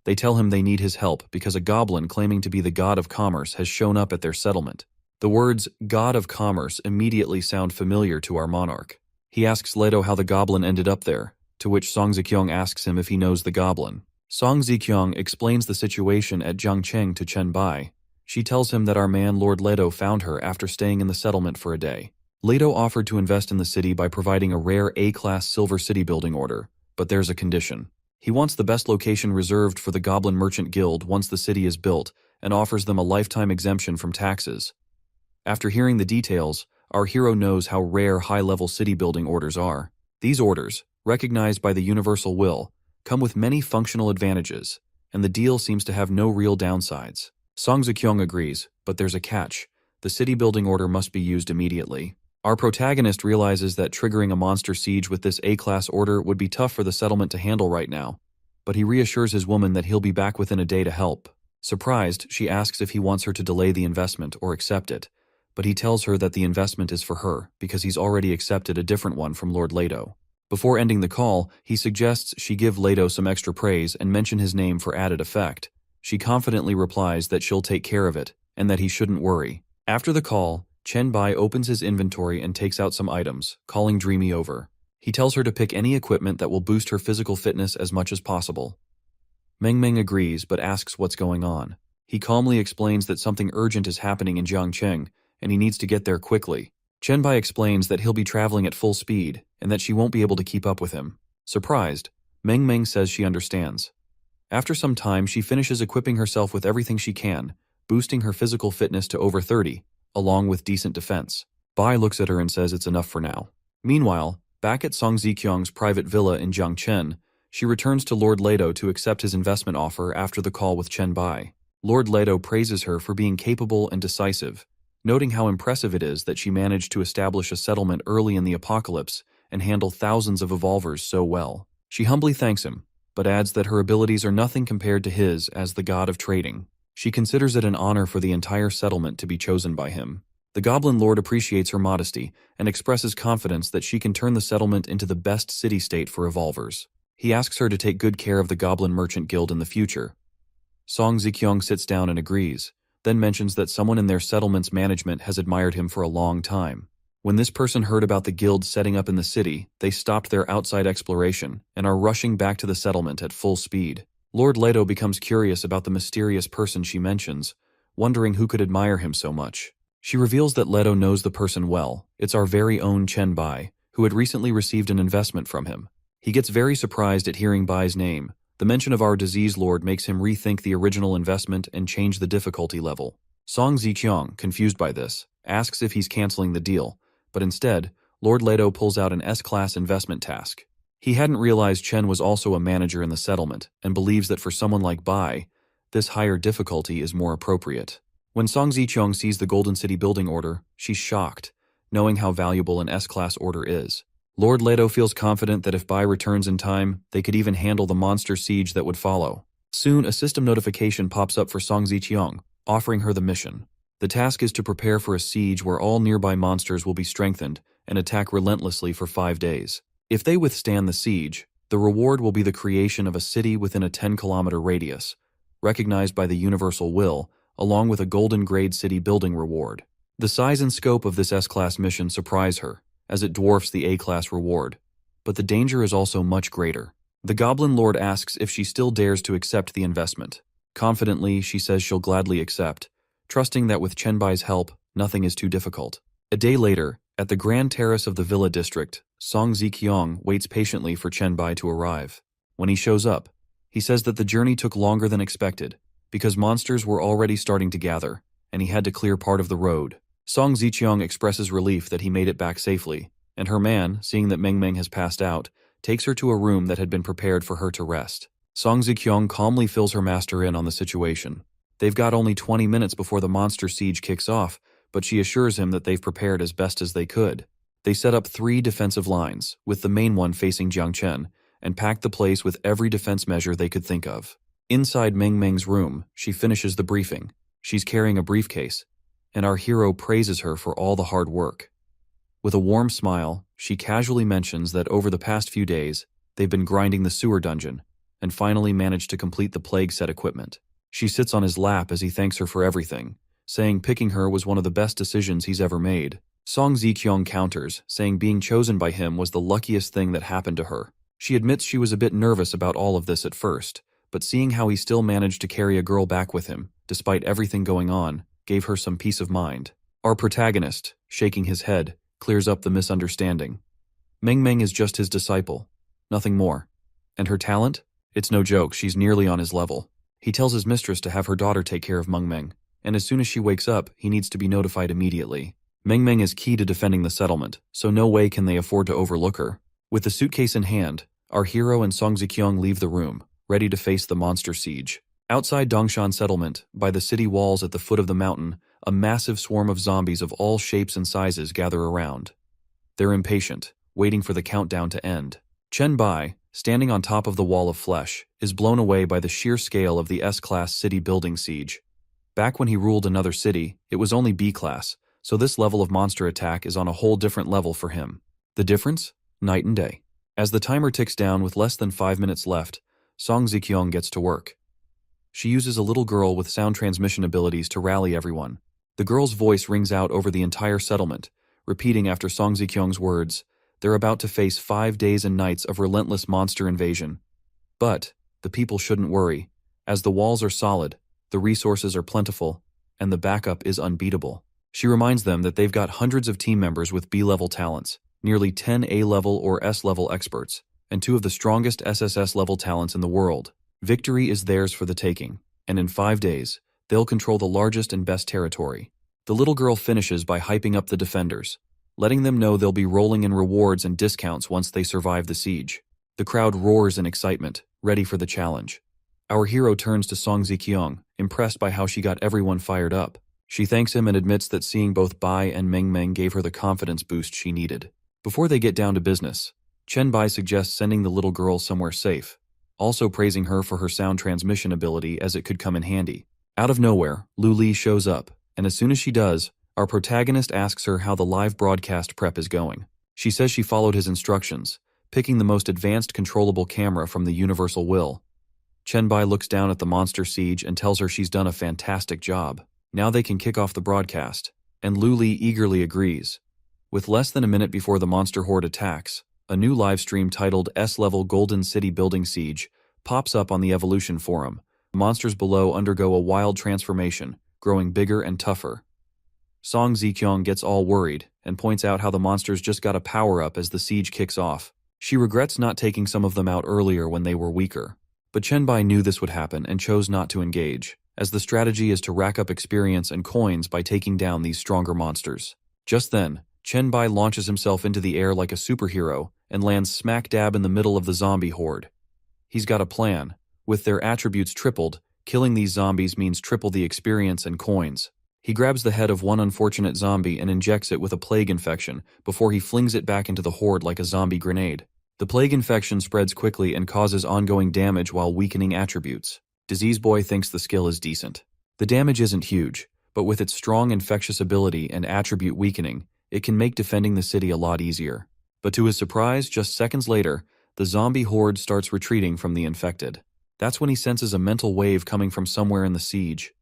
They tell him they need his help because a goblin claiming to be the god of commerce has shown up at their settlement. The words god of commerce immediately sound familiar to our monarch. He asks Leto how the goblin ended up there, to which Song Ziqiang asks him if he knows the goblin. Song Ziqiang explains the situation at Jiangcheng to Chen Bai. She tells him that our man Lord Leto found her after staying in the settlement for a day. Leto offered to invest in the city by providing a rare A-class silver city building order, but there's a condition. He wants the best location reserved for the Goblin Merchant Guild once the city is built, and offers them a lifetime exemption from taxes. After hearing the details, our hero knows how rare high-level city building orders are. These orders, recognized by the universal will, come with many functional advantages, and the deal seems to have no real downsides. Song Ziqiang agrees, but there's a catch. The city building order must be used immediately. Our protagonist realizes that triggering a monster siege with this A-class order would be tough for the settlement to handle right now, but he reassures his woman that he'll be back within a day to help. Surprised, she asks if he wants her to delay the investment or accept it, but he tells her that the investment is for her because he's already accepted a different one from Lord Leto. Before ending the call, he suggests she give Leto some extra praise and mention his name for added effect. She confidently replies that she'll take care of it and that he shouldn't worry. After the call, Chen Bai opens his inventory and takes out some items, calling Dreamy over. He tells her to pick any equipment that will boost her physical fitness as much as possible. Meng Meng agrees but asks what's going on. He calmly explains that something urgent is happening in Jiangcheng and he needs to get there quickly. Chen Bai explains that he'll be traveling at full speed and that she won't be able to keep up with him. Surprised, Meng Meng says she understands. After some time, she finishes equipping herself with everything she can, boosting her physical fitness to over 30, along with decent defense. Bai looks at her and says it's enough for now. Meanwhile, back at Song Ziqiang's private villa in Jiangchen, she returns to Lord Leto to accept his investment offer after the call with Chen Bai. Lord Leto praises her for being capable and decisive, noting how impressive it is that she managed to establish a settlement early in the apocalypse and handle thousands of evolvers so well. She humbly thanks him, but adds that her abilities are nothing compared to his as the god of trading. She considers it an honor for the entire settlement to be chosen by him. The Goblin Lord appreciates her modesty and expresses confidence that she can turn the settlement into the best city-state for evolvers. He asks her to take good care of the Goblin Merchant Guild in the future. Song Ziqiang sits down and agrees, then mentions that someone in their settlement's management has admired him for a long time. When this person heard about the guild setting up in the city, they stopped their outside exploration and are rushing back to the settlement at full speed. Lord Leto becomes curious about the mysterious person she mentions, wondering who could admire him so much. She reveals that Leto knows the person well. It's our very own Chen Bai, who had recently received an investment from him. He gets very surprised at hearing Bai's name. The mention of our disease lord makes him rethink the original investment and change the difficulty level. Song Ziqiang, confused by this, asks if he's canceling the deal, but instead, Lord Leto pulls out an S-class investment task. He hadn't realized Chen was also a manager in the settlement and believes that for someone like Bai, this higher difficulty is more appropriate. When Song Ziqiang sees the Golden City building order, she's shocked, knowing how valuable an S-class order is. Lord Leto feels confident that if Bai returns in time, they could even handle the monster siege that would follow. Soon, a system notification pops up for Song Ziqiang, offering her the mission. The task is to prepare for a siege where all nearby monsters will be strengthened and attack relentlessly for 5 days. If they withstand the siege, the reward will be the creation of a city within a 10-kilometer radius, recognized by the Universal Will, along with a Golden Grade City building reward. The size and scope of this S-class mission surprise her, as it dwarfs the A-class reward. But the danger is also much greater. The Goblin Lord asks if she still dares to accept the investment. Confidently, she says she'll gladly accept, trusting that with Chen Bai's help, nothing is too difficult. A day later, at the Grand Terrace of the Villa District, Song Ziqiang waits patiently for Chen Bai to arrive. When he shows up, he says that the journey took longer than expected, because monsters were already starting to gather, and he had to clear part of the road. Song Ziqiang expresses relief that he made it back safely, and her man, seeing that Meng Meng has passed out, takes her to a room that had been prepared for her to rest. Song Ziqiang calmly fills her master in on the situation. They've got only 20 minutes before the monster siege kicks off, but she assures him that they've prepared as best as they could. They set up 3 defensive lines, with the main one facing Jiangchen, and packed the place with every defense measure they could think of. Inside Meng Meng's room, she finishes the briefing. She's carrying a briefcase, and our hero praises her for all the hard work. With a warm smile, she casually mentions that over the past few days, they've been grinding the sewer dungeon, and finally managed to complete the plague set equipment. She sits on his lap as he thanks her for everything, saying picking her was one of the best decisions he's ever made. Song Ziqiang counters, saying being chosen by him was the luckiest thing that happened to her. She admits she was a bit nervous about all of this at first, but seeing how he still managed to carry a girl back with him, despite everything going on, gave her some peace of mind. Our protagonist, shaking his head, clears up the misunderstanding. Meng Meng is just his disciple, nothing more. And her talent? It's no joke, she's nearly on his level. He tells his mistress to have her daughter take care of Meng Meng, and as soon as she wakes up, he needs to be notified immediately. Meng Meng is key to defending the settlement, so no way can they afford to overlook her. With the suitcase in hand, our hero and Song Ziqiang leave the room, ready to face the monster siege. Outside Dongshan settlement, by the city walls at the foot of the mountain, a massive swarm of zombies of all shapes and sizes gather around. They're impatient, waiting for the countdown to end. Chen Bai, standing on top of the wall of flesh, is blown away by the sheer scale of the S-class city building siege. Back when he ruled another city, it was only B-class, so this level of monster attack is on a whole different level for him. The difference? Night and day. As the timer ticks down with less than 5 minutes left, Song Ziqiang gets to work. She uses a little girl with sound transmission abilities to rally everyone. The girl's voice rings out over the entire settlement, repeating after Song Ziqiang's words, they're about to face 5 days and nights of relentless monster invasion. But the people shouldn't worry, as the walls are solid, the resources are plentiful, and the backup is unbeatable. She reminds them that they've got hundreds of team members with B-level talents, nearly 10 A-level or S-level experts, and 2 of the strongest SSS-level talents in the world. Victory is theirs for the taking, and in 5 days, they'll control the largest and best territory. The little girl finishes by hyping up the defenders, letting them know they'll be rolling in rewards and discounts once they survive the siege. The crowd roars in excitement, ready for the challenge. Our hero turns to Song Ziqiang, impressed by how she got everyone fired up. She thanks him and admits that seeing both Bai and Meng Meng gave her the confidence boost she needed. Before they get down to business, Chen Bai suggests sending the little girl somewhere safe, also praising her for her sound transmission ability as it could come in handy. Out of nowhere, Lu Li shows up, and as soon as she does, our protagonist asks her how the live broadcast prep is going. She says she followed his instructions, picking the most advanced controllable camera from the Universal Will. Chen Bai looks down at the monster siege and tells her she's done a fantastic job. Now they can kick off the broadcast, and Lu Li eagerly agrees. With less than a minute before the monster horde attacks, a new livestream titled S-Level Golden City Building Siege pops up on the Evolution Forum. The monsters below undergo a wild transformation, growing bigger and tougher. Song Ziqiang gets all worried and points out how the monsters just got a power-up as the siege kicks off. She regrets not taking some of them out earlier when they were weaker. But Chen Bai knew this would happen and chose not to engage, as the strategy is to rack up experience and coins by taking down these stronger monsters. Just then, Chen Bai launches himself into the air like a superhero and lands smack dab in the middle of the zombie horde. He's got a plan. With their attributes tripled, killing these zombies means triple the experience and coins. He grabs the head of one unfortunate zombie and injects it with a plague infection before he flings it back into the horde like a zombie grenade. The plague infection spreads quickly and causes ongoing damage while weakening attributes. Disease Boy thinks the skill is decent. The damage isn't huge, but with its strong infectious ability and attribute weakening, it can make defending the city a lot easier. But to his surprise, just seconds later, the zombie horde starts retreating from the infected. That's when he senses a mental wave coming from somewhere in the siege.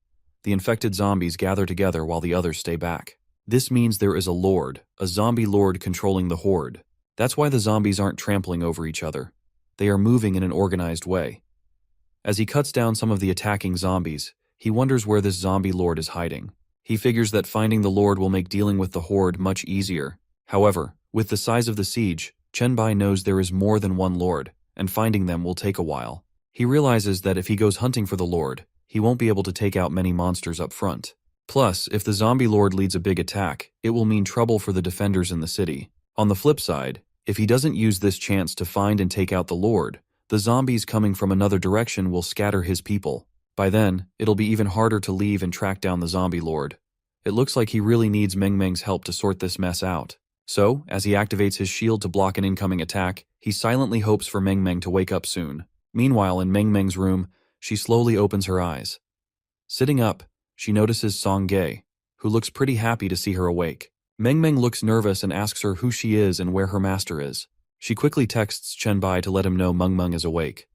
The infected zombies gather together while the others stay back. This means there is a zombie lord controlling the horde. That's why the zombies aren't trampling over each other. They are moving in an organized way. As he cuts down some of the attacking zombies, he wonders where this zombie lord is hiding. He figures that finding the lord will make dealing with the horde much easier. However, with the size of the siege, Chen Bai knows there is more than one lord, and finding them will take a while. He realizes that if he goes hunting for the lord, he won't be able to take out many monsters up front. Plus, if the zombie lord leads a big attack, it will mean trouble for the defenders in the city. On the flip side, if he doesn't use this chance to find and take out the lord, the zombies coming from another direction will scatter his people. By then, it'll be even harder to leave and track down the zombie lord. It looks like he really needs Meng Meng's help to sort this mess out. So, as he activates his shield to block an incoming attack, he silently hopes for Meng Meng to wake up soon. Meanwhile, in Meng Meng's room, she slowly opens her eyes. Sitting up, she notices Song Ge, who looks pretty happy to see her awake. Meng Meng looks nervous and asks her who she is and where her master is. She quickly texts Chen Bai to let him know Meng Meng is awake.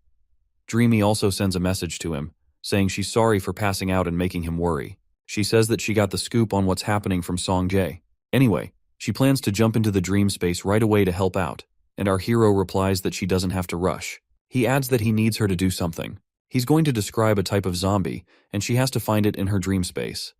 Dreamy also sends a message to him, saying she's sorry for passing out and making him worry. She says that she got the scoop on what's happening from Song Jae. Anyway, she plans to jump into the dream space right away to help out, and our hero replies that she doesn't have to rush. He adds that he needs her to do something. He's going to describe a type of zombie, and she has to find it in her dream space.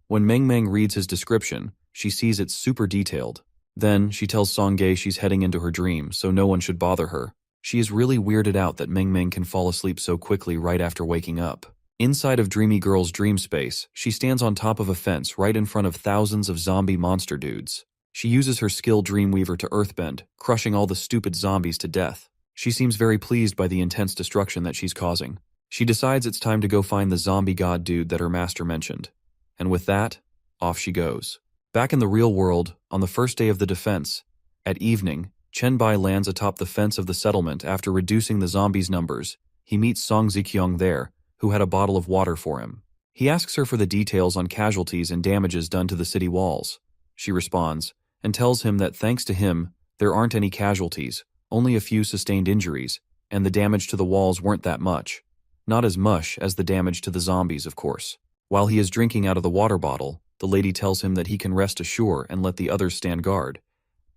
When Meng Meng reads his description, she sees it's super detailed. Then, she tells Song Ge she's heading into her dream, so no one should bother her. She is really weirded out that Meng Meng can fall asleep so quickly right after waking up. Inside of Dreamy Girl's dream space, she stands on top of a fence right in front of thousands of zombie monster dudes. She uses her skill Dreamweaver to earthbend, crushing all the stupid zombies to death. She seems very pleased by the intense destruction that she's causing. She decides it's time to go find the zombie god dude that her master mentioned. And with that, off she goes. Back in the real world, on the first day of the defense, at evening, Chen Bai lands atop the fence of the settlement after reducing the zombies' numbers. He meets Song Ziqiang there, who had a bottle of water for him. He asks her for the details on casualties and damages done to the city walls. She responds, and tells him that thanks to him, there aren't any casualties, only a few sustained injuries, and the damage to the walls weren't that much. Not as much as the damage to the zombies, of course. While he is drinking out of the water bottle, the lady tells him that he can rest ashore and let the others stand guard.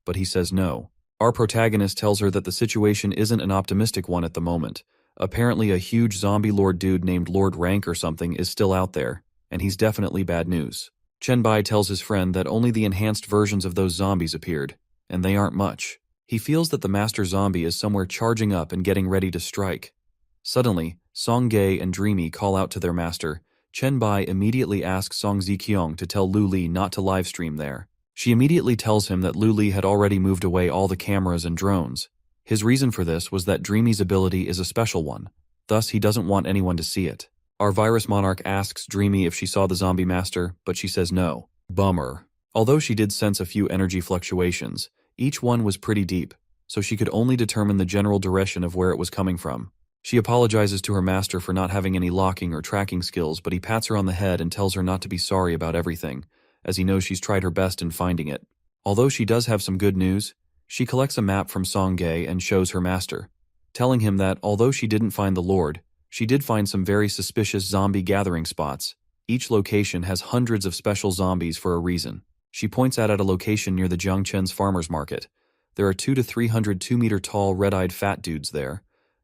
But he says no. Our protagonist tells her that the situation isn't an optimistic one at the moment. Apparently a huge zombie lord dude named Lord Rank or something is still out there, and he's definitely bad news. Chen Bai tells his friend that only the enhanced versions of those zombies appeared, and they aren't much. He feels that the master zombie is somewhere charging up and getting ready to strike. Suddenly, Song Ge and Dreamy call out to their master. Chen Bai immediately asks Song Ziqiang to tell Lu Li not to livestream there. She immediately tells him that Lu Li had already moved away all the cameras and drones. His reason for this was that Dreamy's ability is a special one, thus he doesn't want anyone to see it. Our virus monarch asks Dreamy if she saw the zombie master, but she says no. Bummer. Although she did sense a few energy fluctuations, each one was pretty deep, so she could only determine the general direction of where it was coming from. She apologizes to her master for not having any locking or tracking skills, but he pats her on the head and tells her not to be sorry about everything, as he knows she's tried her best in finding it. Although she does have some good news, she collects a map from Song Ge and shows her master, telling him that although she didn't find the Lord, she did find some very suspicious zombie gathering spots. Each location has hundreds of special zombies for a reason. She points out at a location near the Jiangchen's farmer's market. There are 200 to 300 2-meter-tall red-eyed fat dudes there.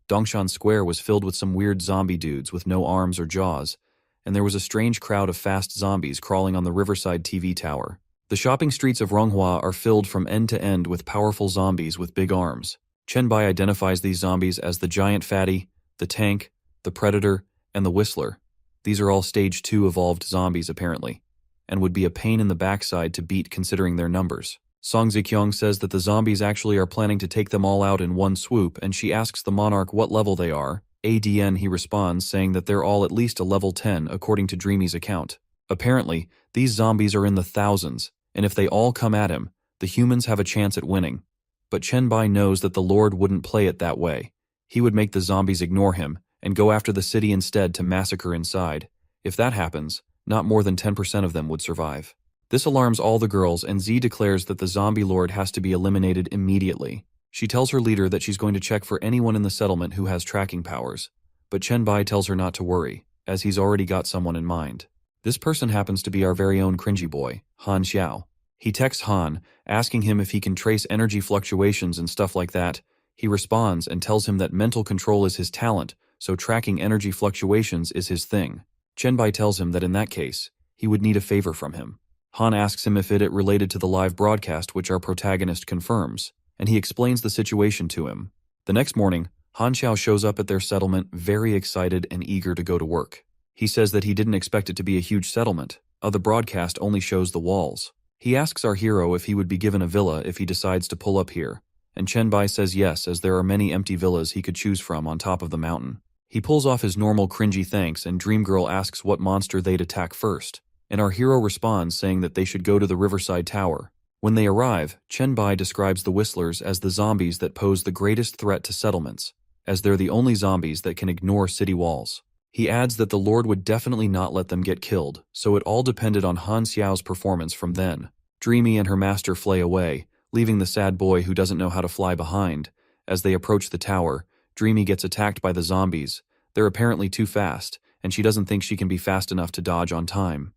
Dongshan Square was filled with some weird zombie dudes with no arms or jaws, and there was a strange crowd of fast zombies crawling on the Riverside TV tower. The shopping streets of Ronghua are filled from end to end with powerful zombies with big arms. Chen Bai identifies these zombies as the Giant Fatty, the Tank, the Predator, and the Whistler. These are all Stage 2 evolved zombies apparently, and would be a pain in the backside to beat considering their numbers. Song Ziqiang says that the zombies actually are planning to take them all out in one swoop, and she asks the monarch what level they are. ADN, he responds, saying that they're all at least a level 10 according to Dreamy's account. Apparently, these zombies are in the thousands, and if they all come at him, the humans have a chance at winning. But Chen-bai knows that the Lord wouldn't play it that way. He would make the zombies ignore him and go after the city instead to massacre inside. If that happens, not more than 10% of them would survive. This alarms all the girls, and Z declares that the zombie lord has to be eliminated immediately. She tells her leader that she's going to check for anyone in the settlement who has tracking powers. But Chen-bai tells her not to worry, as he's already got someone in mind. This person happens to be our very own cringy boy, Han Xiao. He texts Han, asking him if he can trace energy fluctuations and stuff like that. He responds and tells him that mental control is his talent, so tracking energy fluctuations is his thing. Chen-bai tells him that in that case, he would need a favor from him. Han asks him if it related to the live broadcast, which our protagonist confirms, and he explains the situation to him. The next morning, Han Xiao shows up at their settlement very excited and eager to go to work. He says that he didn't expect it to be a huge settlement. The broadcast only shows the walls. He asks our hero if he would be given a villa if he decides to pull up here, and Chen-bai says yes, as there are many empty villas he could choose from on top of the mountain. He pulls off his normal cringy thanks, and Dreamgirl asks what monster they'd attack first, and our hero responds saying that they should go to the Riverside Tower. When they arrive, Chen-bai describes the Whistlers as the zombies that pose the greatest threat to settlements, as they're the only zombies that can ignore city walls. He adds that the Lord would definitely not let them get killed, so it all depended on Han Xiao's performance from then. Dreamy and her master flay away, leaving the sad boy who doesn't know how to fly behind. As they approach the tower, Dreamy gets attacked by the zombies. They're apparently too fast, and she doesn't think she can be fast enough to dodge on time.